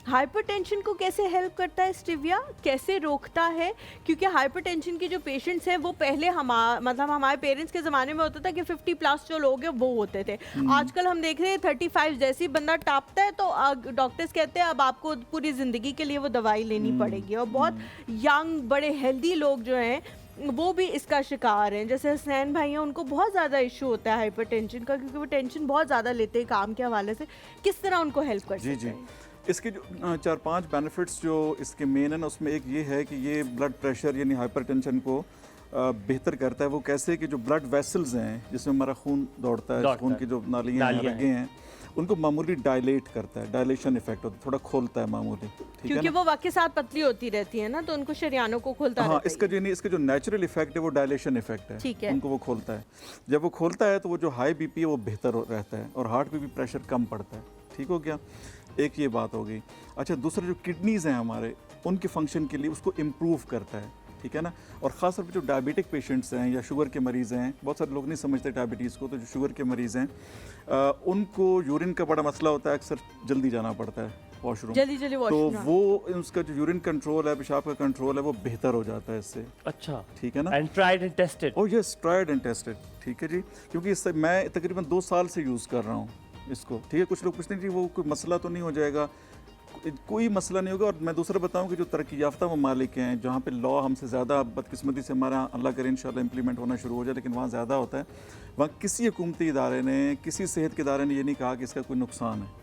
हाइपरटेंशन को कैसे हेल्प करता है स्टिविया, कैसे रोकता है? क्योंकि हाइपरटेंशन के जो पेशेंट्स हैं वो पहले हमारे पेरेंट्स के ज़माने में होता था कि 50+ जो लोग हैं वो होते थे। आजकल हम देख रहे हैं 35 जैसे ही बंदा टापता है तो डॉक्टर्स कहते हैं अब आपको पूरी ज़िंदगी के लिए वो दवाई लेनी पड़ेगी। और बहुत यंग बड़े हेल्दी लोग जो हैं वो भी इसका शिकार हैं। जैसे हसनैन भाई हैं, उनको बहुत ज़्यादा इशू होता है हाइपरटेंशन का, क्योंकि वो टेंशन बहुत ज़्यादा लेते हैं काम के हवाले से। किस तरह उनको हेल्प कर सकते हैं? इसके जो 4-5 बेनिफिट्स जो इसके मेन है ना, उसमें एक ये है कि ये ब्लड प्रेशर यानी हाइपरटेंशन को बेहतर करता है। वो कैसे कि जो ब्लड वेसल्स हैं जिसमें हमारा खून दौड़ता है, खून की जो नालियाँ रगें हैं, उनको मामूली डायलेट करता है, डायलेशन इफेक्ट होता है, थोड़ा खोलता है मामूली, ठीक है, क्योंकि वो वक्त के साथ पतली होती रहती है ना, तो उनको शरियानों को खोलता हाँ, रहता है। इसका जो नेचुरल इफेक्ट है वो डायलेशन इफेक्ट है, ठीक है। उनको वो खोलता है। जब वो खोलता है तो वो जो हाई बीपी है वो बेहतर रहता है और हार्ट पे भी प्रेशर कम पड़ता है। ठीक हो गया, एक ये बात हो गई। अच्छा, दूसरा जो किडनीज़ हैं हमारे, उनके फंक्शन के लिए उसको इम्प्रूव करता है, ठीक है ना। और ख़ास तौर पर जो डायबिटिक पेशेंट्स हैं या शुगर के मरीज़ हैं, बहुत सारे लोग नहीं समझते डायबिटीज़ को, तो जो शुगर के मरीज़ हैं उनको यूरिन का बड़ा मसला होता है, अक्सर जल्दी जाना पड़ता है वॉशरूम, जल्दी तो वॉशरूम। वो उसका जो यूरिन कंट्रोल है, पेशाब का कंट्रोल है, वो बेहतर हो जाता है इससे। अच्छा, ठीक है ना। And tried and tested. Oh yes, tried and tested, ठीक है जी। क्योंकि इससे मैं तकरीबन 2 साल से यूज़ कर रहा हूँ इसको, ठीक है। कुछ लोग पूछते हैं कि वो कोई मसला तो नहीं हो जाएगा, कोई मसला नहीं होगा। और मैं दूसरा बताऊं कि जो तरक्की याफ्ता ममालिक हैं, जहाँ पे लॉ हमसे ज़्यादा बदकिस्मती से हमारा अल्लाह करे इंशाल्लाह इम्प्लीमेंट होना शुरू हो जाए, लेकिन वहाँ ज़्यादा होता है, वहाँ किसी हुकूमती इदारे ने, किसी सेहत के इदारे ने ये नहीं कहा कि इसका कोई नुकसान है।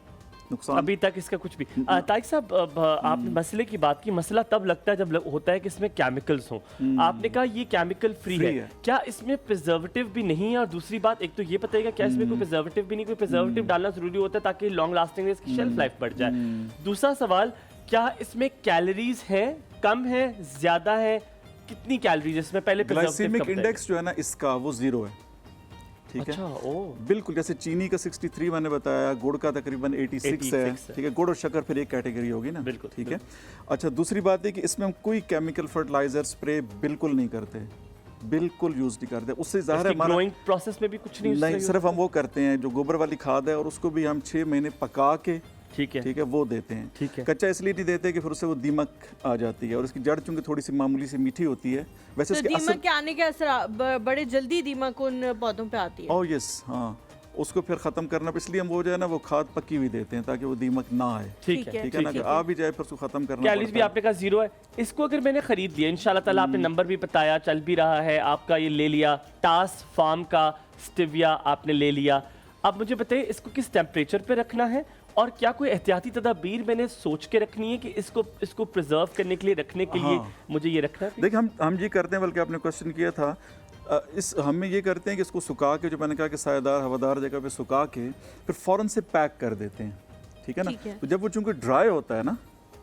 अभी तक इसका कुछ भी। तारिक साहब, आपने मसले की बात की। मसला तब लगता है जब होता है कि इसमें केमिकल्स हों। आपने कहा ये केमिकल फ्री है, क्या इसमें प्रिजर्वेटिव भी नहीं है? और दूसरी बात, एक तो ये बताइएगा क्या इसमें कोई प्रिजर्वेटिव भी नहीं? कोई प्रिजर्वेटिव डालना जरूरी होता है ताकि लॉन्ग लास्टिंग इसकी शेल्फ लाइफ बढ़ जाए। दूसरा सवाल, क्या इसमें कैलोरीज है, कम है, ज्यादा है? कितनी कैलोरीज इसमें? पहले ग्लाइसेमिक इंडेक्स जो है ना इसका, वो 0 है, ठीक अच्छा, है। बिल्कुल, जैसे चीनी का 63 मैंने बताया, गुड़ का तकरीबन 86 है, ठीक है। गुड़ और शक्कर फिर एक कैटेगरी होगी ना, बिल्कुल, ठीक है। अच्छा, दूसरी बात है कि इसमें हम कोई केमिकल फर्टिलाइजर स्प्रे बिल्कुल नहीं करते, बिल्कुल यूज नहीं करते। उससे ज़ाहिर है हमारा ग्रोइंग प्रोसेस में भी कुछ नहीं, सिर्फ हम वो करते हैं जो गोबर वाली खाद है, और उसको भी हम 6 महीने पका के, ठीक है, वो देते हैं, ठीक है। कच्चा इसलिए नहीं देते कि फिर उससे वो दीमक आ जाती है, और इसकी जड़ चूंकि थोड़ी सी मामूली सी मीठी होती है, वैसे तो दीमक के आने के असर बड़े जल्दी दीमक उन पौधों पे आती है। ओह यस, हाँ, उसको फिर ख़त्म करना, इसलिए हम वो जो है ना वो खाद पक्की हुई देते हैं ताकि वो दीमक ना आए, ठीक है ना, आ भी जाए फिर उसको ख़त्म करना। कैलोरीज भी आपने कहा 0 है। इसको अगर मैंने खरीद लिया, इंशाल्लाह ताला आपने नंबर भी बताया, चल भी रहा है आपका, ये ले लिया, टास फार्म का स्टिविया आपने ले लिया। अब मुझे बताइए इसको किस टेम्परेचर पे रखना है, और क्या कोई एहतियाती तदाबीर मैंने सोच के रखनी है कि इसको प्रिजर्व करने के लिए, रखने के लिए मुझे ये रखना है? देखिए, हम ये करते हैं, बल्कि आपने क्वेश्चन किया था, हम ये करते हैं कि इसको सुखा के, जो मैंने कहा कि सायेदार हवादार जगह पे सुखा के फिर फ़ौरन से पैक कर देते हैं, ठीक है ना। तो जब वो चूंकि ड्राई होता है ना,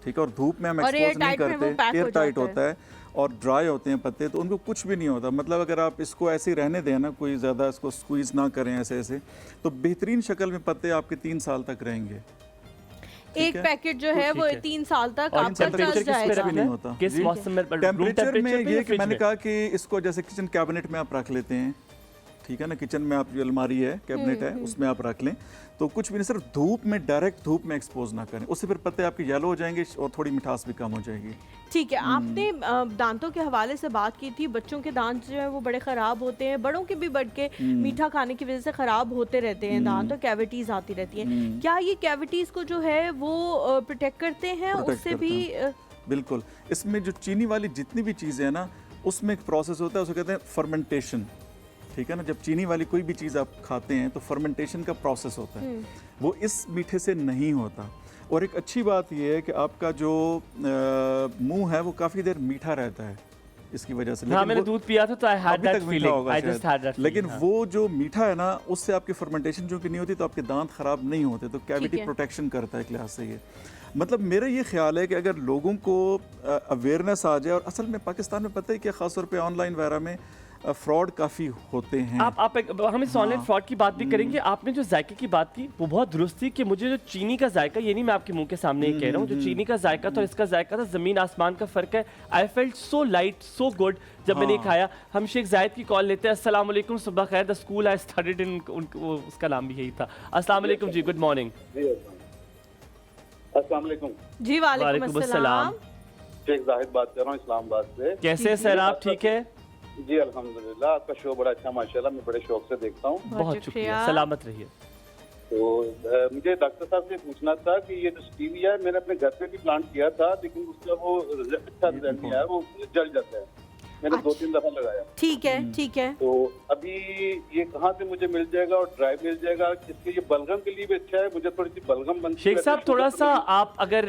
ठीक है, और धूप में हम एक्सपोज नहीं करते, एयर टाइट होता है और ड्राई होते हैं पत्ते, तो उनको कुछ भी नहीं होता। मतलब अगर आप इसको ऐसे ही रहने दें ना, कोई ज़्यादा इसको स्क्वीज़ ना करें ऐसे, तो बेहतरीन शक्ल में पत्ते आपके 3 साल तक रहेंगे। एक पैकेट जो है वो 3 साल तक आपका चल जाएगा। भी नहीं होता। किस मौसम में? टेम्परेचर में ये कि मैंने कहा कि इसको जैसे किचन कैबिनेट में आप रख लेते हैं, ठीक है ना, किचन में आप जो अलमारी है, कैबिनेट है, उसमें आप रख लें। तो कुछ भी नहीं, सिर्फ धूप में, डायरेक्ट धूप में एक्सपोज ना करें, उससे फिर पत्ते आपके येलो हो जाएंगे और थोड़ी मिठास भी कम हो जाएगी। ठीक है, आपने दांतों के हवाले से बात की थी। बच्चों के दांत जो है वो बड़े ख़राब होते हैं, बड़ों के भी बढ़ के मीठा खाने की वजह से ख़राब होते रहते हैं दांत, और कैविटीज़ आती रहती हैं। क्या ये कैविटीज़ को जो है वो प्रोटेक्ट करते हैं? उससे भी बिल्कुल। इसमें जो चीनी वाली जितनी भी चीज़ें हैं ना, उसमें एक प्रोसेस होता है, उसे कहते हैं फर्मेंटेशन। ठीक है ना, जब चीनी वाली कोई भी चीज़ आप खाते हैं तो फर्मेंटेशन का प्रोसेस होता है, वो इस मीठे से नहीं होता। और एक अच्छी बात यह है कि आपका जो मुंह है वो काफ़ी देर मीठा रहता है इसकी वजह से। हाँ, मैंने दूध पिया था तो I had that feeling, I just had that. लेकिन वो जो मीठा है ना, उससे आपकी फर्मेंटेशन जो कि नहीं होती, तो आपके दांत खराब नहीं होते, तो कैविटी प्रोटेक्शन करता है एक लिहाज से ये। मतलब मेरा ये ख्याल है कि अगर लोगों को अवेयरनेस आ जाए, और असल में पाकिस्तान में पता है कि ख़ास तौर पे ऑनलाइन वगैरह में फ्रॉड काफ़ी होते हैं। हम इस ऑनलाइन फ्रॉड की बात भी करेंगे। आपने जो जायके की बात की वो बहुत दुरुस्त थी कि मुझे जो चीनी का जायका, ये नहीं मैं आपके मुंह के सामने कह रहा हूँ, जो चीनी का जायका था और इसका जायका था, ज़मीन आसमान का फ़र्क है। I felt so light, so good जब मैंने खाया। हम शेख जायद की कॉल लेते हैं। अस्सलाम वालेकुम, सुबह खैर। The school I studied in, उसका नाम भी यही था। अस्सलाम वालेकुम जी, गुड मॉर्निंग। अस्सलाम वालेकुम जी। वालेकुम अस्सलाम। शेख जाहिद बात कर रहा हूँ इस्लामाबाद से। कैसे हैं सर आप, ठीक है? जी अल्हम्दुलिल्लाह, आपका शो बड़ा अच्छा माशाल्लाह, मैं बड़े शौक से देखता हूँ। बहुत शुक्रिया, सलामत रहिए। तो मुझे डॉक्टर साहब से पूछना था कि ये जो स्टीविया है, मैंने अपने घर पे भी प्लांट किया था, लेकिन उसका वो अच्छा रिजल्ट नहीं आया, वो जल जाता है। मैंने 2-3 दफा लगाया। ठीक है, ठीक है। तो अभी ये कहाँ से मुझे मिल जाएगा और ड्राई मिल जाएगा? इसके ये बलगम के लिए भी अच्छा है, मुझे थोड़ी सी बलगम बनती है। शेख साहब, थोड़ा सा आप अगर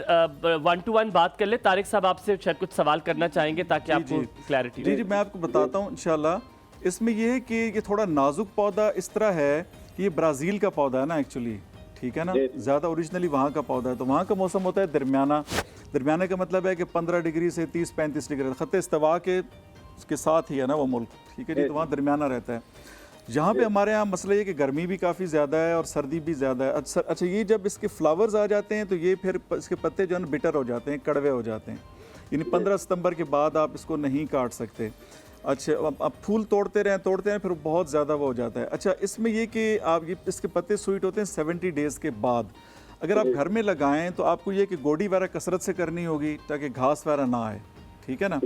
1-to-1 बात कर ले, तारिक साहब आपसे शायद कुछ सवाल करना चाहेंगे ताकि आपको क्लैरिटी। जी, मैं आपको बताता हूँ इंशाल्लाह। इसमें ये है कि ये थोड़ा नाजुक पौधा इस तरह है कि ये ब्राज़ील का पौधा है ना एक्चुअली, ठीक है ना, ज़्यादा ओरिजिनली वहाँ का पौधा है। तो वहाँ का मौसम होता है दरमियाना। दरमियाना का मतलब है कि 15 डिग्री से 30-35 डिग्री, ख़त्ते इस्तिवा के साथ ही है ना वो मुल्क, ठीक है जी। तो वहाँ दरमियाना रहता है। यहाँ पे हमारे यहाँ मसला ये कि गर्मी भी काफ़ी ज़्यादा है और सर्दी भी ज़्यादा है। अच्छा, ये जब इसके फ्लावर्स आ जाते हैं तो ये फिर इसके पत्ते जो है ना बिटर हो जाते हैं, कड़वे हो जाते हैं। यानी 15 सितंबर के बाद आप इसको नहीं काट सकते। अच्छा, अब फूल तोड़ते रहें फिर बहुत ज़्यादा वो हो जाता है। अच्छा, इसमें ये कि आप ये इसके पत्ते स्वीट होते हैं 70 डेज़ के बाद। अगर आप घर में लगाएं तो आपको ये कि गोडी वगैरह कसरत से करनी होगी ताकि घास वगैरह ना आए, ठीक है ना।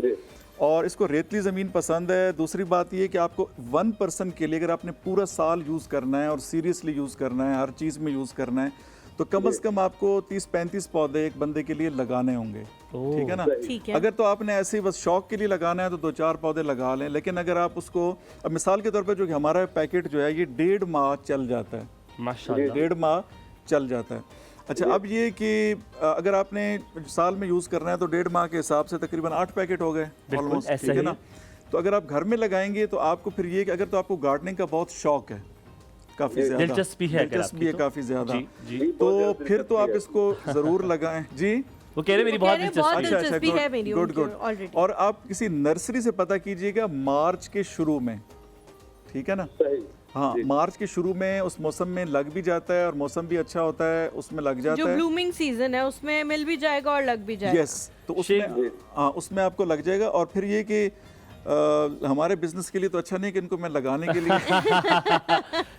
और इसको रेतली ज़मीन पसंद है। दूसरी बात ये कि आपको 1 पर्सन के लिए अगर आपने पूरा साल यूज़ करना है और सीरियसली यूज़ करना है, हर चीज़ में यूज़ करना है, तो कम से कम आपको 30-35 पौधे एक बंदे के लिए लगाने होंगे, ठीक है ना। ठीक है। अगर तो आपने ऐसे ही बस शौक के लिए लगाना है तो 2-4 पौधे लगा लें। लेकिन अगर आप उसको, अब मिसाल के तौर पर जो कि हमारा पैकेट जो है ये 1.5 माह चल जाता है, माशाल्लाह 1.5 माह चल जाता है। अच्छा, अब ये कि अगर आपने साल में यूज़ करना है तो 1.5 माह के हिसाब से तकरीबन 8 पैकेट हो गए ऑलमोस्ट, ठीक है ना। तो अगर आप घर में लगाएंगे तो आपको फिर ये कि अगर तो आपको गार्डनिंग का बहुत शौक है, काफ़ी ज़्यादा दिलचस्पी है काफ़ी ज़्यादा, तो फिर तो आप इसको ज़रूर लगाएं। जी, वो कह रहे मेरी बहुत दिलचस्पी है मेरी गुड। और आप किसी नर्सरी से पता कीजिएगा मार्च के शुरू में, ठीक है ना। हाँ, मार्च के शुरू में उस मौसम में लग भी जाता है और मौसम भी अच्छा होता है, उसमें लग जाता है। जो ब्लूमिंग सीजन है उसमें मिल भी जाएगा और लग भी जाएगा। यस, तो उसमें आपको लग जाएगा। और फिर ये कि हमारे बिजनेस के लिए तो अच्छा नहीं कि इनको मैं लगाने के लिए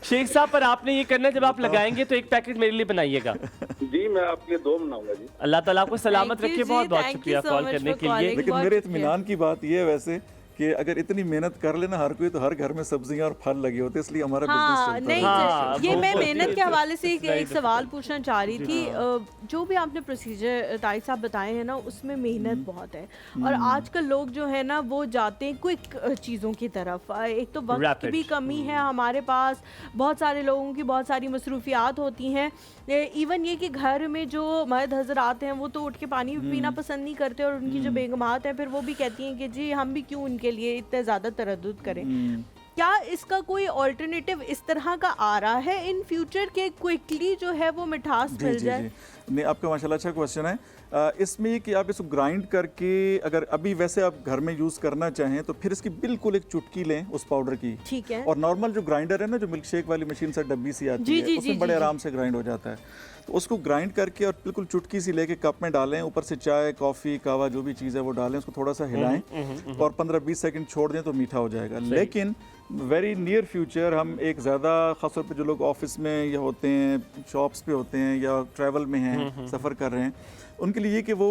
शेख साहब, पर आपने ये करना है जब आप लगाएंगे तो एक पैकेट मेरे लिए बनाइएगा। जी, मैं आपके लिए 2 बनाऊंगा जी। अल्लाह ताला आपको सलामत रखे। बहुत बहुत शुक्रिया कॉल करने के लिए। लेकिन मेरे इत्मीनान की बात ये है वैसे कि अगर इतनी मेहनत कर लेना हर कोई, तो हर घर में सब्जियां और फल लगे होते, इसलिए हमारा बिजनेस चलता नहीं। ये मैं मेहनत के हवाले से एक सवाल पूछना चाह रही थी। जो भी आपने प्रोसीजर तारिक साहब बताए हैं ना, उसमें मेहनत बहुत है। और आजकल लोग जो है ना वो जाते हैं क्विक चीज़ों की तरफ। एक तो वक्त की भी कमी है हमारे पास, बहुत सारे लोगों की बहुत सारी मसरूफियात होती हैं। इवन ये कि घर में जो मर्द हजरात हैं वो तो उठ के पानी पीना पसंद नहीं करते, और उनकी जो बेगमात हैं फिर वो भी कहती हैं कि जी हम भी क्यों उनके लिए इतने ज़्यादा तरद्दुद करें। क्या इसका कोई ऑल्टरनेटिव इस तरह का आ रहा है इन फ्यूचर के क्विकली जो है वो मिठास मिल जाए? नहीं, आपका माशाल्लाह अच्छा क्वेश्चन है। इसमें ये कि आप इसको ग्राइंड करके अगर अभी वैसे आप घर में यूज़ करना चाहें तो फिर इसकी बिल्कुल एक चुटकी लें उस पाउडर की, ठीक है। और नॉर्मल जो ग्राइंडर है ना, जो मिल्क शेक वाली मशीन से डब्बी सी आती है, उसमें बड़े आराम से ग्राइंड हो जाता है। तो उसको ग्राइंड करके और बिल्कुल चुटकी सी लेके कप में डालें, ऊपर से चाय, कॉफ़ी, कावा जो भी चीज़ है वो डालें, उसको थोड़ा सा हिलाएं और 15-20 सेकंड छोड़ दें तो मीठा हो जाएगा। लेकिन वेरी नियर फ्यूचर हम एक ज़्यादा ख़ास तौर पे जो लोग ऑफिस में या होते हैं, शॉप्स पे होते हैं या ट्रैवल में हैं, सफ़र कर रहे हैं, उनके लिए कि वो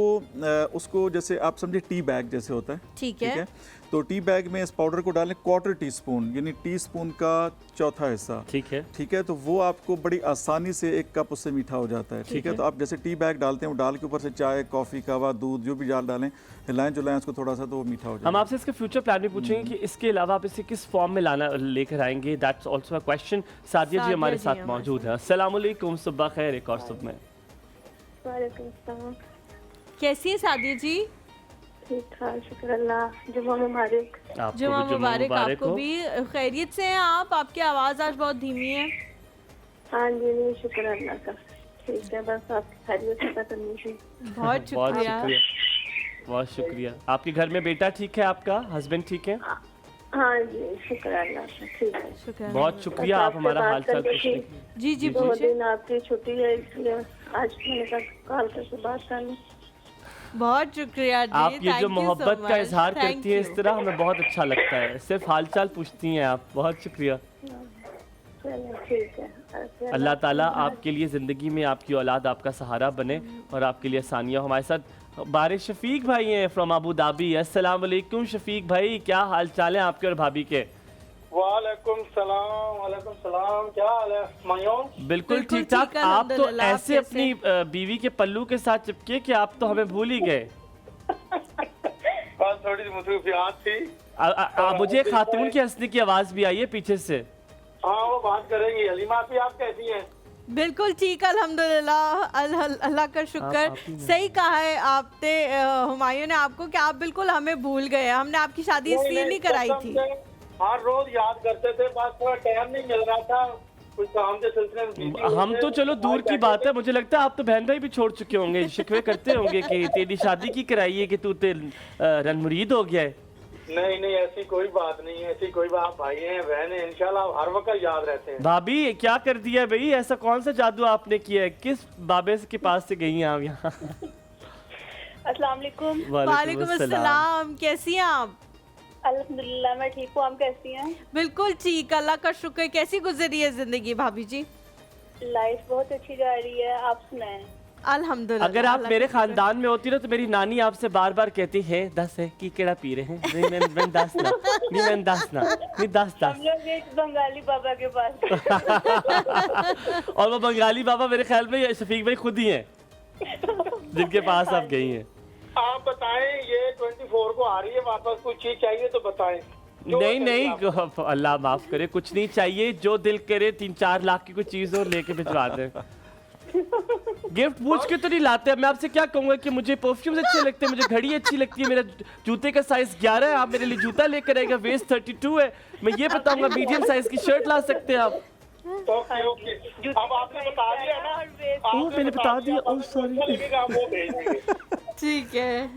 उसको जैसे आप समझे टी बैग जैसे होता है, ठीक है। तो टी बैग में इस पाउडर को डालें 1/4 टीस्पून, यानी टीस्पून का चौथा हिस्सा, ठीक है। ठीक है। तो वो आपको बड़ी आसानी से एक कप उससे मीठा हो जाता है, ठीक है। तो आप जैसे टी बैग डालते हैं, वो डाल के ऊपर से चाय, कॉफ़ी, कावा, दूध जो भी डालें, हिलाएं जुलाएं उसको थोड़ा सा, तो वो मीठा हो जाएगा। हम आपसे इसका फ्यूचर प्लान भी पूछेंगे कि इसके अलावा आप इसे किस फॉर्म में लाना लेकर आएंगे। That's also a question. Sadia ji हमारे साथ मौजूद है। अस्सलाम वालेकुम, सुबह खैर, एक और सुबह में। वालेकुम अस्सलाम। कैसी है सादिया जी? ठीक ठाक, शुक्र अल्लाह। जुम्मा मुबारक। जुम्मा मुबारक आपको भी। खैरियत से हैं आप? आपकी आवाज़ आज बहुत धीमी है। हाँ जी, नहीं शुक्र अल्लाह का, ठीक है। बस आपकी खैरियत पता करनी थी। बहुत शुक्रिया, बहुत शुक्रिया। आपके घर में बेटा ठीक है? आपका हस्बैंड ठीक है? हाँ जी, शुक्र अल्लाह का, ठीक है। शुक्र है। बहुत शुक्रिया आप हमारा हाल चाल पूछने के लिए। जी जी, दो दिन आपकी छुट्टी है, इसलिए आज मैंने कहा कॉल करके बात कर लूं। बहुत शुक्रिया जी। आप ये जो Thank you so मोहब्बत का much. इजहार Thank करती हैं इस you. तरह, हमें बहुत अच्छा लगता है। सिर्फ हालचाल पूछती हैं आप। बहुत शुक्रिया। चलो ठीक है। अच्छा, अल्लाह ताला आपके लिए ज़िंदगी में आपकी औलाद आपका सहारा बने और आपके लिए आसानियाँ। हमारे साथ बारिश शफीक भाई हैं फ्रॉम अबू धाबी। अस्सलाम वालेकुम शफीक भाई, क्या हाल चाल है आपके और भाभी के? वालेकुम सलाम, क्या हाल है मायूं? बिल्कुल ठीक ठाक। आप तो अल्हम्दुलिल्लाह, ऐसे आप अपनी बीवी के पल्लू के साथ चिपके कि आप तो हमें भूल ही गए। बस थोड़ी सी मुसरूफियात थी। मुझे खातून की हंसने की आवाज़ भी आई है पीछे से। हाँ, वो बात करेंगी। हलीमा आप कैसी हैं? बिल्कुल ठीक, अल्हम्दुलिल्लाह, अल्लाह का शुक्र। सही कहा है आपने, हुमायूं ने आपको, कि आप बिल्कुल हमें भूल गए। हमने आपकी शादी इसलिए नहीं कराई थी। हर रोज याद करते थे, बस थोड़ा टाइम नहीं मिल रहा था, कुछ काम के सिलसिले में बिजी हो हम गए। तो चलो दूर की बात है, मुझे लगता है आप तो बहन भाई भी छोड़ चुके होंगे, शिकवे करते होंगे कि तेरी शादी की कराई है कि तू रनमुरीद हो गया है। नहीं, ऐसी कोई बात नहीं है, ऐसी कोई बात। भाई हैं, बहन है, इंशाल्लाह हर वक्त याद रहते हैं। भाभी क्या कर दिया भाई? ऐसा कौन सा जादू आपने किया है? किस बाबे के पास से गई हैं आप यहाँ? अस्सलाम वालेकुम। वालेकुम अस्सलाम, कैसी हैं आप? अल्हम्दुलिल्लाह मैं ठीक हूँ, आप कैसी हैं? बिल्कुल ठीक, अल्लाह का शुक्र। कैसी गुजरी है जिंदगी भाभी जी? लाइफ बहुत अच्छी जा रही है, आप सुनाएं। अल्हम्दुलिल्लाह। अगर आप मेरे खानदान में होती ना तो मेरी नानी आपसे बार बार कहती है दस है कि केड़ा पी रहे हैं। नहीं मैं दस ना, नहीं मैं दस ना, नहीं दस हम लोग एक बंगाली बाबा के पास और वो बंगाली बाबा मेरे ख्याल में शफीक भाई खुद ही हैं जिनके पास आप गई हैं। आप बताएं, ये 24 को आ रही है वापस, कुछ चीज चाहिए तो बताएं। नहीं अल्लाह माफ करे, कुछ नहीं चाहिए, जो दिल करे 3-4 लाख की कोई चीज और लेके भिजवा दें। गिफ्ट पूछ के तो नहीं लाते। मैं आपसे क्या कहूंगा कि मुझे परफ्यूम्स अच्छे लगते हैं, मुझे घड़ी अच्छी लगती है, मेरा जूते का साइज 11 है, आप मेरे लिए जूता लेकर आएगा, वेस्ट 32 है, मैं ये बताऊंगा मीडियम साइज की शर्ट ला सकते हैं आप। ओके। अब आपने बता दिया ना, मैंने बता दिया, ओह सॉरी। ठीक है,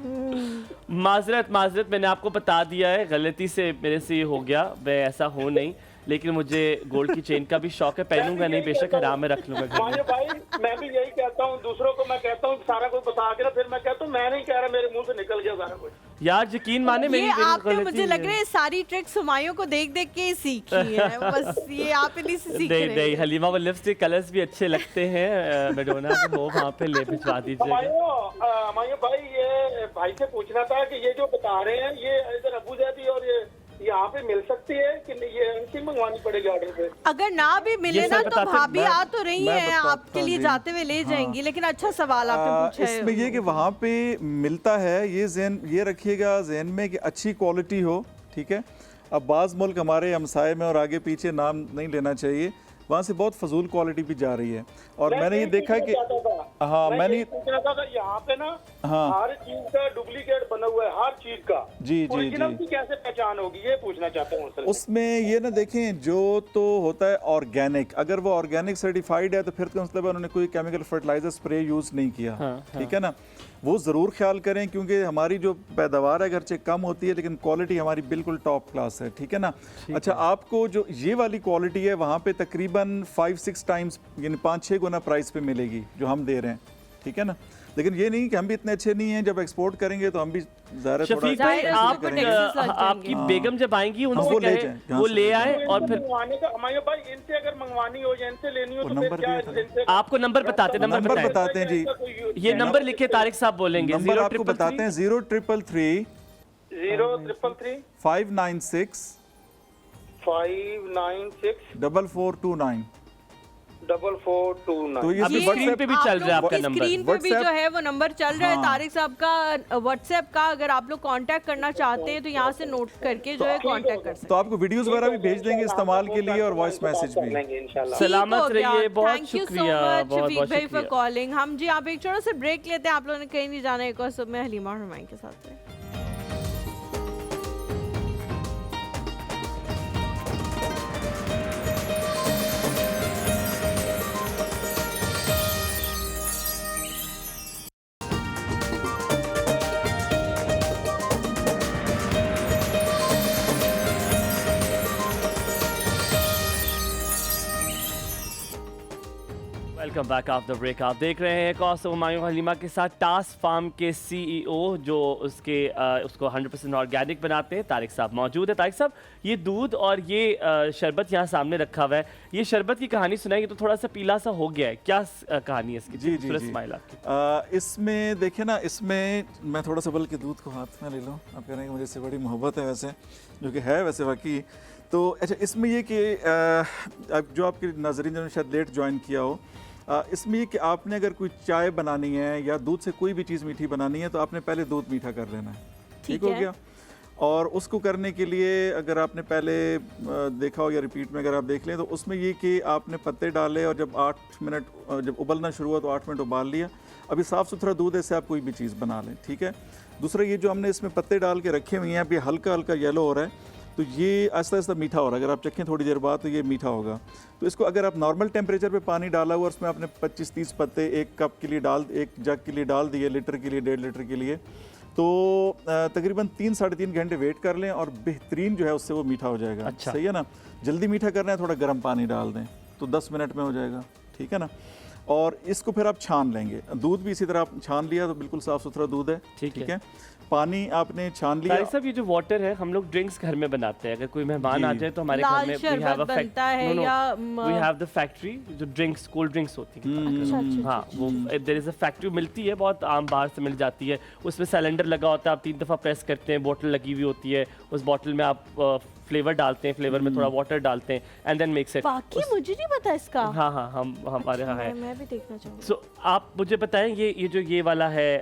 माजरत, मैंने आपको बता दिया है, गलती से मेरे से ये हो गया, मैं ऐसा हूँ नहीं, लेकिन मुझे गोल्ड की चेन का भी शौक है, पहनूंगा नहीं, बेशक हराम में रख लूंगा घर में। भाई मैं भी यही कहता हूँ, दूसरों को मैं कहता हूँ सारा कुछ बता के ना, फिर मैं कहता हूँ मैं नहीं कह रहा, मेरे मुंह से निकल गया सारा कुछ। यार यकीन माने मेरी ये आपने गलती मुझे लग रहा है सारी ट्रिक्स हुमायूं को देख देख के ही सीखी है। बस ये आप इन्हीं से सीख रहे हैं। नहीं हलीमा, वो लिपस्टिक कलर्स भी अच्छे लगते हैं, मैडोना के हो वहाँ पे ले भिजवा दीजिएगा। हमारे भाई, ये भाई से पूछना था कि ये जो बता रहे हैं, ये इधर अबू धाबी और ये यहाँ पे मिल सकती है कि नहीं? ये एमसी मंगवानी पड़ेगी ऑर्डर पे? अगर ना भी मिले ना तो भाभी आ तो रही है, आपके लिए जाते हुए ले जाएंगी। लेकिन अच्छा सवाल आपने पूछा है। इसमें ये कि वहाँ पे मिलता है, ये रखिएगा जहन में कि अच्छी क्वालिटी हो, ठीक है। अब बाज़ मुल्क हमारे हमसाए में, और आगे पीछे नाम नहीं लेना चाहिए, वहाँ से बहुत फजूल क्वालिटी भी जा रही है। और मैंने ये देखा कि हाँ मैंने पूछना था यहाँ पे ना हाँ हर चीज का डुप्लीकेट बना हुआ है, हर चीज का। जी जी ओरिजिनल जी की कैसे पहचान होगी, ये पूछना चाहता हूँ असल में। उसमें ये ना देखें, जो तो होता है ऑर्गेनिक, अगर वो ऑर्गेनिक सर्टिफाइड है तो फिर तो मतलब उन्होंने कोई केमिकल फर्टिलाइजर स्प्रे यूज़ नहीं किया। ठीक है ना, वो ज़रूर ख्याल करें क्योंकि हमारी जो पैदावार है अगरचे कम होती है लेकिन क्वालिटी हमारी बिल्कुल टॉप क्लास है। ठीक है ना। अच्छा, आपको जो ये वाली क्वालिटी है वहाँ पे तकरीबन 5-6 टाइम्स यानी 5-6 गुना प्राइस पे मिलेगी जो हम दे रहे हैं। ठीक है ना, लेकिन ये नहीं कि हम भी इतने अच्छे नहीं हैं, जब एक्सपोर्ट करेंगे तो हम भी ज़ाहिर शफीक भाई, आप आपकी बेगम जब आएंगी उनसे कहें वो ले आए और फिर मंगवाने का हमारे भाई इनसे अगर मंगवानी हो या इनसे लेनी हो तो फिर क्या इनसे आपको नंबर बताते हैं, नंबर बताते हैं जी। ये नंबर लिखे, तारिक साहब बोलेंगे। नंबर आपको बताते हैं 0333 0333 596 596 4429। 4429। तो ये अभी स्क्रीन पे भी चल रहा है आपका नंबर। स्क्रीन पे भी जो है वो नंबर चल रहा है हाँ। तारिक साहब का व्हाट्सएप का। अगर आप लोग कांटेक्ट करना चाहते हैं तो यहाँ से नोट करके जो है कांटेक्ट कर सकते तो आपको वीडियोस वगैरह भी भेज देंगे इस्तेमाल के लिए और वॉइस मैसेज भी। इंशाल्लाह। सलामत रहिए, बहुत थैंक यू सो शुक्रिया, मच बहुत शफीक बहुत भाई फॉर शुक्रिया। कॉलिंग। हम जी आप एक छोटा सा ब्रेक लेते हैं, आप लोगों ने कहीं नहीं जाना, एक और सब में हलीमा और हुमायूं के साथ में। Welcome back after break. आप देख रहे हैं कॉस हुमायूं हलीमा के साथ टास्क फार्म के सीईओ जो उसको 100% ऑर्गेनिक बनाते हैं, तारिक साहब मौजूद है। तारिक साहब, ये दूध और ये शरबत यहाँ सामने रखा हुआ है, ये शरबत की कहानी सुनाइए। तो थोड़ा सा पीला सा हो गया है, क्या कहानी है इसकी? जी जी जी। स्माइल आपकी। इसमें देखिए ना, इसमें मैं थोड़ा सा बल्कि दूध को हाथ में ले लूँ, आप कह रहे हैं कि मुझे इससे बड़ी मोहब्बत है वैसे, जो कि है वैसे वाकई। तो अच्छा, इसमें ये कि जो आपके नाज़रीन जिन्होंने शायद लेट ज्वाइन किया हो, इसमें ये कि आपने अगर कोई चाय बनानी है या दूध से कोई भी चीज़ मीठी बनानी है तो आपने पहले दूध मीठा कर लेना है। ठीक हो गया। और उसको करने के लिए अगर आपने पहले देखा हो या रिपीट में अगर आप देख लें तो उसमें ये कि आपने पत्ते डाले और जब 8 मिनट जब उबलना शुरू हुआ तो 8 मिनट उबाल लिया। अभी साफ़ सुथरा दूध है, इससे आप कोई भी चीज़ बना लें। ठीक है। दूसरा, ये जो हमने इसमें पत्ते डाल के रखे हुए हैं, अभी हल्का हल्का येलो हो रहा है, तो ये आहिस्ता आहिस्ता मीठा हो रहा है। अगर आप चखें थोड़ी देर बाद तो ये मीठा होगा। तो इसको अगर आप नॉर्मल टेम्परेचर पे पानी डाला हुआ, उसमें आपने 25-30 पत्ते एक कप के लिए एक जग के लिए डाल दिए, लीटर के लिए 1.5 लीटर के लिए, तो तकरीबन 3-3.5 घंटे वेट कर लें और बेहतरीन जो है उससे वो मीठा हो जाएगा। अच्छा। सही है ना। जल्दी मीठा करना है, थोड़ा गर्म पानी डाल दें तो 10 मिनट में हो जाएगा। ठीक है ना। और इसको फिर आप छान लेंगे। दूध भी इसी तरह आप छान लिया तो बिल्कुल साफ़ सुथरा दूध है। ठीक है। पानी आपने छान लिया। तारिक साहब, ये जो वाटर है हम लोग ड्रिंक्स घर में बनाते हैं। अगर कोई मेहमान आ जाए तो हमारे घर में वी हैव द फैक्ट्री जो ड्रिंक्स कोल्ड ड्रिंक्स होती है। हाँ, वो देयर इज अ फैक्ट्री मिलती है, बहुत आम बाहर से मिल जाती है। उसमें सिलेंडर लगा होता है, आप 3 दफ़ा प्रेस करते हैं, बोतल लगी हुई होती है, उस बोतल में आप फ्लेवर डालते हैं, फ्लेवर में थोड़ा वाटर डालते हैं एंड देन मिक्स इट। बाकी मुझे नहीं पता इसका। हाँ हाँ, हम हमारे यहाँ है। मैं भी देखना चाहूँगी। सो आप मुझे बताएं, ये जो ये वाला है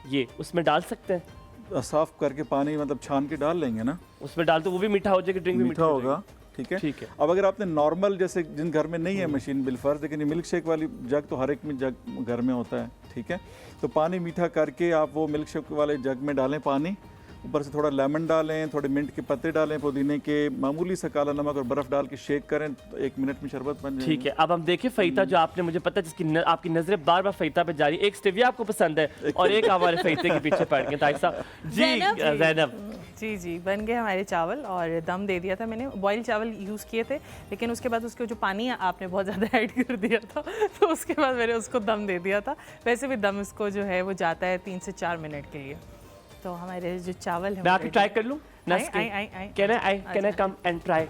ये उसमें डाल सकते हैं? साफ करके पानी मतलब छान के डाल लेंगे ना, उसमें डाल तो वो भी मीठा हो जाएगा, ड्रिंक भी मीठा होगा। ठीक है। ठीक है। अब अगर आपने नॉर्मल जैसे जिन घर में नहीं है मशीन बिलफर्ज, लेकिन ये मिल्क शेक वाली जग तो हर एक में जग घर में होता है। ठीक है। तो पानी मीठा करके आप वो मिल्क शेक वाले जग में डालें पानी, ऊपर से थोड़ा लेमन डालें, थोड़े मिंट के पत्ते डालें, पुदीने के, मामूली सा काला नमक और बर्फ़ डाल के शेक करें तो 1 मिनट में शरबत बन जाएगा। ठीक है। अब हम देखें फईता, जो आपने मुझे पता है जिसकी आपकी नजरें बार बार फईता पे जा रही है। एक स्टेविया आपको पसंद है और एक हमारे फईते के पीछे पड़ गए। तारिक साहब जी, ज़ैनब जी जी, बन गए हमारे चावल और दम दे दिया था मैंने। बॉयल चावल यूज़ किए थे, लेकिन उसके बाद उसके जो पानी आपने बहुत ज़्यादा ऐड कर दिया था, तो उसके बाद मैंने उसको दम दे दिया था। वैसे भी दम इसको जो है वो जाता है 3 से 4 मिनट के लिए। तो हमारे जो चावल है, मैं आके ट्राई कर लूं? Can I come and try?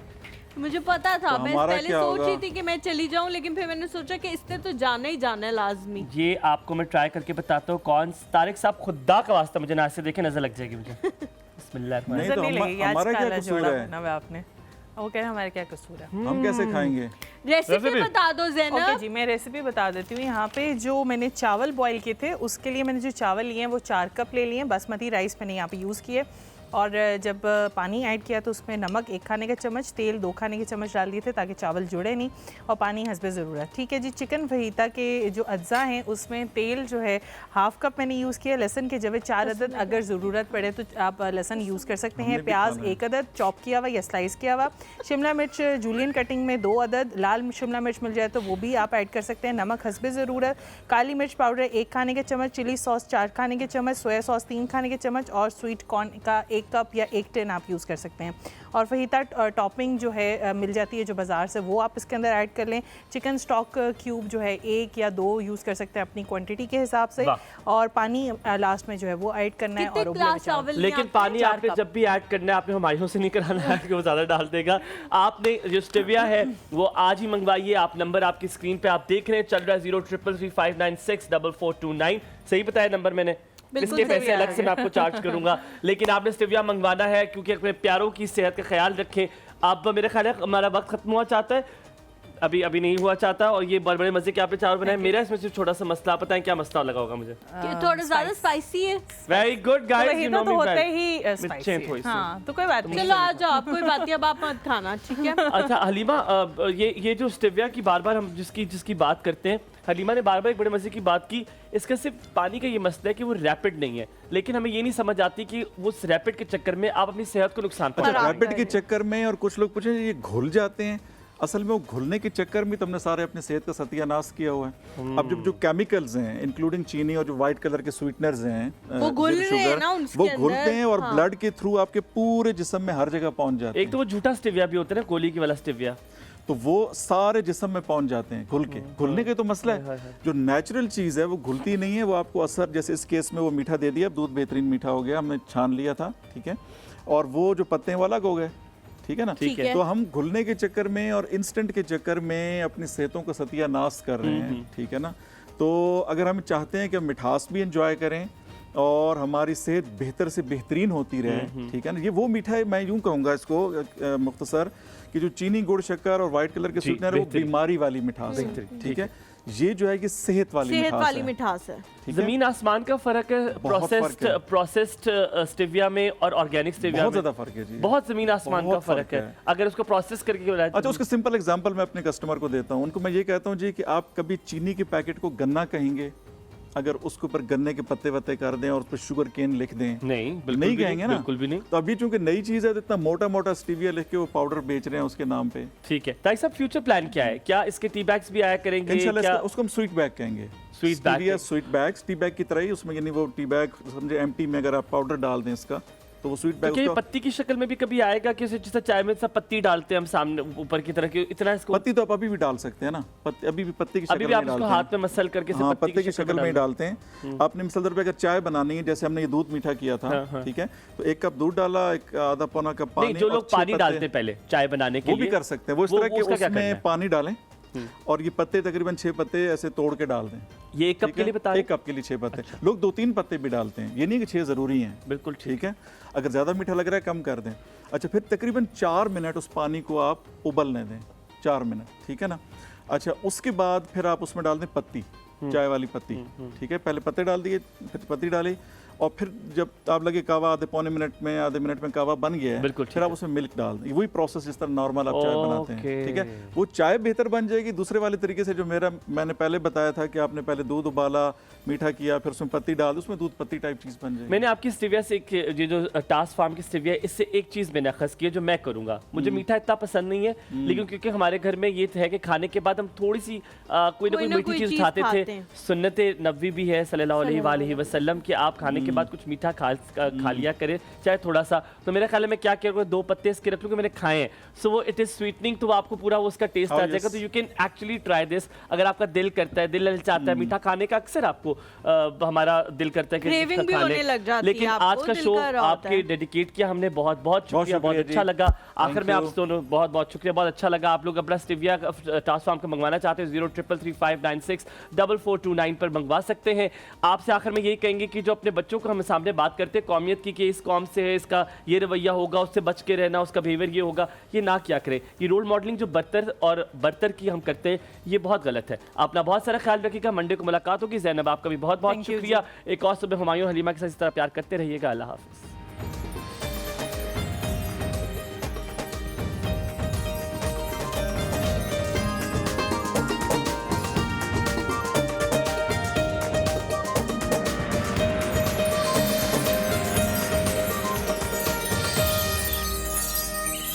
मुझे पता था, तो मैं पहले सोच रही थी कि मैं चली जाऊं, लेकिन फिर मैंने सोचा कि इसने तो जाना ही जाना है लाजमी। ये आपको मैं ट्राई करके बताता हूँ कौन। तारिक साहब, खुदा का वास्ता मुझे नाश्ते देखे नजर लग जाएगी मुझे। बिस्मिल्लाह। नहीं तो हमारा क्या कसूर है? आपने वो कह रहे हमारा क्या कसूर है, हम कैसे खाएंगे? रेसिपी बता दो ज़ैनब। ओके जी, मैं रेसिपी बता देती हूँ। यहाँ पे जो मैंने चावल बॉईल किए थे, उसके लिए मैंने जो चावल लिए हैं वो 4 कप ले लिए हैं। बासमती राइस मैंने यहाँ पे यूज़ किए। और जब पानी ऐड किया तो उसमें नमक 1 खाने का चम्मच, तेल 2 खाने के चम्मच डाल दिए थे ताकि चावल जुड़े नहीं, और पानी हस्बे ज़रूरत। ठीक है जी। चिकन फहीता के जो अज्जा हैं उसमें तेल जो है हाफ कप मैंने यूज़ किया। लहसुन के जवे 4 अदद, अगर ज़रूरत पड़े तो आप लहसुन यूज़ कर सकते हैं। प्याज 1 अदद चॉप किया हुआ या स्लाइस किया हुआ। शिमला मिर्च जूलियन कटिंग में 2 अदद, लाल शिमला मिर्च मिल जाए तो वो भी आप ऐड कर सकते हैं। नमक हस्बे ज़रूरत। काली मिर्च पाउडर 1 खाने के चम्मच, चिली सॉस 4 खाने के चम्मच, सोया सॉस 3 खाने के चम्मच, और स्वीट कॉर्न का 1 कप या 1 टिन आप यूज़ कर सकते हैं। और फहीता टॉपिंग जो है मिल जाती है जो बाज़ार से, वो आप इसके अंदर ऐड कर लें। चिकन स्टॉक क्यूब जो है 1 या 2 यूज़ कर सकते हैं अपनी क्वांटिटी के हिसाब से, और पानी लास्ट में जो है वो ऐड करना है। और लेकिन पानी आपने जब भी ऐड करना है आपने हमायों से नहीं कराना है कि वो ज़्यादा डाल देगा। आपने जो स्टेविया है वो आज ही मंगवाइए। आप नंबर आपकी स्क्रीन पे आप देख रहे हैं चल रहा है 0333596429। सही बताया नंबर मैंने? इसके पैसे अलग से मैं आपको चार्ज करूंगा, लेकिन आपने स्टेविया मंगवाना है क्योंकि अपने प्यारों की सेहत का ख्याल रखें। अब मेरे ख्याल है हमारा वक्त खत्म हुआ चाहता है, अभी नहीं हुआ चाहता, और ये बड़े बड़े मजे के आपने चावल बनाए। मेरा इसमें सिर्फ छोटा सा मसला, पता है क्या मसला लगा होगा मुझे? थोड़ा ज्यादा स्पाइसी है। Very good guys, you know me होते ही स्पाइसी। हां तो कोई बात नहीं, चलो आ जाओ, कोई बात नहीं, अब आप मत खाना, ठीक है? अच्छा हलीमा, ये जो स्टेविया की बार बार हम जिसकी बात करते हैं, हलीमा ने बार बार एक बड़े मजे की बात की। इसका सिर्फ पानी का ये मसला है कि वो रैपिड नहीं है, लेकिन हमें ये नहीं समझ आती कि वो रैपिड के चक्कर में आप अपनी सेहत को नुकसान पहुंचा। रैपिड के चक्कर में, और कुछ लोग पूछे ये घुल जाते हैं, असल में वो घुलने के चक्कर में तुमने सारे अपने सेहत का सत्यानाश किया हुआ है। अब जो केमिकल्स हैं इंक्लूडिंग चीनी और जो व्हाइट कलर के स्वीटनर्स हैं, वो घुल रहे हैं ना उनके वो अंदर। घुलते हैं और ब्लड के थ्रू आपके पूरे जिस्म में हर जगह पहुंच जाते हैं। एक तो वो झूठा स्टेविया भी होता है ना, गोली की वाला स्टेविया, तो वो सारे जिस्म में पहुंच जाते हैं घुल के। घुलने के तो मसला है, जो नेचुरल चीज़ है वो घुलती नहीं है, वो आपको असर, जैसे इस केस में वो मीठा दे दिया, दूध बेहतरीन मीठा हो गया, हमने छान लिया था, ठीक है, और वो जो पत्ते हैं वो अलग हो गए, ठीक है ना? ठीक है। तो हम घुलने के चक्कर में और इंस्टेंट के चक्कर में अपनी सेहतों का सत्यानाश कर रहे हैं, ठीक है ना? तो अगर हम चाहते हैं कि हम मिठास भी एंजॉय करें और हमारी सेहत बेहतर से बेहतरीन होती रहे, ठीक है ना, ये वो मीठा है, मैं यूं कहूँगा इसको मुख्तसर, कि जो चीनी, गुड़, शक्कर और व्हाइट कलर के स्वीटनर है वो बीमारी वाली मिठास है, ठीक है? ये जो है कि सेहत वाली मिठास है। जमीन आसमान का फर्क है प्रोसेस्ड स्टेविया में और ऑर्गेनिक स्टेविया में। बहुत ज्यादा फर्क है जी, बहुत जमीन आसमान का फर्क है। अगर उसको प्रोसेस करके अच्छा, उसका सिंपल एग्जांपल मैं अपने कस्टमर को देता हूँ, उनको मैं ये कहता हूँ जी कि आप कभी चीनी के पैकेट को गन्ना कहेंगे, अगर उसके ऊपर गन्ने के पत्ते वत्ते कर दें और उस पर शुगर केन लिख दें, नहीं कहेंगे ना, बिल्कुल भी नहीं। तो अभी चूंकि नई चीज है तो इतना मोटा मोटा स्टीविया लिख के वो पाउडर बेच रहे हैं उसके नाम पे। ठीक है, ताकि सब फ्यूचर प्लान क्या है? क्या इसके टी बैग्स भी आया करेंगे? इंशाल्लाह उसको हम स्वीट बैग कहेंगे, स्वीट बैग्स, टी बैग की तरह ही, उसमें यानी वो टी बैग समझे एम्प्टी में अगर आप पाउडर डाल दें इसका तो वो स्वीट बैग। तो पत्ती की शक्ल में भी कभी आएगा कि जैसे चाय में सब पत्ती डालते हैं हम सामने ऊपर की तरह, इतना इसको पत्ती तो आप अभी भी डाल सकते हैं ना, अभी भी पत्ती की शक्ल में डालते हैं, हाथ में मसल करके हाँ, पत्ते की शक्ल में ही डालते हैं। आपने मिसाल तौर पे अगर चाय बनानी है, जैसे हमने ये दूध मीठा किया था, ठीक है, तो 1 कप दूध डाला, एक आधा पौना कप पानी, जो लोग पानी डालते हैं पहले चाय बनाने के लिए, वो भी कर सकते हैं, वो इस तरह के उसमें पानी डालें और ये पत्ते तकरीबन 6 पत्ते ऐसे तोड़ के डाल दें। ये 1 कप के लिए बता रहे हैं? 1 कप के लिए 6 पत्ते, लोग 2-3 पत्ते भी डालते हैं, ये नहीं कि 6 जरूरी हैं, बिल्कुल ठीक है। अगर ज़्यादा मीठा लग रहा है कम कर दें। अच्छा, फिर तकरीबन 4 मिनट उस पानी को आप उबलने दें, 4 मिनट, ठीक है ना। अच्छा, उसके बाद फिर आप उसमें डाल दें पत्ती, चाय वाली पत्ती, ठीक है, पहले पत्ते डाल दिए, फिर पत्ती डाली, और फिर जब आप लगे कावा आधे मिनट में कावा बन गया है, फिर आप उसमें मिल्क डाल दें, वही प्रोसेस जिस तरह नॉर्मल आप चाय बनाते हैं, ठीक है। वो चाय बेहतर बन जाएगी दूसरे वाले तरीके से जो मैंने पहले बताया था कि आपने पहले दूध उबाला, मीठा किया, फिर उसमें पत्ती डाल, उसमें दूध पत्ती टाइप चीज बन जाएगी। मैंने आपकी स्टेविया से ये जो टास्क फार्म की स्टेविया है, इससे एक चीज मैंने अखज़ की है जो मैं करूंगा। मुझे मीठा इतना पसंद नहीं है, लेकिन क्योंकि हमारे घर में ये है कि खाने के बाद हम थोड़ी सी कोई ना कोई मीठी चीज उठाते थे। सुन्नत नबवी भी है सल्लल्लाहु अलैहि वसल्लम कि आप खाने के बाद कुछ मीठा खा लिया करें, चाहे थोड़ा सा। तो मेरे ख्याल में क्या करूँगा, 2 पत्ते इसके रख लूँगा, मैंने खाए हैं, सो वो इट इज स्वीटनिंग, तो आपको पूरा वो उसका टेस्ट आ जाएगा। तो you can actually try this, अगर आपका दिल करता है, दिल ललचाता है मीठा खाने का, अक्सर आपको हमारा दिल करता है कि होने लग जाती है, लेकिन आज का शो आपके डेडिकेट किया हमने, बहुत बहुत शुक्रिया, बहुत अच्छा लगा। आखिर में आप दोनों बहुत बहुत शुक्रिया, बहुत अच्छा लगा। आप लोग अपना स्टेविया टास्क फार्म का मंगवाना चाहते हैं 0333596429 पर मंगवा सकते हैं। आपसे आखिर में यही कहेंगे कि जो अपने बच्चों को हम सामने बात करते हैं कौमियत की कि इस कौम से है, इसका ये रवैया होगा, उससे बच के रहना, उसका बिहेवियर ये होगा, ये ना किया करें। ये रोल मॉडलिंग जो बर्तर की हम करते हैं, ये बहुत गलत है। अपना बहुत सारा ख्याल रखिएगा। मंडे को मुलाकात होगी। ज़ैनब, आपका भी बहुत बहुत शुक्रिया। एक और सुबह हुमायूं हलीमा के साथ इस तरह प्यार करते रहिएगा। अल्लाह हाफिज़।